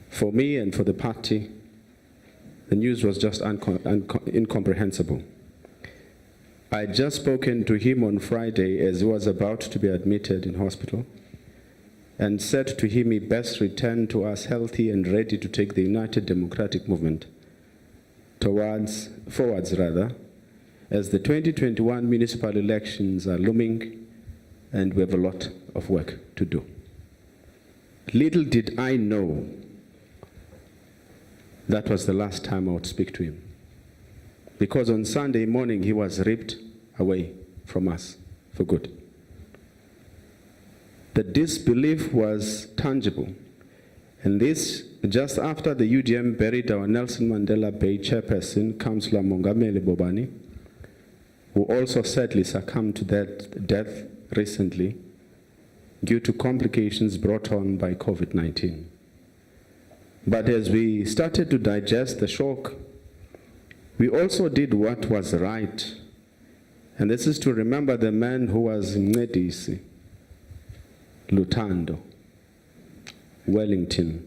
For me and for the party, the news was just incomprehensible. I had just spoken to him on Friday as he was about to be admitted in hospital and said to him he best return to us healthy and ready to take the United Democratic Movement forwards, as the 2021 municipal elections are looming and we have a lot of work to do. Little did I know that was the last time I would speak to him, because on Sunday morning he was ripped away from us for good. The disbelief was tangible, and this just after the UDM buried our Nelson Mandela Bay chairperson, Councillor Mongameli Bobani, who also sadly succumbed to that death recently due to complications brought on by COVID-19. But as we started to digest the shock, we also did what was right, and this is to remember the man who was Mncedisi, Lutando, Wellington,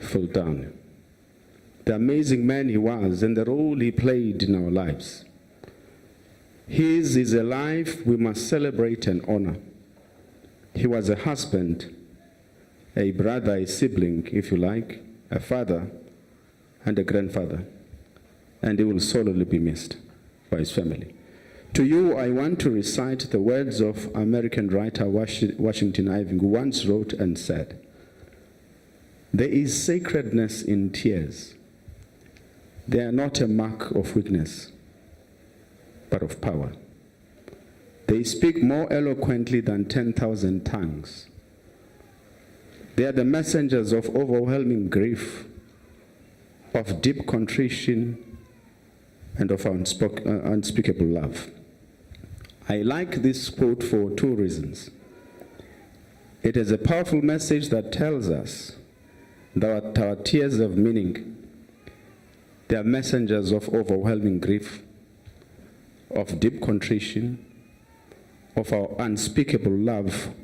Filtane, the amazing man he was and the role he played in our lives. His is a life we must celebrate and honor. He was a husband, a brother, a sibling, if you like, a father, and a grandfather, and he will sorely be missed by his family. To you, I want to recite the words of American writer Washington Irving, who once wrote and said, "There is sacredness in tears. They are not a mark of weakness, but of power. They speak more eloquently than 10,000 tongues. They are the messengers of overwhelming grief, of deep contrition, and of unspeakable love." I like this quote for two reasons. It is a powerful message that tells us that our tears have meaning. They are messengers of overwhelming grief, of deep contrition, of our unspeakable love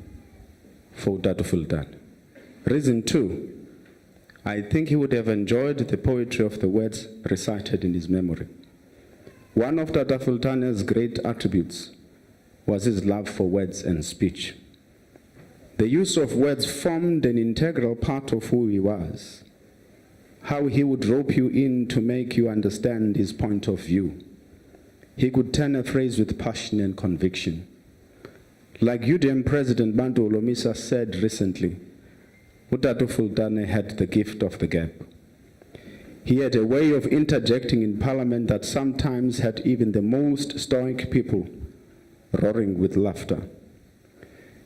for Utata Filtane. Reason 2, I think he would have enjoyed the poetry of the words recited in his memory. One of Tata Filtane's great attributes was his love for words and speech. The use of words formed an integral part of who he was. How he would rope you in to make you understand his point of view. He could turn a phrase with passion and conviction. Like UDM President Bantu Olomisa said recently, Utata Filtane had the gift of the gap. He had a way of interjecting in Parliament that sometimes had even the most stoic people roaring with laughter.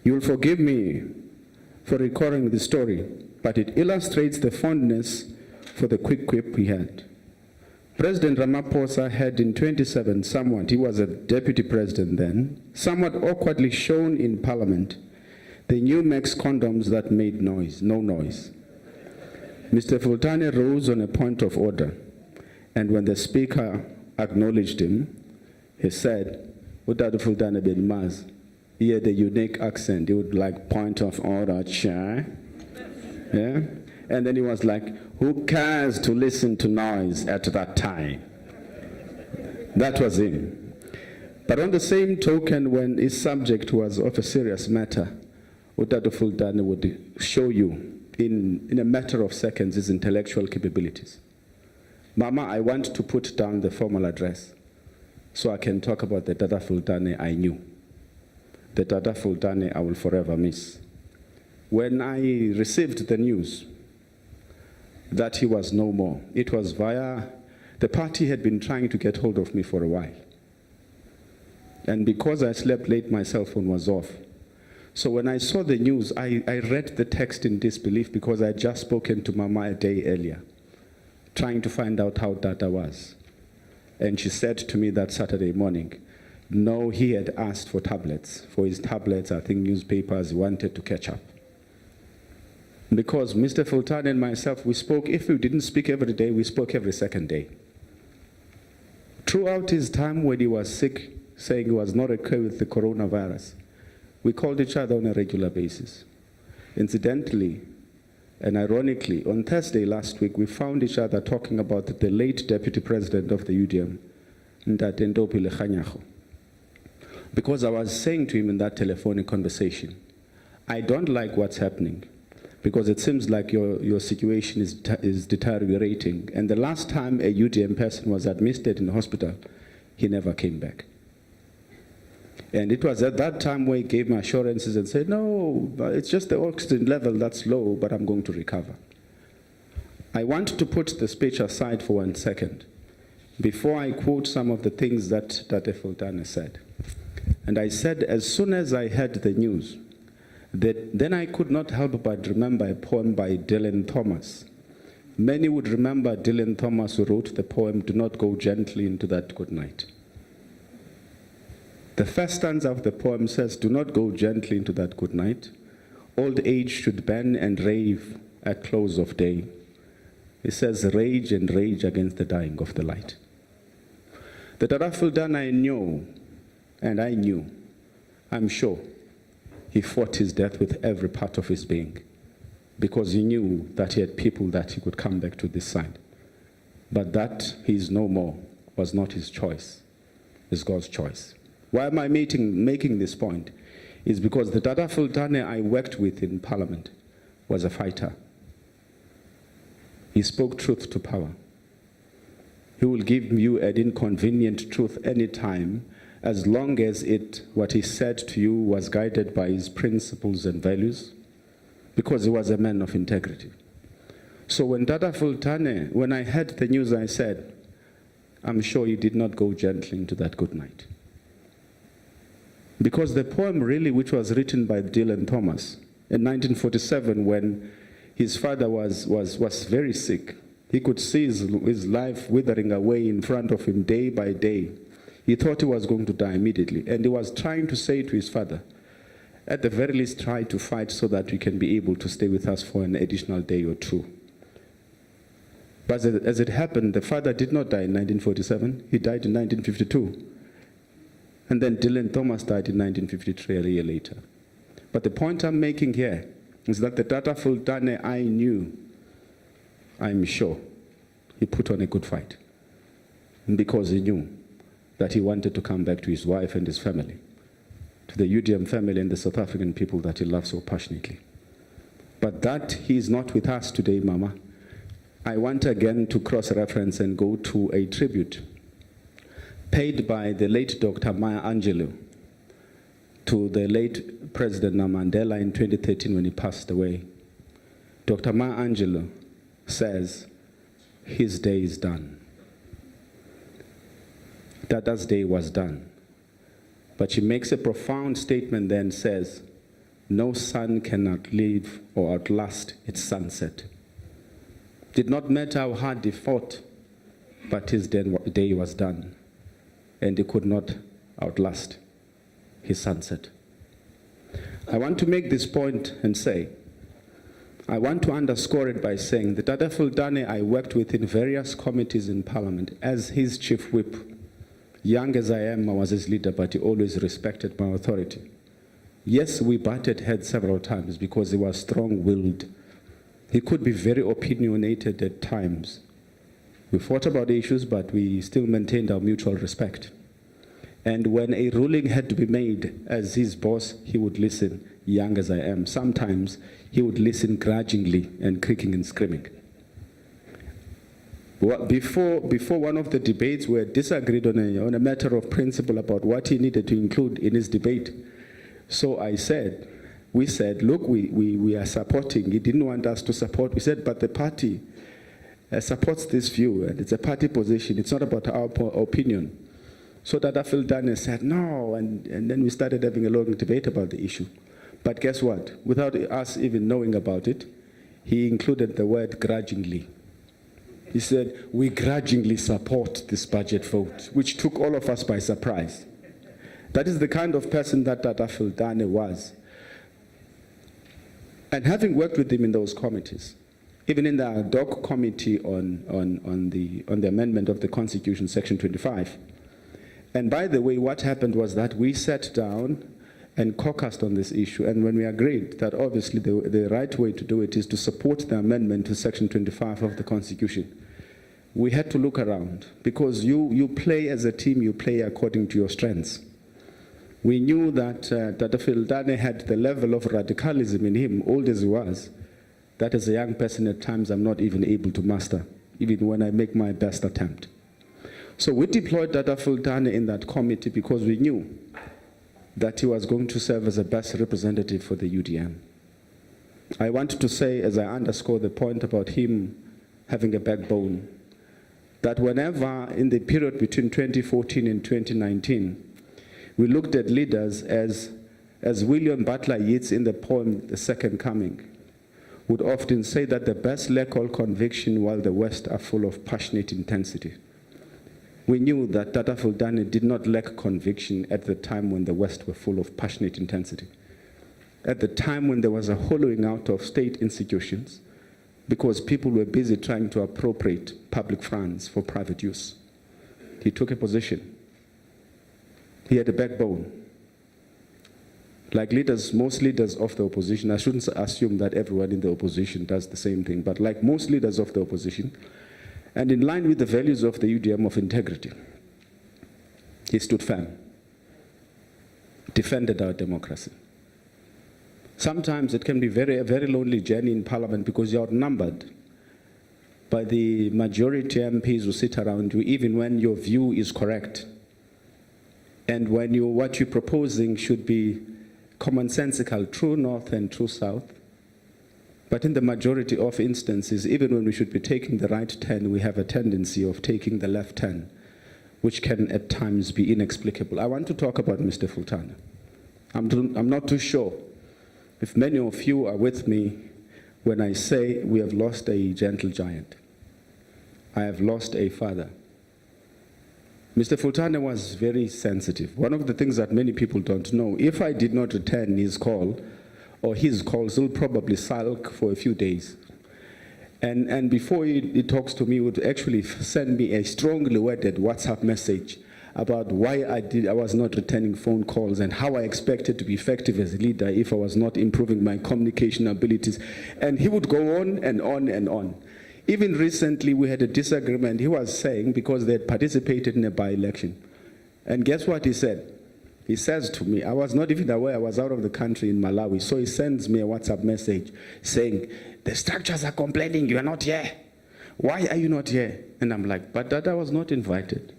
You'll forgive me for recalling the story, but it illustrates the fondness for the quick quip he had. President Ramaphosa had in 27 somewhat, he was a deputy president then, somewhat awkwardly shown in Parliament the new Max condoms that made noise, no noise. Mr. Filtane rose on a point of order, and when the speaker acknowledged him, he said, Utata Filtane benimaz. He had a unique accent. He would like point of order, chair. Yeah? And then he was like, who cares to listen to noise at that time? That was him. But on the same token, when his subject was of a serious matter, Utata Filtane would show you in a matter of seconds his intellectual capabilities. Mama, I want to put down the formal address so I can talk about the Tata Filtane I knew. The Tata Filtane I will forever miss. When I received the news that he was no more, it was via the party had been trying to get hold of me for a while. And because I slept late, my cell phone was off. So when I saw the news, I read the text in disbelief because I had just spoken to Mama a day earlier, trying to find out how Tata was. And she said to me that Saturday morning, no, he had asked for tablets. For his tablets, I think newspapers wanted to catch up. Because Mr. Filtane and myself, we spoke, if we didn't speak every day, we spoke every second day. Throughout his time when he was sick, saying he was not okay with the coronavirus, we called each other on a regular basis. Incidentally, and ironically, on Thursday last week, we found each other talking about the late Deputy President of the UDM, Ntate Ndopile Kganyago. Because I was saying to him in that telephonic conversation, I don't like what's happening, because it seems like your situation is deteriorating. And the last time a UDM person was admitted in the hospital, he never came back. And it was at that time where he gave me assurances and said, no, it's just the oxygen level that's low, but I'm going to recover. I want to put the speech aside for 1 second before I quote some of the things that Tata Filtane said. And I said, as soon as I heard the news, then I could not help but remember a poem by Dylan Thomas. Many would remember Dylan Thomas, who wrote the poem, Do Not Go Gently Into That Good Night. The first stanza of the poem says, do not go gently into that good night. Old age should bend and rave at close of day. It says, rage and rage against the dying of the light. The Tata Filtane I knew, and I knew, I'm sure, he fought his death with every part of his being, because he knew that he had people that he could come back to this side. But that he is no more was not his choice, it's God's choice. Why am I making this point? Is because the Tata Filtane I worked with in Parliament was a fighter. He spoke truth to power. He will give you an inconvenient truth anytime, as long as what he said to you was guided by his principles and values, because he was a man of integrity. So when Tata Filtane, when I heard the news, I said, I'm sure he did not go gently into that good night. Because the poem really, which was written by Dylan Thomas in 1947, when his father was very sick, he could see his life withering away in front of him day by day. He thought he was going to die immediately. And he was trying to say to his father, at the very least, try to fight so that you can be able to stay with us for an additional day or two. But as it happened, the father did not die in 1947. He died in 1952. And then Dylan Thomas died in 1953, a year later. But the point I'm making here is that the Tata Filtane I knew, I'm sure, he put on a good fight. Because he knew that he wanted to come back to his wife and his family, to the UDM family and the South African people that he loves so passionately. But that he is not with us today, Mama. I want again to cross-reference and go to a tribute paid by the late Dr. Maya Angelou to the late President Mandela in 2013 when he passed away. Dr. Maya Angelou says, his day is done. Tata's day was done. But she makes a profound statement then, says, no sun can outlive or outlast its sunset. Did not matter how hard he fought, but his day was done. And he could not outlast his sunset. I want to make this point and say, I want to underscore it by saying that Tata Filtane I worked with in various committees in Parliament as his chief whip. Young as I am, I was his leader, but he always respected my authority. Yes, we butted heads several times because he was strong-willed. He could be very opinionated at times. We fought about issues, but we still maintained our mutual respect. And when a ruling had to be made as his boss, he would listen, young as I am. Sometimes he would listen grudgingly and creaking and screaming. Well, before one of the debates, we had disagreed on a matter of principle about what he needed to include in his debate. So we said, look, we are supporting. He didn't want us to support. We said, but the party supports this view, and it's a party position. It's not about our opinion. So Tata Filtane said, no, and then we started having a long debate about the issue. But guess what? Without us even knowing about it, he included the word grudgingly. He said, we grudgingly support this budget vote, which took all of us by surprise. That is the kind of person that Tata Filtane was. And having worked with him in those committees, even in the ad hoc committee on the amendment of the Constitution, Section 25. And by the way, what happened was that we sat down and caucused on this issue, and when we agreed that obviously the right way to do it is to support the amendment to Section 25 of the Constitution, we had to look around, because you play as a team, you play according to your strengths. We knew that Tata Filtane had the level of radicalism in him, old as he was, that as a young person at times I'm not even able to master, even when I make my best attempt. So we deployed Tata Filtane in that committee because we knew that he was going to serve as the best representative for the UDM. I wanted to say, as I underscore the point about him having a backbone, that whenever in the period between 2014 and 2019, we looked at leaders as William Butler Yeats in the poem The Second Coming would often say that the best lack all conviction while the West are full of passionate intensity. We knew that Tata Filtane did not lack conviction at the time when the West were full of passionate intensity. At the time when there was a hollowing out of state institutions because people were busy trying to appropriate public funds for private use. He took a position. He had a backbone. Like leaders, most leaders of the opposition, I shouldn't assume that everyone in the opposition does the same thing, but like most leaders of the opposition, and in line with the values of the UDM of integrity, he stood firm, defended our democracy. Sometimes it can be a very lonely journey in Parliament because you're outnumbered by the majority MPs who sit around you, even when your view is correct. And when what you're proposing should be commonsensical, true north and true south. But in the majority of instances, even when we should be taking the right turn, we have a tendency of taking the left turn, which can at times be inexplicable. I want to talk about Mr. Filtane. I'm not too sure if many of you are with me when I say we have lost a gentle giant. I have lost a father. Mr. Filtane was very sensitive. One of the things that many people don't know, if I did not return his call, or his calls, he'll probably sulk for a few days. And before he talks to me, he would actually send me a strongly worded WhatsApp message about why I was not returning phone calls and how I expected to be effective as a leader if I was not improving my communication abilities. And he would go on and on and on. Even recently, we had a disagreement. He was saying, because they had participated in a by-election. And guess what he said? He says to me, I was not even aware I was out of the country in Malawi. So he sends me a WhatsApp message saying, the structures are complaining, you are not here. Why are you not here? And I'm like, but Dada was not invited.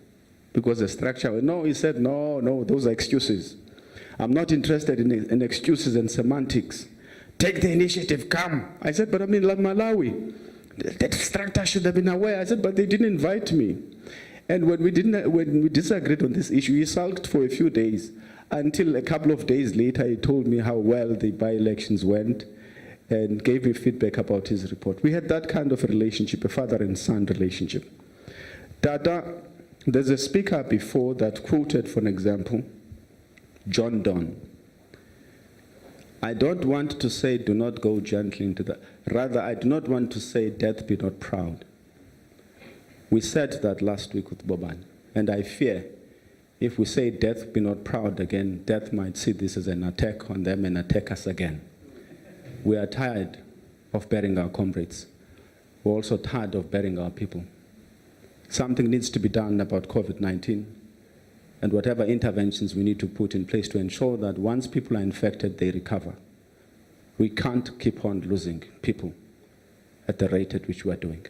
Because the structure, no, he said, no, those are excuses. I'm not interested in excuses and semantics. Take the initiative, come. I said, but I'm in Malawi. That structure should have been aware. I said, but they didn't invite me. And when we disagreed on this issue, he sulked for a few days until a couple of days later, he told me how well the by-elections went and gave me feedback about his report. We had that kind of a relationship, a father and son relationship. Dada, there's a speaker before that quoted, for an example, John Donne. I don't want to say do not go gently into that. Rather, I do not want to say death be not proud. We said that last week with Boban, and I fear if we say death be not proud again, death might see this as an attack on them and attack us again. We are tired of burying our comrades. We're also tired of burying our people. Something needs to be done about COVID-19 and whatever interventions we need to put in place to ensure that once people are infected, they recover. We can't keep on losing people at the rate at which we are doing.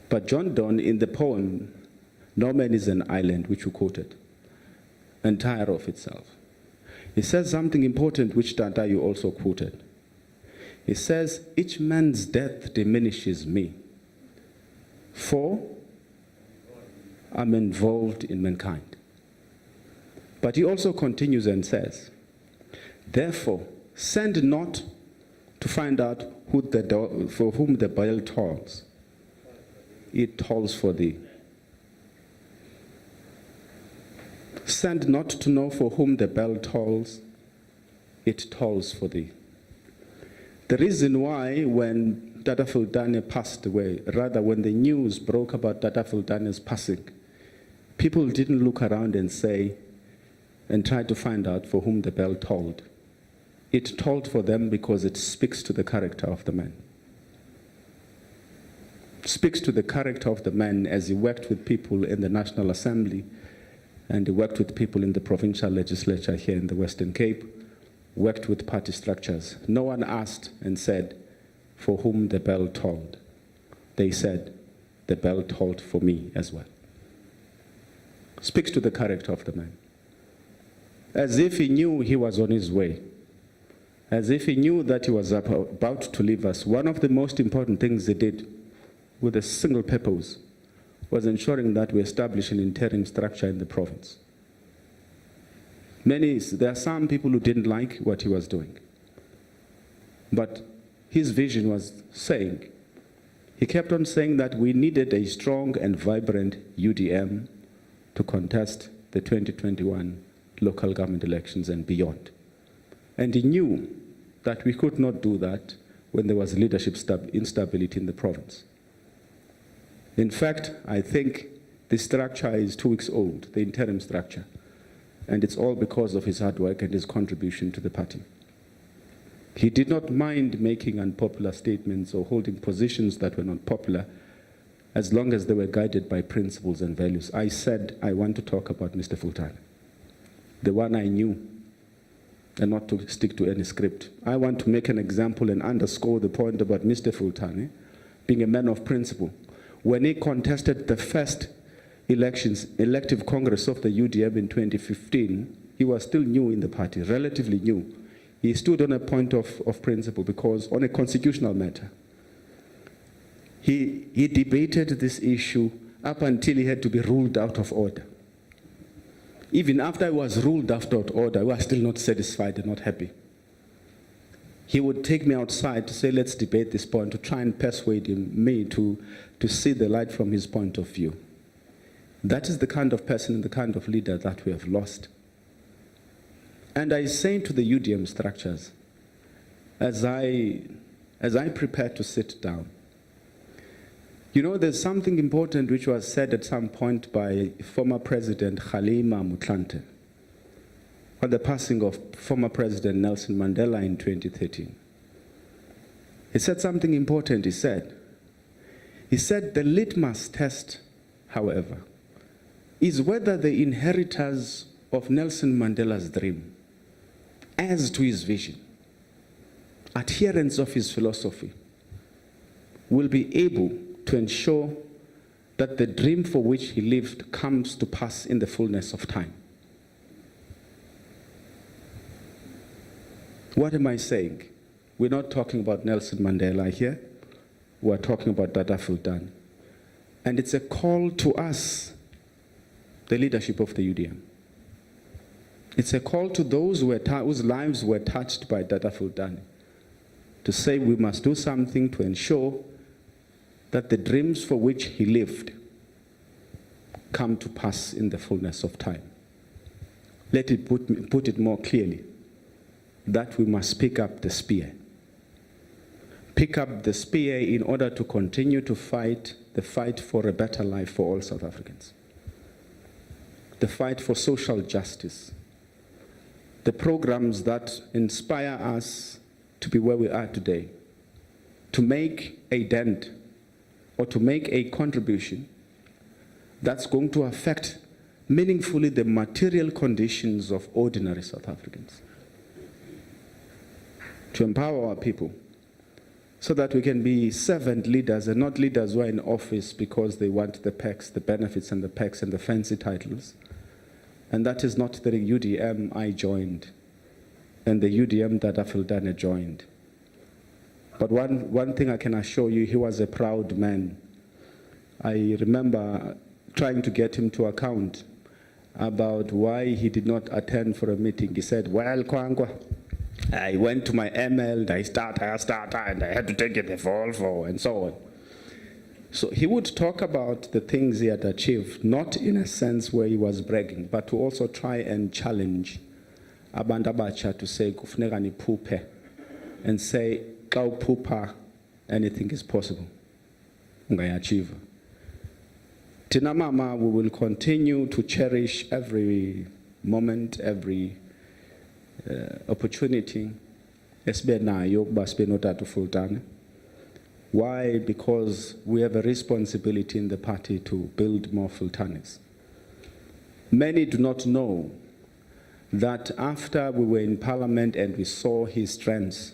But John Donne, in the poem, No Man is an Island, which you quoted, entire of itself, he says something important which Dada you also quoted. He says, each man's death diminishes me, for I'm involved in mankind. But he also continues and says, therefore, send not to find out for whom the bell tolls. It tolls for thee. Send not to know for whom the bell tolls. It tolls for thee. The reason why when Dada Filtane passed away, rather when the news broke about Dada Filtane's passing, people didn't look around and say, and try to find out for whom the bell tolled. It tolled for them because it speaks to the character of the man. Speaks to the character of the man as he worked with people in the National Assembly and he worked with people in the provincial legislature here in the Western Cape, worked with party structures. No one asked and said, for whom the bell tolled. They said, the bell tolled for me as well. Speaks to the character of the man. As if he knew he was on his way. As if he knew that he was about to leave us. One of the most important things he did with a single purpose was ensuring that we establish an interim structure in the province. There are some people who didn't like what he was doing. But his vision was saying, he kept on saying that we needed a strong and vibrant UDM to contest the 2021 local government elections and beyond. And he knew that we could not do that when there was leadership instability in the province. In fact, I think the structure is 2 weeks old, the interim structure, and it's all because of his hard work and his contribution to the party. He did not mind making unpopular statements or holding positions that were not popular, as long as they were guided by principles and values. I said, I want to talk about Mr. Filtane, the one I knew, and not to stick to any script. I want to make an example and underscore the point about Mr. Filtane being a man of principle. When he contested the first elective Congress of the UDM in 2015, he was still new in the party, relatively new. He stood on a point of principle because on a constitutional matter, he debated this issue up until he had to be ruled out of order. Even after he was ruled out of order, I was still not satisfied and not happy. He would take me outside to say, let's debate this point, to try and persuade me to see the light from his point of view. That is the kind of person and the kind of leader that we have lost. And I say to the UDM structures, as I prepare to sit down, You know, there's something important which was said at some point by former President Kgalema Motlanthe on the passing of former President Nelson Mandela in 2013. He said something important. He said, the litmus test, however, is whether the inheritors of Nelson Mandela's dream, as to his vision, adherents of his philosophy, will be able to ensure that the dream for which he lived comes to pass in the fullness of time. What am I saying? We're not talking about Nelson Mandela here. We're talking about Dada Filtane. And it's a call to us, the leadership of the UDM. It's a call to those whose lives were touched by Dada Filtane to say we must do something to ensure that the dreams for which he lived come to pass in the fullness of time. Let it put it more clearly, that we must pick up the spear. Pick up the spear in order to continue to fight the fight for a better life for all South Africans. The fight for social justice. The programs that inspire us to be where we are today. To make a dent or to make a contribution that's going to affect meaningfully the material conditions of ordinary South Africans. To empower our people so that we can be servant leaders and not leaders who are in office because they want the perks, the benefits and the perks and the fancy titles. And that is not the UDM I joined and the UDM that Filtane joined. But one thing I can assure you, he was a proud man. I remember trying to get him to account about why he did not attend for a meeting. He said, well, Kwangwa, I went to my ML, and I and I had to take it the Volvo, and so on. So he would talk about the things he had achieved, not in a sense where he was bragging, but to also try and challenge abantu abatsha to say, kufuneka niphuphe, and say, xa uphupha, anything is possible. Ungayachieve. Tina mama, we will continue to cherish every moment, every opportunity esibenayo ukuba sibe noTata Filtane. Why? Because we have a responsibility in the party to build more Filtanes. Many do not know that after we were in Parliament and we saw his strengths,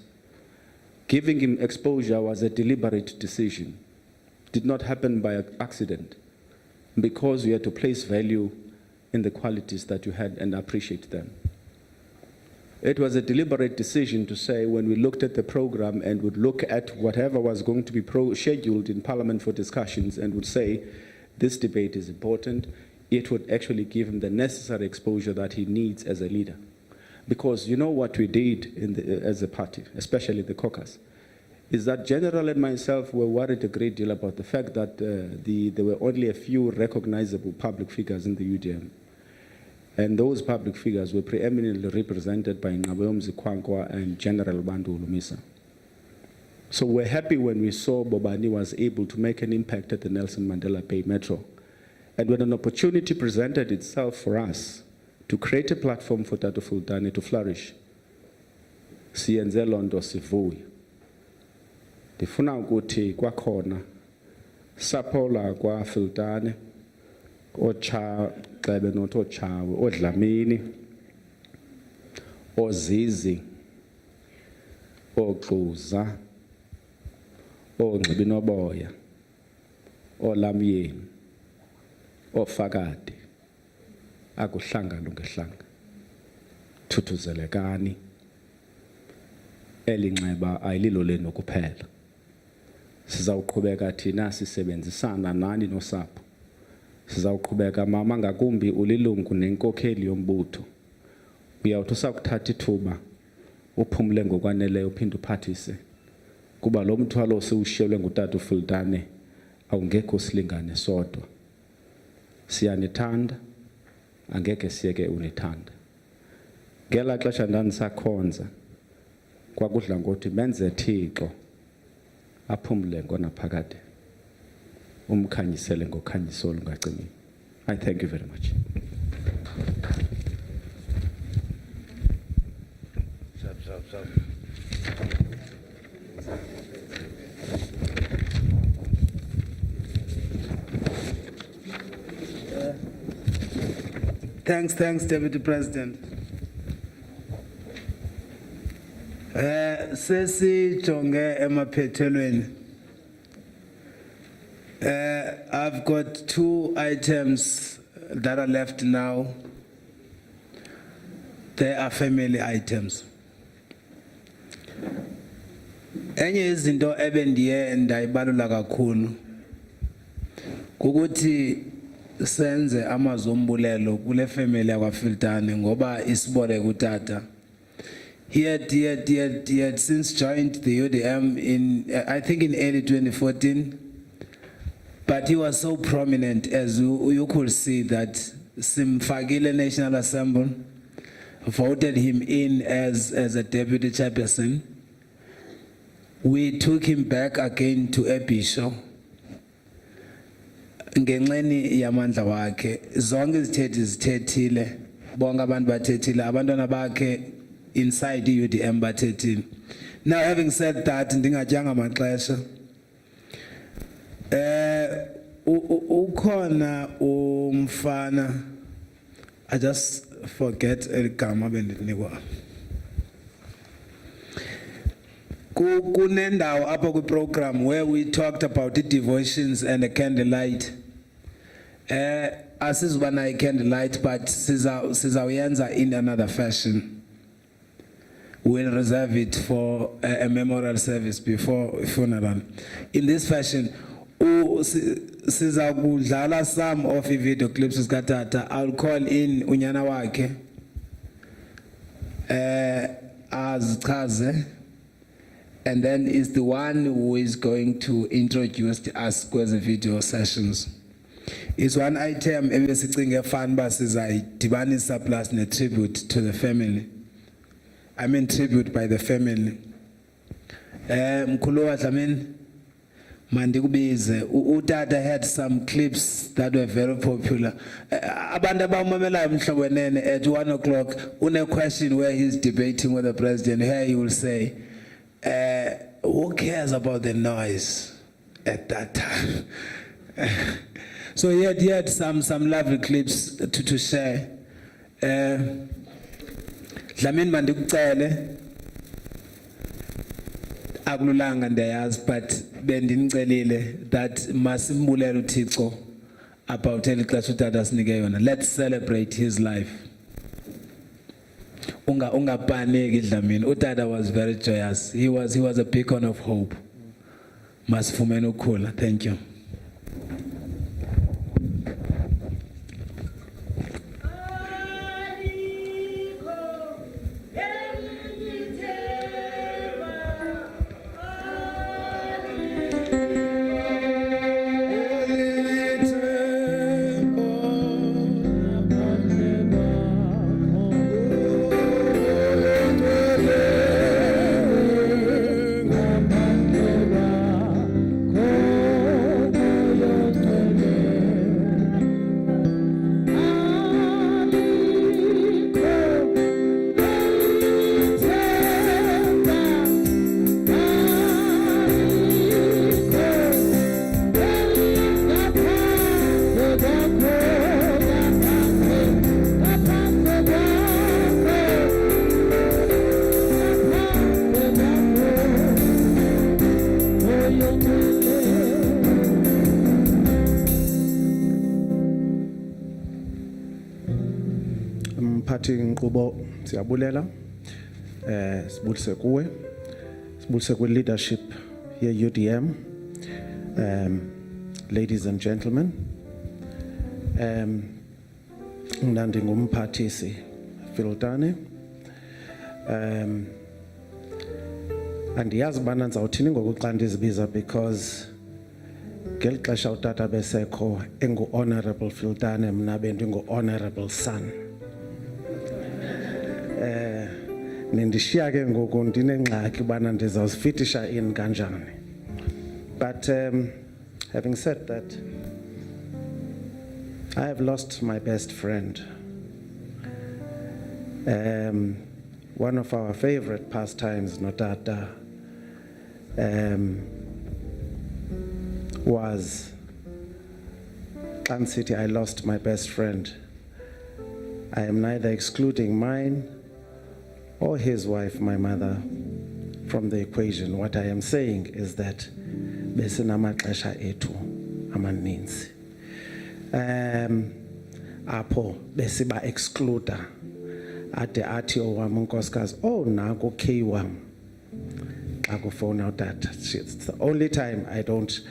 giving him exposure was a deliberate decision. It did not happen by accident, because we had to place value in the qualities that you had and appreciate them. It was a deliberate decision to say, when we looked at the program and would look at whatever was going to be scheduled in Parliament for discussions and would say, this debate is important, it would actually give him the necessary exposure that he needs as a leader. Because you know what we did as a party, especially the caucus, is that General and myself were worried a great deal about the fact that there were only a few recognizable public figures in the UDM. And those public figures were preeminently represented by Ngabom Zikwankwa and General Bandu Olumisa. So we're happy when we saw Bobani was able to make an impact at the Nelson Mandela Bay Metro. And when an opportunity presented itself for us to create a platform for Dada Filtane to flourish, siyenze londo sivuye. Ndifuna ukuthi kwakhona saphola kwa Filtane, ocha Xebe nothi ochawe, oDlamini, oZizi, oXuza, oNgcibinoboya, oLamyeni, oFakade, akuhlanga lungehlanga. Thuthuzelekani. Elinxeba ayililo lenu kuphela. Sizawuqhubeka thina sisebenzisana nani nosapho. Sizawuqhubeka mama ngakumbi ulilungu nenkokheli yombutho. Uyawuthi usakuthatha ithuba uphumule ngokwaneleyo uphinde uphathise. Kuba lo mthwalo siwushiyelwe nguTata Filtane awungekho silingane sodwa. Siyanithanda, angeke siyeke unithanda. Ngela xesha ndanisakhonza kwakudla ngokuthi menze Thixo aphumule ngonaphakade. umkhanyisele ngokhanyiso olungacimiyo. I thank you very much. Thanks, Deputy President. Sesi jonge emaphethelweni. I've got 2 items that are left now. They are family items. Enye izinto ebendiye ndayibalula kakhulu kukuthi senze amazombulelo kule family yakwa Filtane ngoba isibole kutata. He had since joined the UDM in I think in early 2014, but he was so prominent, as you could see, that Simfagile National Assembly voted him in as a deputy chairperson. We took him back again to Ebisho. Ngenxeni yamandla wakhe zonke izithethi zithethile bonke abantu bathethile abantwana bakhe inside iUDM bathethile. Now, having said that, ndingatyanga maxesha ukhona umfana, I just forget eligama bendinikwa. Kunendawo apha kwi-program where we talked about the devotions and the candlelight. Asizuba nayo candlelight, but sizawuyenza in another fashion. We'll reserve it for a memorial service before funeral. In this fashion, sizakudlala some of the video clips zikatata. I'll call in unyana wakhe azichaze, and then is the one who is going to introduce us kwezi video sessions. It's one item ebesicinge fan ba sizayidibanisa plus ne tribute to the family. I mean tribute by the family. Mkhulu Dlamini, mandikubize. Utata had some clips that were very popular. Abantu abawumamelayo mhlobo nene at 1 o'clock, une question where he's debating with the president, here he will say, who cares about the noise at that time? So he had some lovely clips to share. Dlamini mandikucele akululanga ndiyazi, but bendinicelile that masimbulele uThixo about eli xesha utata sinike yona. Let's celebrate his life. Ungapaniki Dlamini. Utata was very joyous. He was a beacon of hope. Masifumene ukukhula. Thank you. Mphathi Nkqubo, siyabulela. Sibulise kuwe. Sibulise kwi leadership ye UDM. Ladies and gentlemen. Mna ndingumphathisi Filtane. Andiyazi bana ndizawuthini ngoku xa ndizibiza, because ngeli xesha utata besekho engu-Honorable Filtane, mna bendingu-Honorable son. Nindishiya ke ngoku ndinengxaki bana ndizawuzifitisha in kanjani. But having said that, I have lost my best friend. One of our favorite pastimes, Notata, was Klan City. I lost my best friend. I am neither excluding mine or his wife, my mother, from the equation. What I am saying is that besinamaxesha ethu amaninzi. Apho besiba excluder ade athi owam unkosikazi naku K wam xa kufowuna utata. It's the only time I don't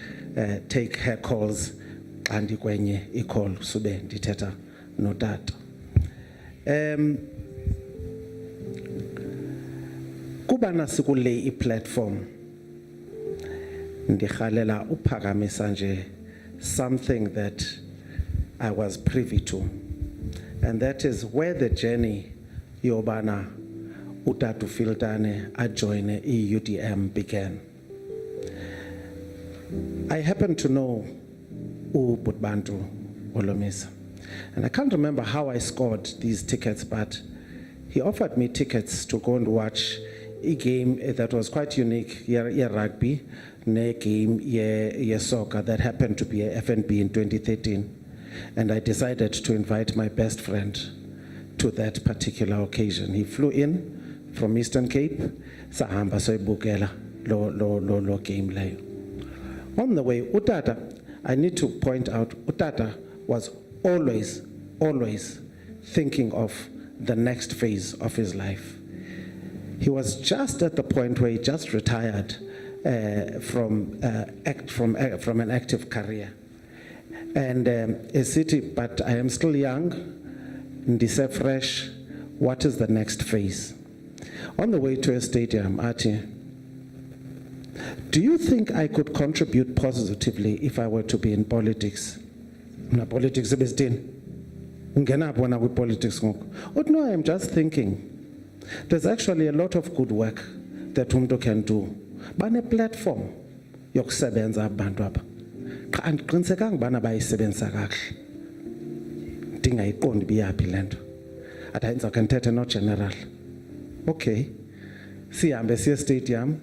take her calls xa ndikwenye icall sube ndithetha notata. Kuba nasikule i-platform ndirhalela uphakamisa nje something that I was privy to, and that is where the journey yobana utata Filtane ajoine i-UDM began. I happen to know uButbantu Olomisa, and I can't remember how I scored these tickets, but he offered me tickets to go and watch a game that was quite unique, R.I.P, a game soccer that happened to be a FNB in 2013. And I decided to invite my best friend to that particular occasion. He flew in from Eastern Cape, sahamba soyibukela lo game leyo. On the way, utata, I need to point out, utata was always thinking of the next phase of his life. He was just at the point where he just retired from an active career. And a city, but I am still young, ndise fresh, what is the next phase? On the way to a stadium, Ati, do you think I could contribute positively if I were to be in politics? Na politics ebestin. Ungena bona ku politics ngoku. But no, I am just thinking. There's actually a lot of good work that umuntu can do. Bane platform yokusebenza abantu apha. Andiqinisekanga bana bayisebenzisa kakuhle. Ndingayiqondi biyaphi lento. Athi hayi ndizawukhe no general. Okay. Sihambe siye stadium,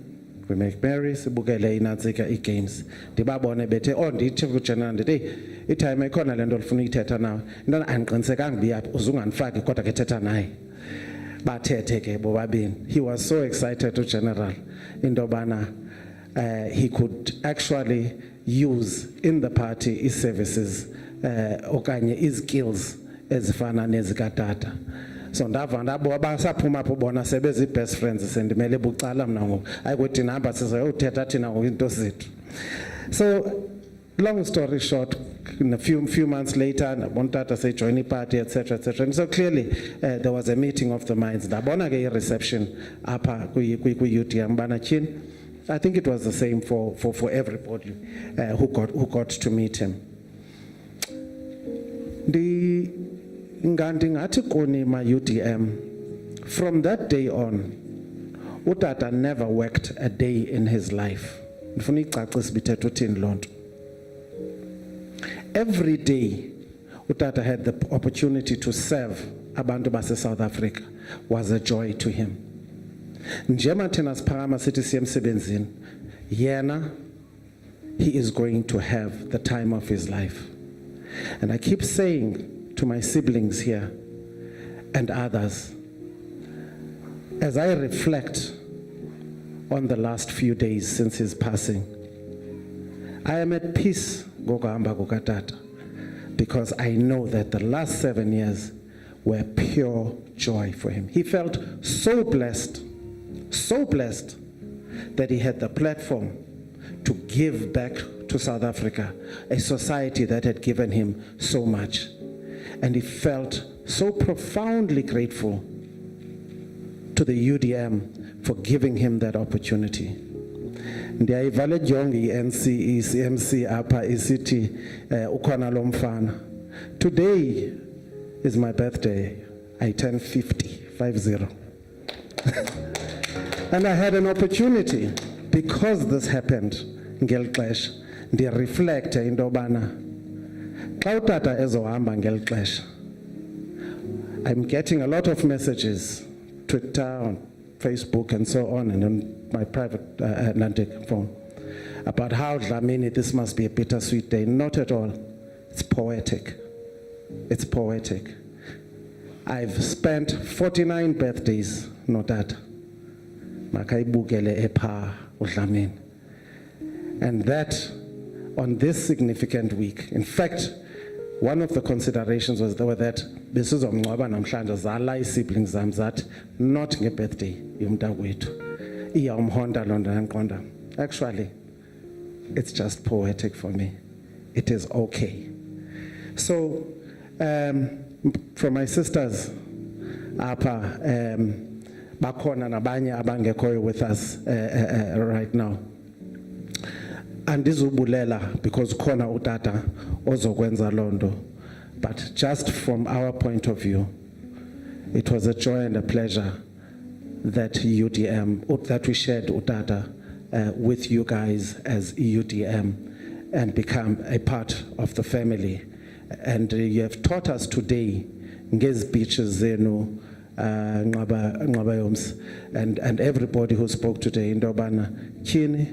we make merry, sibukele inantsika i-games. Ndibabone bethe ndithi ku general ndithi itime ekhona lento olifuna uyithetha nawe. Intona andiqinisekanga biyaphi uzungandifaki kodwa ke thetha naye. Bathethe ke bobabini. He was so excited to general into bana he could actually use in the party his services okanye his skills ezifana nezikatata. So ndava ndabo abasaphuma apho bona sebezi best friends sendimele bucala mina ngoku ayikuthi namba sizayothetha thina ngointo zethu. So long story short, in a few months later nabontata say join the party, etc. And so clearly there was a meeting of the minds. Ndabona ke reception apha ku UDM bana chin. I think it was the same for everybody who got to meet him. Ngandingathi kuni ma UDM, from that day on, utata never worked a day in his life. Ndifuna icacisa bithetha uthini lonto. Every day, utata had the opportunity to serve abantu base South Africa was a joy to him. Njema thina siphakama sithi siye emsebenzini, yena, he is going to have the time of his life. And I keep saying to my siblings here and others, as I reflect on the last few days since his passing, I am at peace ngokuhamba kukatata, because I know that the last 7 years were pure joy for him. He felt so blessed that he had the platform to give back to South Africa, a society that had given him so much. And he felt so profoundly grateful to the UDM for giving him that opportunity. Ndiyayivala jongi i-MC apha isithi ukhona lo mfana. Today is my birthday. I turn 50. And I had an opportunity, because this happened ngeli xesha, ndireflecte into yobana xa utata ezohamba ngeli xesha, I'm getting a lot of messages, Twitter, on Facebook and so on, and on my private Atlantic phone, about how Dlamini, this must be a bittersweet day. Not at all. It's poetic. It's poetic. I've spent 49 birthdays, not that. Makaibukele epha uDlamini. And that on this significant week. In fact, one of the considerations was that besizomngcwaba namhlanje zala isiblings zam zathi not ngebirthday yomntakwethu iyawumhonta loo nto yanqonda. Actually, it's just poetic for me. It is okay. So, from my sisters, apa, bakhona nabanye abangekhoyo with us right now. Andizubulela because khona utata ozokwenza londo. But just from our point of view, it was a joy and a pleasure that UDM, that we shared utata with you guys as UDM and become a part of the family. And you have taught us today, ngezi beaches zenu, Ngabayoms, and everybody who spoke today in Dobana, Kini,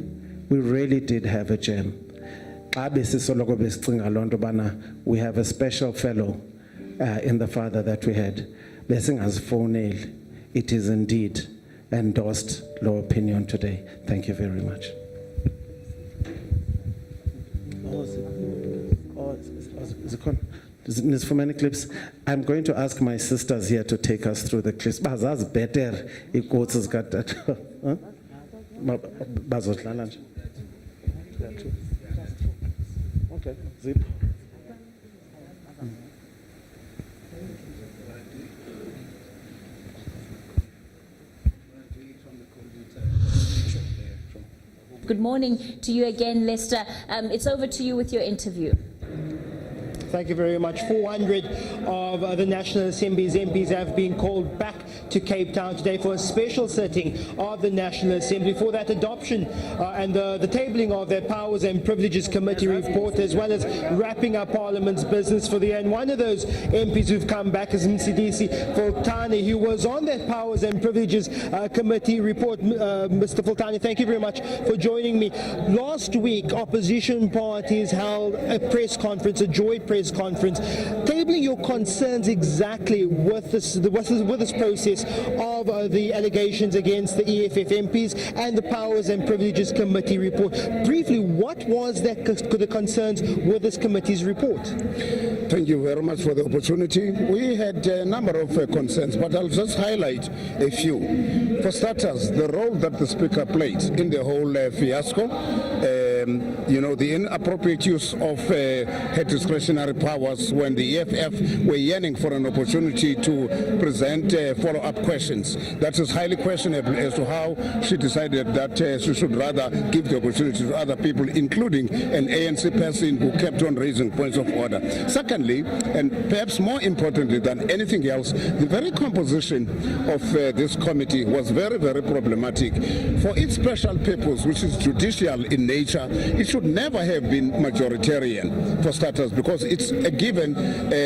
we really did have a gem. We have a special fellow in the father that we had. Blessing us for nail. It is indeed endorsed law opinion today. Thank you very much. Is for many clips. I'm going to ask my sisters here to take us through the clips. That's better. If quotes has got that. Okay. Zip. Good morning to you again, Lester. It's over to you with your interview. Thank you very much. 400 of the National Assembly's MPs have been called back to Cape Town today for a special sitting of the National Assembly for that adoption and the tabling of their Powers and Privileges Committee report, as well as wrapping up Parliament's business for the year. And one of those MPs who've come back is Mncedisi Filtane, who was on that Powers and Privileges Committee report. Mr. Filtane, thank you very much for joining me. Last week, opposition parties held a press conference, a joint press conference, tabling your concerns exactly with this process of the allegations against the EFF MPs and the Powers and Privileges Committee report. Briefly, what was the concerns with this committee's report? Thank you very much for the opportunity. We had a number of concerns, but I'll just highlight a few. For starters, the role that the Speaker played in the whole fiasco. The inappropriate use of her discretionary powers when the EFF were yearning for an opportunity to present follow-up questions. That is highly questionable as to how she decided that she should rather give the opportunity to other people, including an ANC person who kept on raising points of order. Secondly, and perhaps more importantly than anything else, the very composition of this committee was very, very problematic. For its special purpose, which is judicial in nature, it should never have been majoritarian, for starters, because it's a given fact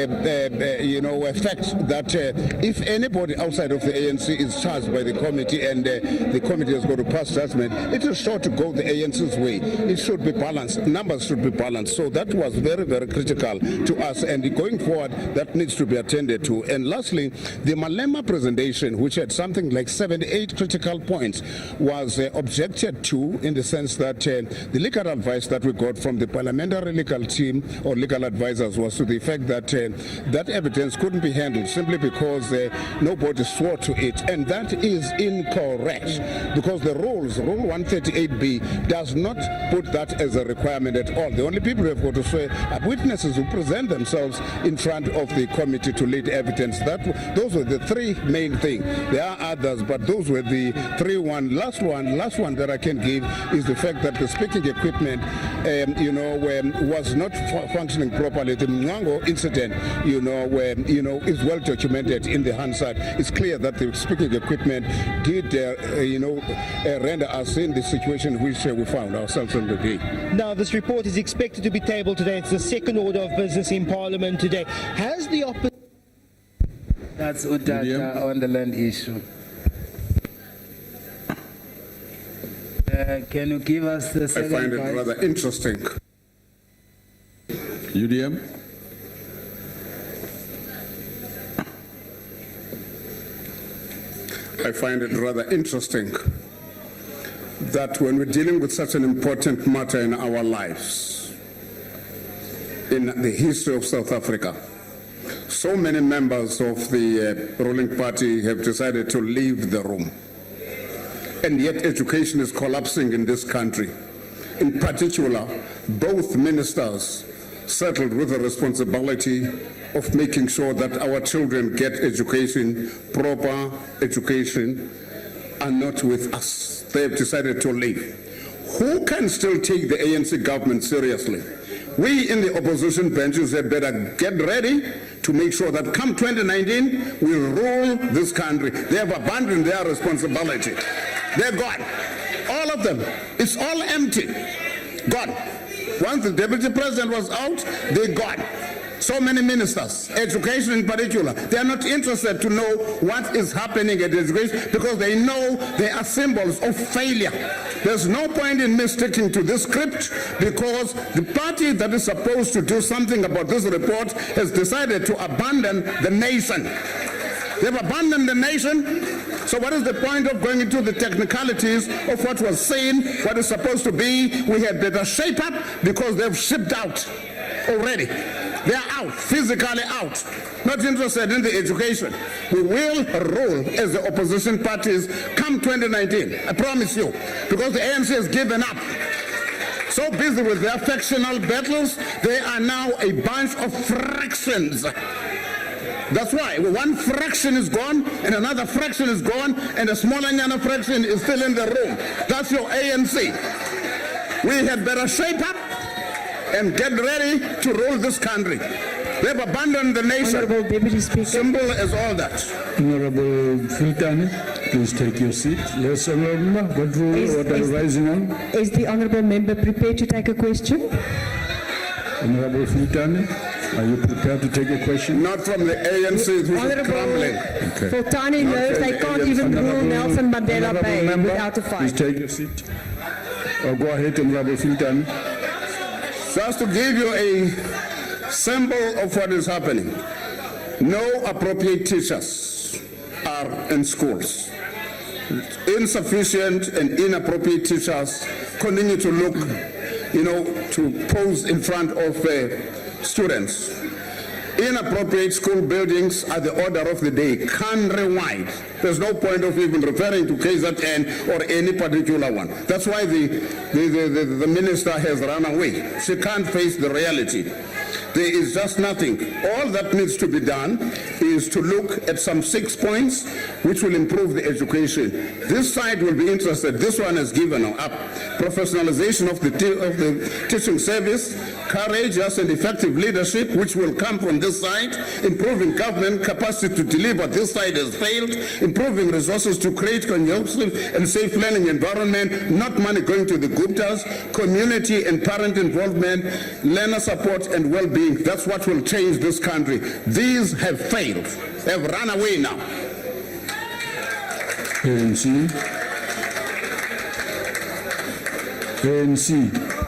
that if anybody outside of the ANC is charged by the committee and the committee has got to pass judgment, it is sure to go the ANC's way. It should be balanced. Numbers should be balanced. So that was very, very critical to us, and going forward, that needs to be attended to. And lastly, the Malema presentation, which had something like 78 critical points, was objected to in the sense that the legal advice that we got from the parliamentary legal team or legal advisors was to the effect that that evidence couldn't be handled simply because nobody swore to it, and that is incorrect, because the rules, Rule 138B, does not put that as a requirement at all. The only people who have got to swear are witnesses who present themselves in front of the committee to lead evidence. Those were the three main things. There are others, but those were the three. Last one that I can give is the fact that the speaking a equipment, was not functioning properly. The Mngango incident, is well documented in the Hansard. It's clear that the speaking equipment did, render us in the situation in which we found ourselves on the day. Now, this report is expected to be tabled today. It's the second order of business in Parliament today. Has the opposition... That's Udata on the land issue. Can you give us the I second find it part? rather interesting. UDM? I find it rather interesting that when we're dealing with such an important matter in our lives, in the history of South Africa, so many members of the ruling party have decided to leave the room. And yet education is collapsing in this country. In particular, both ministers settled with the responsibility of making sure that our children get education, proper education, and not with us. They have decided to leave. Who can still take the ANC government seriously? We in the opposition benches had better get ready to make sure that come 2019, we rule this country. They have abandoned their responsibility. They're gone. All of them. It's all empty. Gone. Once the deputy president was out, they're gone. So many ministers, education in particular, they are not interested to know what is happening at education because they know they are symbols of failure. There's no point in me sticking to this script because the party that is supposed to do something about this report has decided to abandon the nation. They've abandoned the nation. So what is the point of going into the technicalities of what was seen, what is supposed to be? We had better shape up because they've shipped out already. They are out, physically out, not interested in the education. We will rule as the opposition parties come 2019, I promise you, because the ANC has given up. So busy with their factional battles, they are now a bunch of fractions. That's why one fraction is gone and another fraction is gone and a smaller fraction is still in the room. That's your ANC. We had better shape up and get ready to rule this country. They've abandoned the nation. Honorable Deputy Speaker. Simple as all that. Honorable Filtane, please take your seat. Yes, Honorable, what rule, what are you rising on? Is the Honourable Member prepared to take a question? Honorable Filtane, are you prepared to take a question? Not from the ANC, which is crumbling. Okay. Filtane knows they can't even rule Nelson Mandela Bay without a Please fight. take your seat. Go ahead, Honorable Filtane. Just to give you a symbol of what is happening. No appropriate teachers are in schools. Insufficient and inappropriate teachers continue to look, to pose in front of students. Inappropriate school buildings are the order of the day, countrywide. There's no point of even referring to KZN or any particular one. That's why the minister has run away. She can't face the reality. There is just nothing. All that needs to be done is to look at some 6 points which will improve the education. This side will be interested. This one has given up. Professionalization of the teaching service, courageous and effective leadership, which will come from this side, improving government capacity to deliver. This side has failed. Improving resources to create conducive and safe learning environment, not money going to the Guptas, community and parent involvement, learner support and well-being. That's what will change this country. These have failed. They have run away now. ANC. ANC.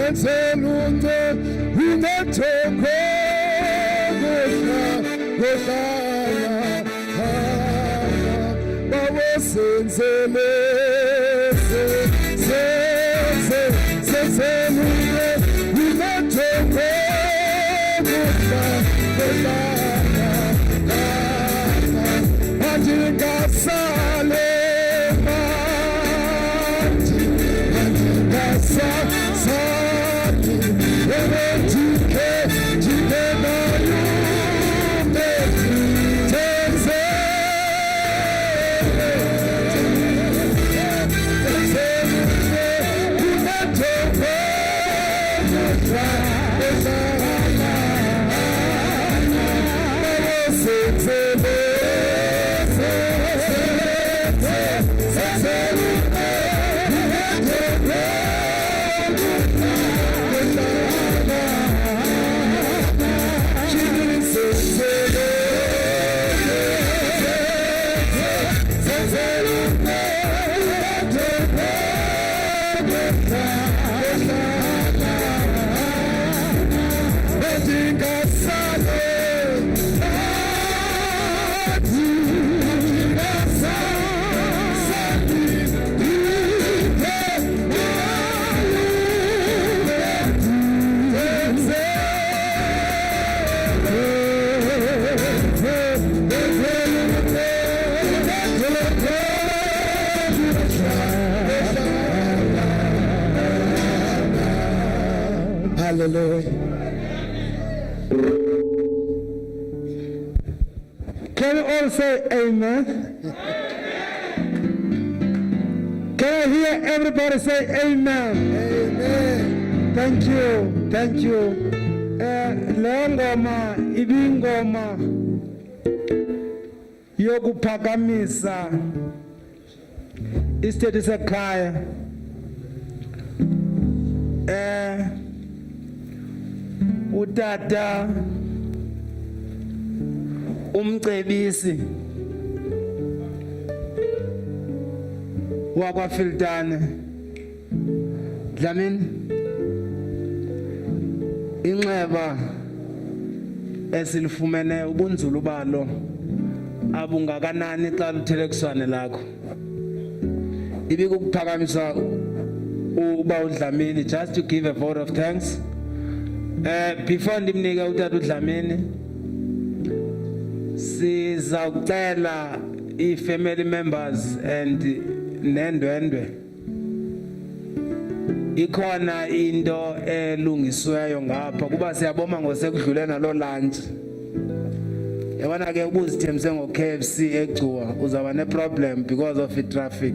Tense Hallelujah. Can you all say amen? Can I hear everybody say amen? Amen. Thank you. Thank you. Lengoma ibingoma yokuphakamisa isithethe sekhaya utata umcebisi wakwa Filtane Dlamini inxeba esilifumene ubunzulu balo abungakanani xa luthelekiswane lakho ibikuphakamisa uba uDlamini just to give a vote of thanks. Before ndimnike utata uDlamini sizawucela i-family members and nendwendwe ikhona into elungisweyo ngapha kuba siyaboma ngosekudlule nalo lunch yabona ke ubuzithembise ngo-KFC eGcuwa uzaba ne-problem because of i-traffic.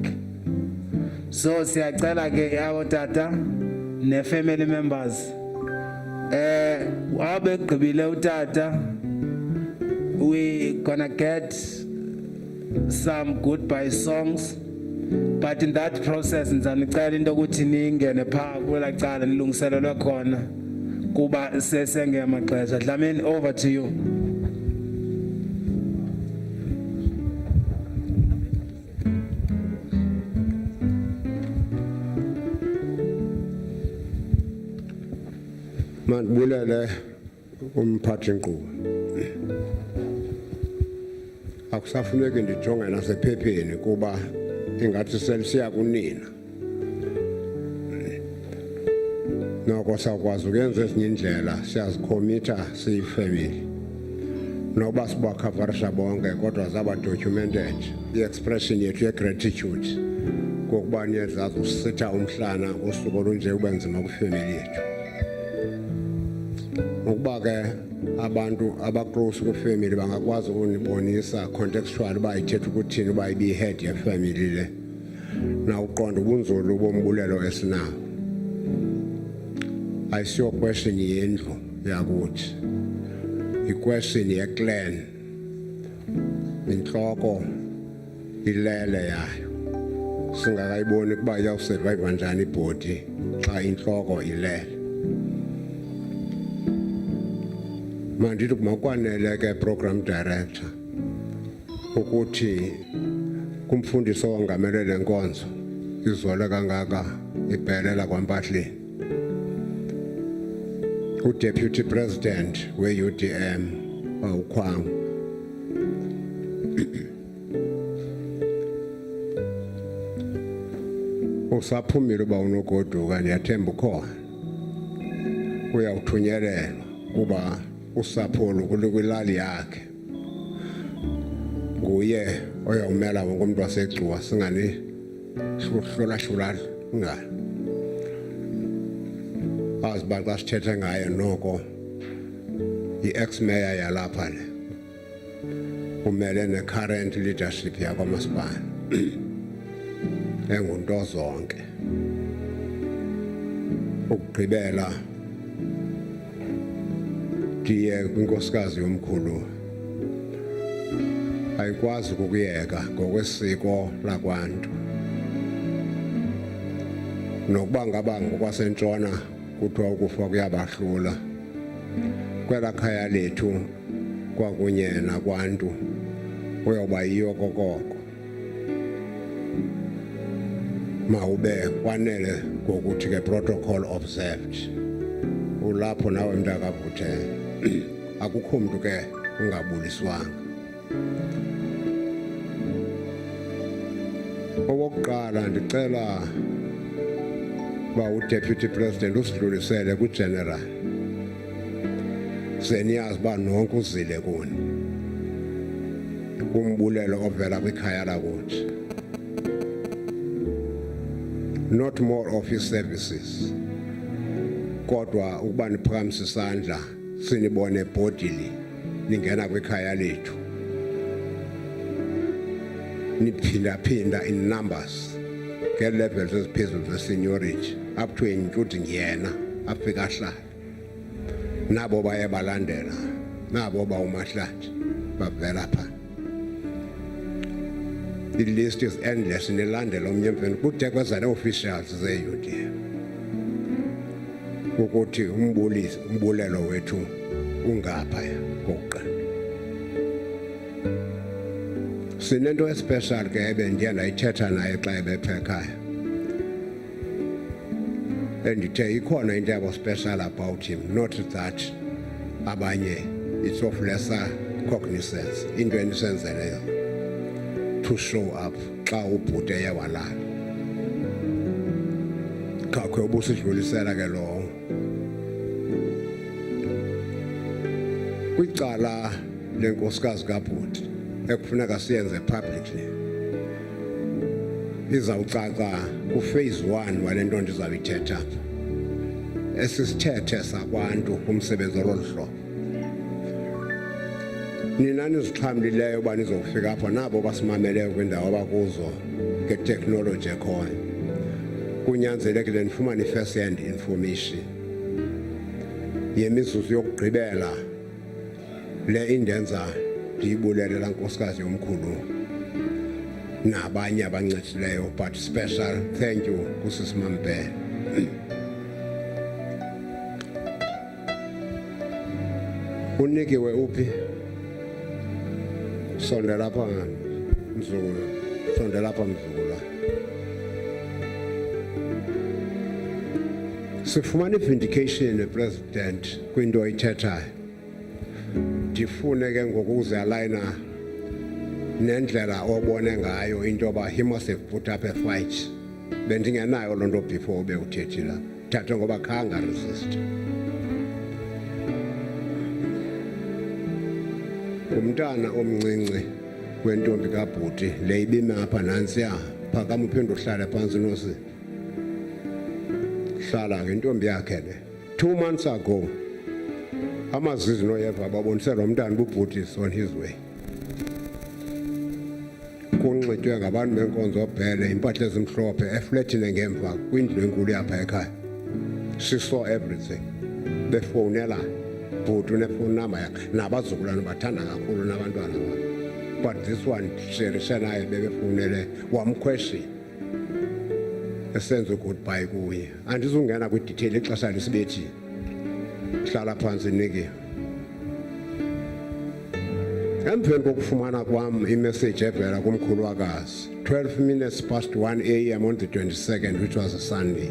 So siyacela ke abo tata ne-family members wabe gqibile utata we gonna get some goodbye songs, but in that process ngizanicela into ukuthi ningene phaa kwela cala nilungiselelwe khona kuba sesengemaxesha. Dlamini, over to you. Mandibulele umphathi nkqubo. Akusafuneki ndijonge nasephepheni kuba ingathi selisiya kunina. Noko sakwazi ukwenza ezinye indlela siyazikhomitha siyifamily. Noba sibakhavarisha bonke kodwa zaba documented i-expression yethu ye-gratitude kokuba niyezazi usitha umhlana usuku olunje ube nzima kwifamily yethu. Ukuba ke abantu abaclose kwifamily bangakwazi ukunibonisa contextual uba ithetha ukuthini uba ibi-head yefamily le na uqonda ubunzulu bombulelo esinawo. Ayisiyo question yendlu yakuthi, i-question ye-clan, intloko ilele yayo. Singakayiboni ukuba iyawusurvive njani ibhodi xa intloko ilele. Mandithi kumakwanele ke program director ukuthi kumfundisi ongamele le nkonzo izole kangaka ibhelela kwampahleni. U-Deputy President we-UDM uKhwangu usaphumile uba unogoduka ndiyathemba ukhona uyawuthunyelelwa kuba usapho lukwilali yakhe nguye oyawumela wonke umuntu wasegcuwa singani hlola ngani aziba xa sithethe ngaye noko i-ex-mayor yalapha le umele ne-current leadership yakwamasipala engunto zonke ukugqibela ndiye kwinkosikazi yomkhulu ayikwazi ukuyeka ngokwesiko lakwantu nokuba ngaba ngokwasentshona kuthiwa ukufa kuyabahlula kwela khaya lethu kwakunye nakwantu uyawuba yiyo kokoko mawube kwanele ngokuthi ke protocol observed ulapho nawe mntakabuthe akukho mntu ke ungabuliswanga okokuqala ndicela uba uDeputy President usidlulisele kuGeneral seniyazi uba nonke uzile kuni umbulelo ovela kwikhaya lakuthi not more office services kodwa ukuba niphakamisa isandla sinibone bodily ningena kwikhaya lethu niphinda in numbers nge-levels eziphezulu ze-seniority up to including yena afika ahlala nabo baye balandela nabo bawumahlathi bavela pha i-list is endless nilandela omnye emveni kude kweza ne-officials ze-UDM ukuthi umbulelo wethu ungaphaya kokuqala sinento especial ke ebendiye ndayithetha naye xa ebepha ekhaya endithe ikhona into yabo special about him not that abanye it's of lesser cognizance into enisenzeleyo to show up xa ubhuti eye walala khakhe ubusidlulisela ke lowo kwicala lenkosikazi kabhuti ekufuneka siyenze publicly izawucaca kuphase 1 wale nto ndizawuyithetha esisithethe sakwantu kumsebenzi ololu hlobo nina nizixhamlileyo uba nizofika apho nabo basimameleyo kwindawo abakuzo ngeteknoloji ekhoyo kunyanzelekile nifumane i-first hand information yemizuzu yokugqibela le indenza ndiyibulele laa nkosikazi yomkhulu nabanye abancedileyo but special thank you kusisi Mampela. Unikiwe uphi sondela apha mzukulu sondela apha mzukulu sifumana i-vindication president kwinto oyithethayo ndifune ke ngokuze aligna nendlela obone ngayo into yoba he must have put up a fight bendingenayo loo nto before ube uthethile thathe ngoba khange resist umntana omncinci wentombi kabhuti le ibime apha nansiya phakama uphinde uhlale phantsi nosi hlala ngentombi yakhe le 2 months ago amazizi noyeva babonise lo mntana ububhuti is on his way kunxitywe ngabantu benkonzo bhele impahla ezimhlophe efletini ngemva kwindlu enkulu yapha ekhaya she saw everything befowunela bhuti unefowuni number yakhe nabazukulwana bathanda kakhulu nabantwana babo but this one sherishe naye bebefowunele wamquestion esenza goodbye kuye andizungena kwidetail ixesha lisibethi hlala phansi niki emveni kokufumana kwam imessage evela kumkhulu wakazi 12 minutes past 1 a.m. on the 22nd which was a Sunday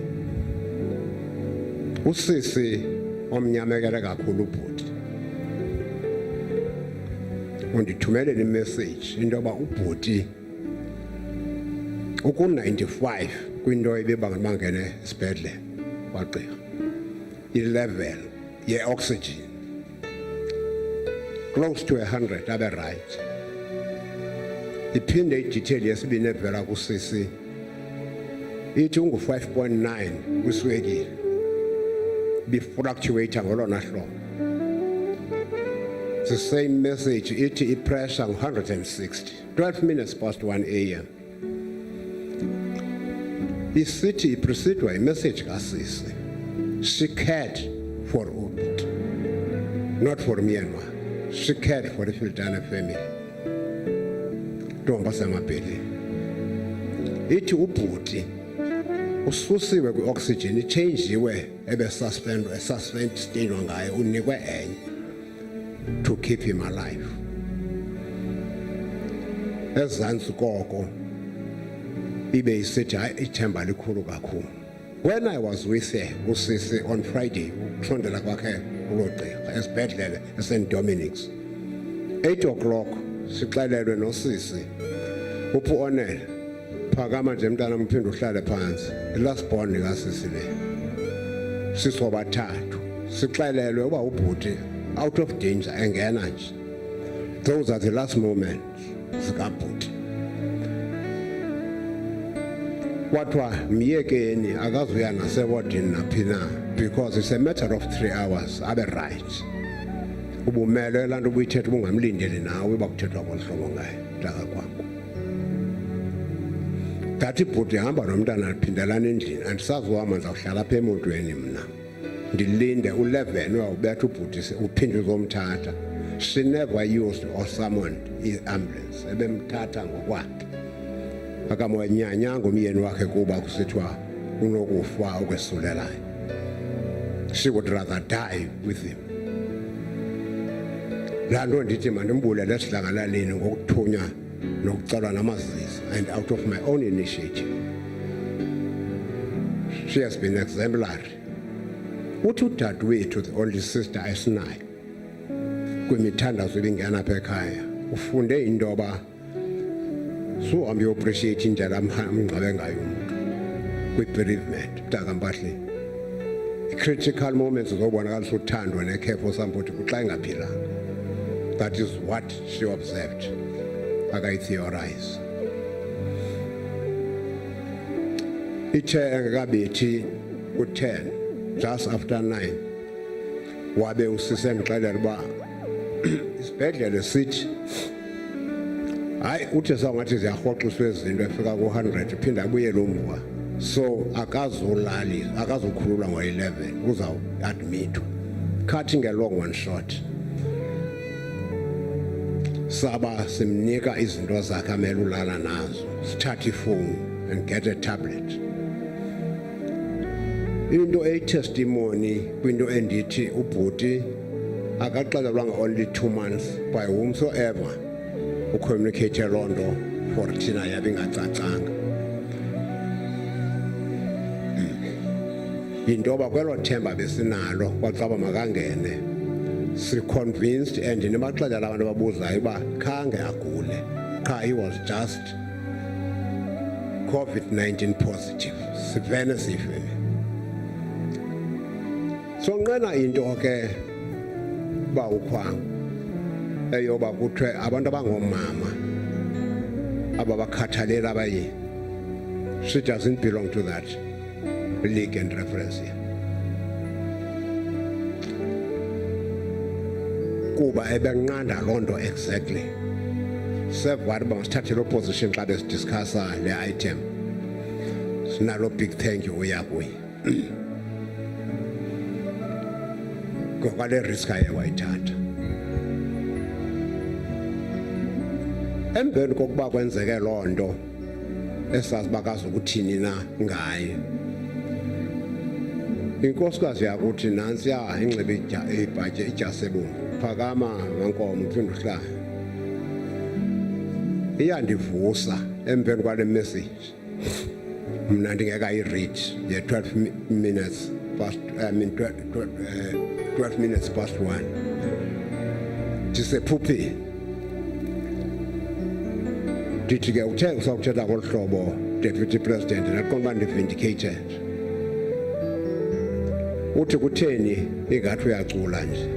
usisi omnyamekele kakhulu ubhuti undithumelela imessage into yoba ubhuti uku-95 kwinto ebibanga bangene esibhedlele kwagqirha ilevel ye-oxygen close to 100 abe right. Iphinde idetail yesibini evela kusisi ithi ungu-5.9 kwiswekile bifluctuator ngolona hlobo. The same message ithi ipressure ngu-160 12 minutes past 1 a.m. isithi iprecedwa imessage kasisi. She cared for ubhuti, not for me and one. She cared for the Filtane family. Ntombi asemabheleni ithi ubhuti ususiwe kwi-oxygen ichangiwe ebesuspendwa ngayo unikwe enye to keep him alive. Ezantsi koko ibe isithi hayi ithemba likhulu kakhulu. When I was with her usisi on Friday ukusondela kwakhe kuloo gqirha esibhedlele eSt Dominic's 8 o'clock sixelelwe nosisi uphu onele phakama nje mntana mphinde uhlale phansi ilast born kasisi le sisobathathu sixelelwe uba ubhuti out of danger engena nje. Those are the last moments zikabhuti. Kwathiwa myekeni akazuya nasewodini naphi na because it's a matter of 3 hours abe right. Ubumele laa nto ubuyithetha ubungamlindeli nawe uba kuthethwa ngolu hlobo ngayo ntaka kwakho. Ndathi ibhuti hamba nomntana phindelana endlini andisazuhamba ndizawuhlala apha emotweni mna ndilinde u-11 uyawubetha ubhuti uphinde uzomthatha. She never used or summoned i-ambulance ebemthatha ngokwakhe akamwanyanyanga umyeni wakhe kuba kusithiwa unokufa okwesulelayo. She would rather die with him. Laa nto ndithi mandimbulele esidlangalaleni ngokuthunywa nokucelwa namazisi and out of my own initiative. She has been exemplary. Uthi udadewethu the older sister esinayo kwimithandazo ebingena apha ekhaya ufunde into yoba suhambe uappreciate indlela amngcwabe ngayo umntu kwi-bereavement mntaka Mpahleni. I-critical moments zobonakalisa uthando nekhefu somebody xa engaphilanga. That is what she observed. Akayi-theorize. Ithe engekabethi u-10 just after 9 wabe usise ndixelela uba isibhedlele sithi hayi uthi sangathi ziyarhoxiswa izinto efika ku-100 phinde abuyele umva so akazukhululwa ngo-11 uzawuadmithwa. Cutting a long one short, saba simnika izinto zakhe amele ulala nazo, sithathe ifowuni and get a tablet. Into testimony kwinto endithi ubhuti akaxelelwanga only 2 months by whomsoever ucommunicate loo nto for thina yabe ingacacanga. Yinto yoba kwelo themba besinalo kwacaba makangene si-convinced and nibaxelela abantu ababuzayo uba khange agule qha he was just COVID-19 positive sivene sifile. Sonqena into ke ba ukhwanga eyoba kuthiwe abantu abangomama ababakhathalela abayini. She doesn't belong to that league and reference here. Kuba ebenqanda loo nto exactly. Sevathi bangasithathela opposition xa besidiscussa le item. Sinalo big thank you uya kuye. Ngokwale risk aye wayithatha. Emveni kokuba kwenzeke loo nto esazi bakazi ukuthini na ngaye. Inkosikazi yakuthi nansiya inxibe ibhatyi ijasebomvu phakama ngankomo uphinde uhlala. Iyandivusa emveni kwale message. Mna ndingekayi-read ye-12 minutes past 12 minutes past 1. Ndisephupheni ndithi ke uthe usawuthetha ngolu hlobo Deputy President naqonda ndi-vindicated uthi kutheni ingathi uyacula nje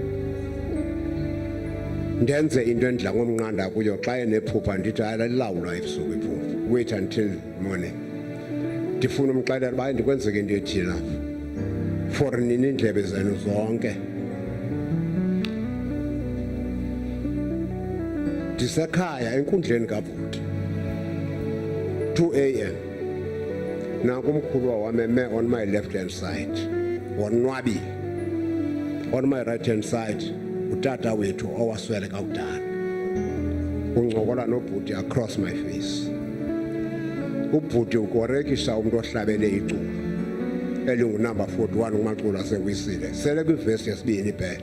ndenze into endidla ngomnqanda kuyo xa enephupha ndithi alilawulwa ebusuku iphupha wait until morning ndifuna umxelela uba ndikwenzeke into ethina for nini iindlebe zenu zonke ndisekhaya enkundleni kabhuti 2 a.m. nanku umkhulu wam eme on my left hand side wonwabile on my right hand side utata wethu owasweleka kudala uncokola nobhuti across my face ubhuti ukorekisha umuntu ohlabele iculo elingunumber 41 uMaculo asewisile sele kwivesi yesibini iphela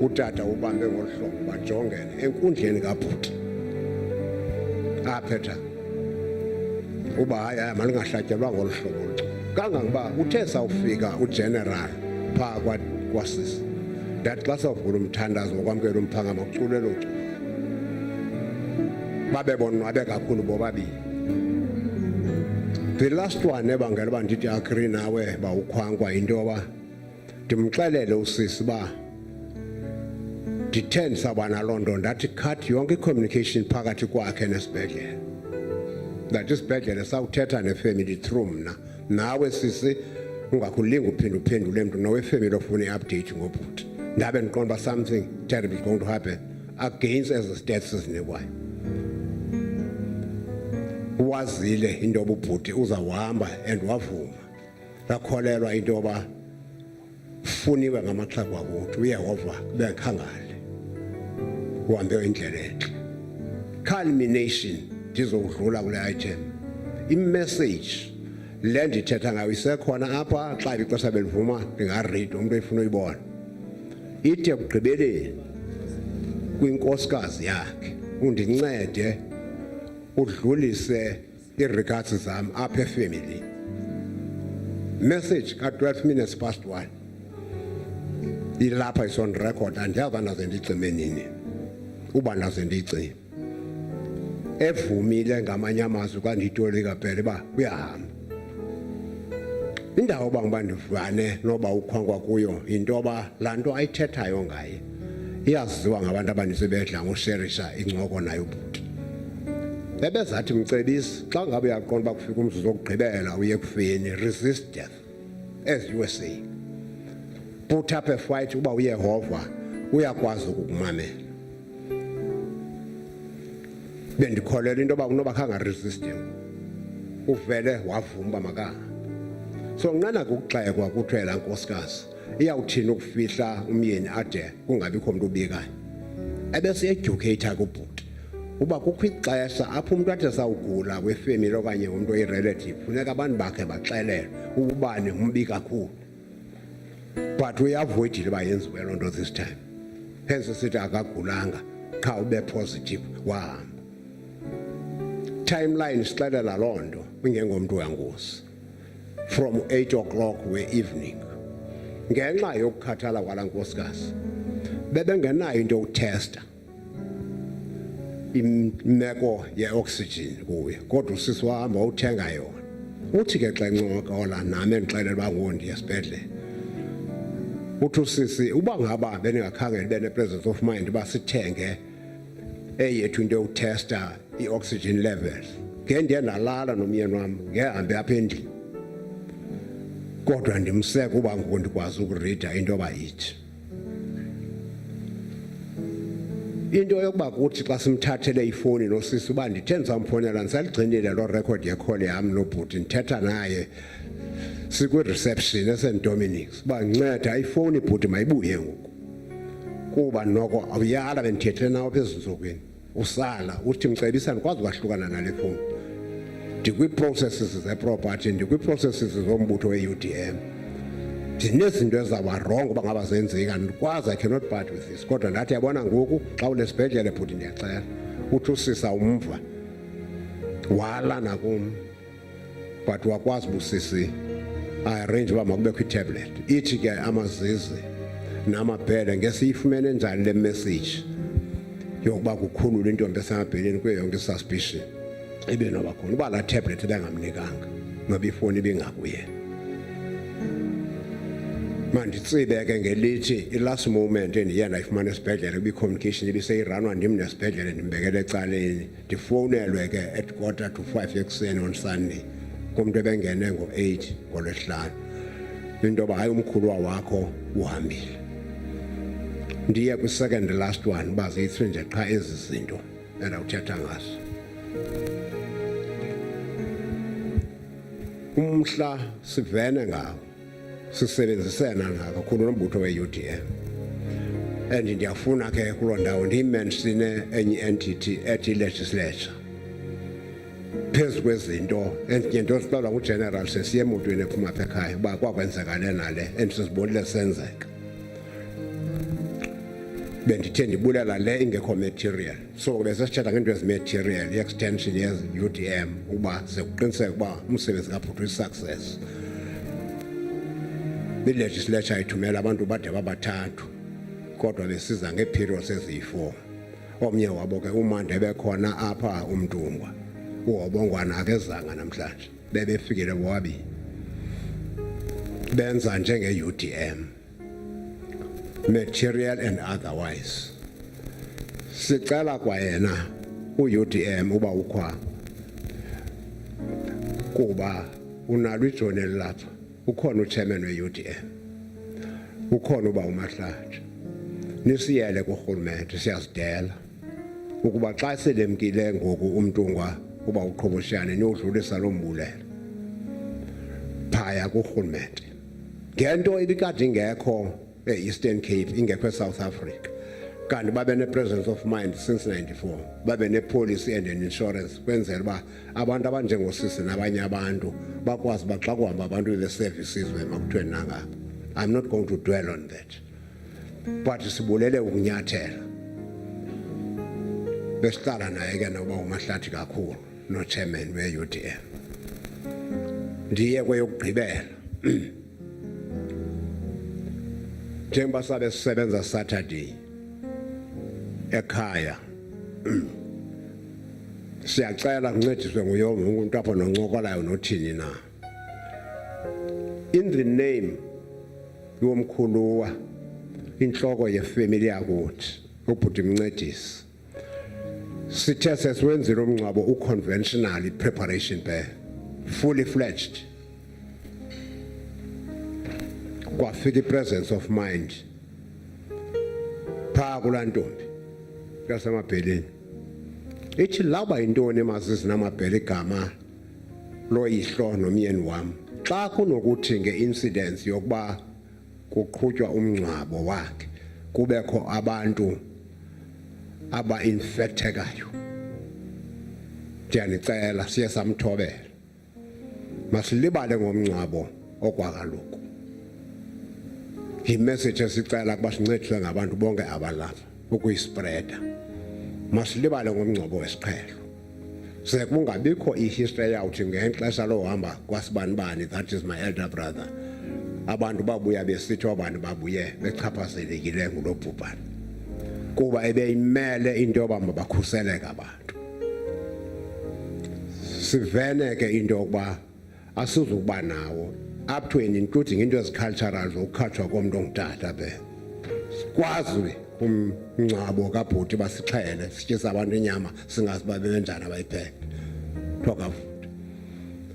utata ubambe ngolhlobo bajongene enkundleni kabhuti aphetha uba hayi malingahlatyelwa ngolu hlobo kangangoba uthe sawufika ugeneral phaa kwasisi ndathi xa sawuvula umthandazo wokwamkela umphakama kuculwe lo culo babe bonwabe kakhulu bobabili the last one ebangela uba ndithi agree nawe ba ukhwankwa into yoba ndimxelele usisi uba ndithe ndisabana loo nto ndathi cut yonke i-communication phakathi kwakhe nesibhedlele that isibhedlele sawuthetha nefamily through mna nawe sisi ungakhulinga uphendule mntu nowefamily ofuna i-update ngobhuti ndabe ndiqonda uba something terrible is going to happen against ezi steps ezinikwayo wazile into yoba ubhuti uzawuhamba and wavuma rakholelwa into yoba funiwe ngamaxhego akuthu uyehova bengikhangale uhambe indlela entle culmination ndizodlula kule item imessage le ndithetha ngayo isekhona apha xa ixesha belivuma ndingaread umuntu efuna uyibona ithi ekugqibeleni kwinkosikazi yakhe undincede udlulise iregards zam apha efamily message ka-12 minutes past 1 ilapha is on record andiyazi ndaze ndiyicime nini uba ndaze ndiyicime evumile ngamanye amazwi kwandiyitolika phela uba uyahamba indawo yoba ngoba ndivane noba ukhwankwa kuyo into yoba laa nto ayithethayo ngaye iyaziwa ngabantu abaninzi bedla ngosherisha incoko nayo ubhuti ebezathi Mncedisi xa ngabe uyaqonda uba kufika umzuzu wokugqibela uye kufeni resist death as you were saying put up a fight uba uyehova uyakwazi ukukumamela bendikholela into yoba kunoba khange resiste uvele wavuma uba makahamba so nqana kukuxekwa kuthiwe laa nkosikazi iyawuthini ukufihla umyeni ade kungabikho mntu ubikayo ebese-educata kubhuti uba kukho ixesha apho umntu athi sawugula kwefemily okanye umntu oyi-relative funeka abantu bakhe baxelele ubani umbi kakhulu but uyavoidile uba yenziwe loo nto this time hence sithi akagulanga qha ube positive wahamba timeline sixelela loo nto ingengomntu uyangosi from 8 o'clock we-evening ngenxa yokukhathala kwalaa nkosikazi bebengenayo into yokutesta imeko ye-oxygen kuye kodwa usisi wahamba uthenga yona uthi ke xa encokola nami endixelela uba ngondi esibhedlele uthi usisi uba ngaba beningakhange ndibe ne-presence of mind uba sithenge eyethu into yokutesta i-oxygen levels ngendiye ndalala nomyeni wam ngehambe apha endlini kodwa ndimseka uba ngoku ndikwazi ukurida into yoba ithi into yokuba kuthi xa simthathele ifowuni nosisi uba ndithe ndizamfowunela ndisaligcinile loo rekhodi yekholi yam nobhuti ndithetha naye sikwi-reception esendominics uba nceda ifowuni ibhuti mayibuye ngoku kuba noko awuyala bendithethe nawo phezu ntsukwini usala uthi Mcebisi andikwazi ukwahlukana nale fowuni ndikwii-processes zeproperty ndikwii-processes zombutho we-UDM ndinezinto ezizawuba rongo uba ngaba zenzeka ndikwazi I cannot part with this kodwa ndathi yabona ngoku xa unesibhedlele bhuti ndiyacela uthi usisa umva wala nakum but wakwazi ubusisi arrange uba makubekho itablet ithi ke amazizi namabhele ngesiyifumene njani le message yokuba kukhulula intombi esemabheleni kuyo yonke isuspicion ibenoba khona uba la tablet bengamnikanga noba ifoni ibingakuye. Manditsibe ke ngelithi i-last moment endiye ndayifumana esibhedlele kwi-communication ibiseyiranwa ndim nesibhedlele ndimbekele ecaleni ndifowunelwe ke at 4:45 ekuseni on Sunday kumntu ebengene ngo-8 ngoLwesihlanu into yoba hayi umkhuluwa wakho uhambile. Ndiye kwi-second last one uba ziyi-3 nje qha ezi zinto endawuthetha ngazo. Umhla sivene ngawo sisebenzisana kakhulu nombutho we-UDM and ndiyafuna ke kuloo ndawo ndiyimenshine enye entity ethi legislature phezu kwezinto endinto zibalwa ngugeneral sesiye emotweni ephuma apha ekhaya uba kwakwenzeka le nale endisizibonile senzeka. Bendithe ndibulela le ingekho material so besesithetha ngento ezimaterial i-extension ye-UDM uba sekuqiniseka uba umsebenzi kabhuti uyi-success. I-legislature ithumela abantu bade babathathu kodwa besiza ngee-periods eziyi-4. Omnye wabo ke umande ebekhona apha uMtungwa uHobongwana akezanga namhlanje bebefikile bobabini benza njenge-UDM material and otherwise. Sicela kwayena u-UDM uba ukhwa kuba unalo ijoneli lapha ukhona uchairman we-UDM ukhona uba uMahlathi nisiyele kurhulumente siyazidela ukuba xa selemkile ngoku uMtungwa uba uqhoboshane niyodlulisa lo mbulelo phaya kurhulumente ngento ibikade ingekho e-Eastern Cape ingekho eSouth Africa kanti babe ne-presence of mind since 94 babe ne-policy and an insurance kwenzela uba abantu abanjengosisi nabanye abantu bakwazi uba xa kuhamba abantu be-services bemakuthiweni nangapha. I'm not going to dwell on that but sibulele ukunyathela besihlala naye ke noba uMahlathi kakhulu no-chairman we-UDM. Ndiye kweyokugqibela njengoba sabe sisebenza Saturday ekhaya siyacela kuncediswe nguye umuntu apho noncokolayo nothini na in the name yomkhuluwa inhloko yefamily yakuthi ubhuti Mncedisi sithe sesiwenzile umngcwabo uconventional preparation be fully fledged kwafika i-presence of mind phaa kulaa ntombi yasemabheleni ithi lawuba yintoni emazisi namabhele igama loyihlo nomyeni wam xa kunokuthi nge-incidence yokuba kuqhutywa umngcwabo wakhe kubekho abantu aba-infectekayo ndiyanicela siye samthobela masilibale ngomngcwabo okwakaloku imessage esicela ukuba sincediswe ngabantu bonke abalapha ukuyispreda masilibale ngomngcwabo wesiqhelo ze kungabikho ihistory yawuthi ngexesha lohamba kwasibanibani that is my elder brother abantu babuya besithi abantu babuye bechaphazelekile ngulo bhubhane kuba ebeyimele into yoba mabakhuseleke abantu. Sivene ke into yokuba asizukuba nawo up to and including into ezicultural zokukhatshwa komuntu ongutata be sikwazi umngcwabo kabhuti basixhele sityisa abantu inyama singazi babe benjani abayipheka talk of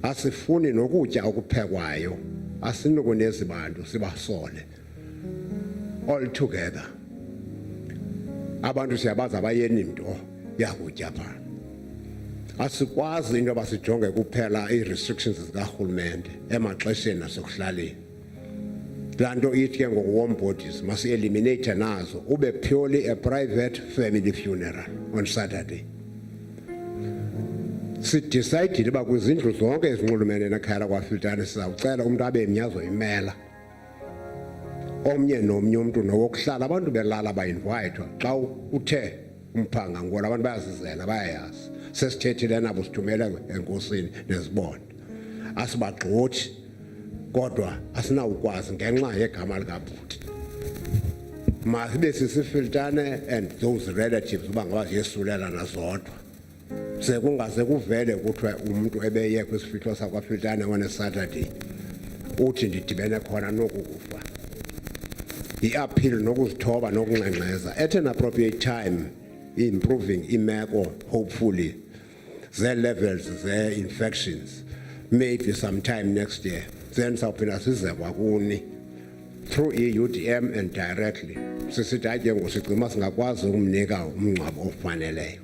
asifuni nokutya okuphekwayo asinukunezi bantu sibasole all together abantu siyabaza abayeni into yakutya pha asikwazi into basijonge kuphela i-restrictions zikahulumente emaxesheni nasekuhlaleni laa nto ithi ke ngoku-warm bodies masi-eliminate nazo ube purely a private family funeral on Saturday. Sidecide uba kwizindlu zonke ezinxulumene nekhaya lakwaFiltane sizawucela umntu abe mnyazo imela omnye nomnye umntu nowokuhlala abantu belala ba-invayithwa xa uthe umphanga ngola abantu bayazizela bayayazi sesithethile nabo sithumele enkosini nezibonda asibagxothi kodwa asinawukwazi ngenxa yegama likabhuti masibe sisiFiltane and those relatives uba ngaba ziyesulela nazodwa sekungaze kuvele kuthiwa umuntu ebeye kwisifihlo sakwaFiltane on a Saturday uthi ndidibene khona nokukufa i-appeal nokuzithoba nokunxenxeza at an appropriate time improving imeko hopefully the levels the infections maybe sometime next year then sawuphinda size kwakuni through i-UDM and directly sisithi atye ngosicima singakwazi ukumnika umngcwabo ofaneleyo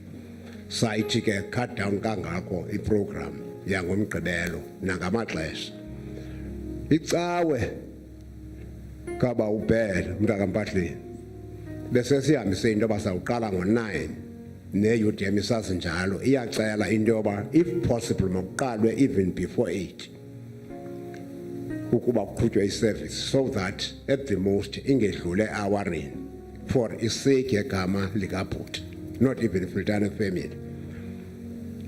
sayithi ke cut down kangako iprogram yangomgqibelo nangamaxesha icawe kaba ubhele mntakampahleni bese sihambise into basawuqala ngo9 ne-UDM isazi njalo iyacela into yoba if possible makuqalwe even before 8 ukuba kuqhutywe iservice so that at the most ingedlule hourini for isake yegama likabhuti not even Filtane family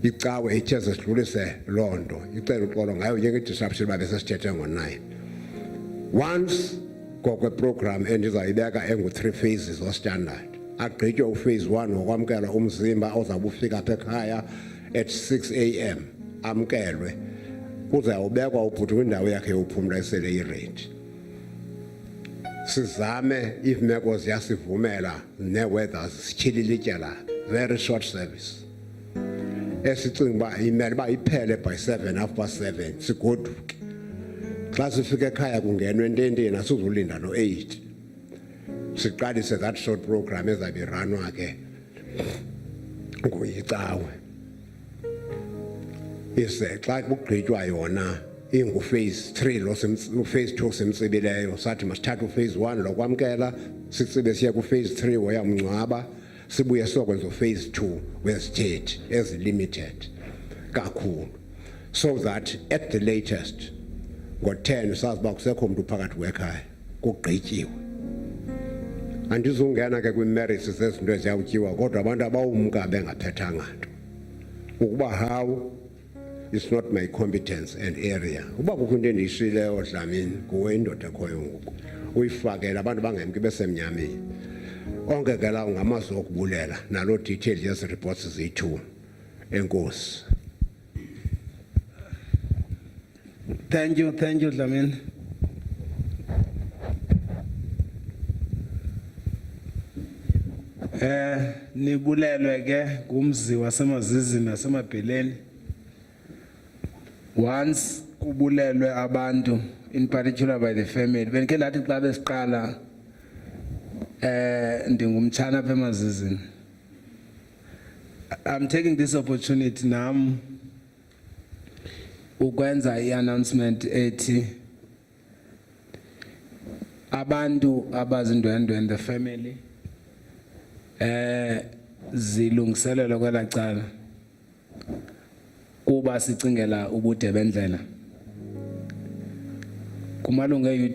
icawe ithe sidlulise loo nto icela uxolo ngayo njenge-disruption babe sesithethe ngo9 once kokweprogram endizayibeka engu-3 phases ostandard agqitywe uphase 1 wokwamkela umzimba ozawube ufika apha ekhaya at 6 a.m. amkelwe kuzawubekwa ubhuti kwindawo yakhe yokuphumla esele iredi sizame if meko ziyasivumela ne-weather sityhililityela very short service esicinga uba imele uba iphele by 7:30 sigoduke xa sifika ekhaya kungenwe ententeni asizulinda no-8 siqalise that short program ezabe iranwa ke nguyicawe ise xa kugqitywa yona inguphase 3 lo phase 2 simtsibileyo sathi masithathe uphase 1 lokwamkela sitsibe siye kuphase 3 woyamngcwaba sibuye sokwenza uphase 2 wesithethe as limited kakhulu so that at the latest ngo10 saziba kusekho umuntu phakathi kwekhaya kugqityiwe andizungena ke kwimerits zezinto eziyawutyiwa kodwa abantu abawumka bengaphethanga nto ukuba how it's not my competence and area uba kukho into endiyishileyo Dlamini kuwe indoda ekhoyo ngoku uyifakele abantu bangemki besemnyameni onke ke lawo ngamazwi okubulela naloo detail yezi reports zethu enkosi. Thank you Dlamini. Nibulelwe ke kumzi wasemazizini nasemabheleni. Once kubulelwe abantu in particular by the family benike lathi xa besiqala ndingumtshana apha emazizini. I'm taking this opportunity nam ukwenza i-announcement ethi abantu abazindwendwe in the family zilungiselelo kwela cala kuba sicingela ubude bendlela kumalungu e-UD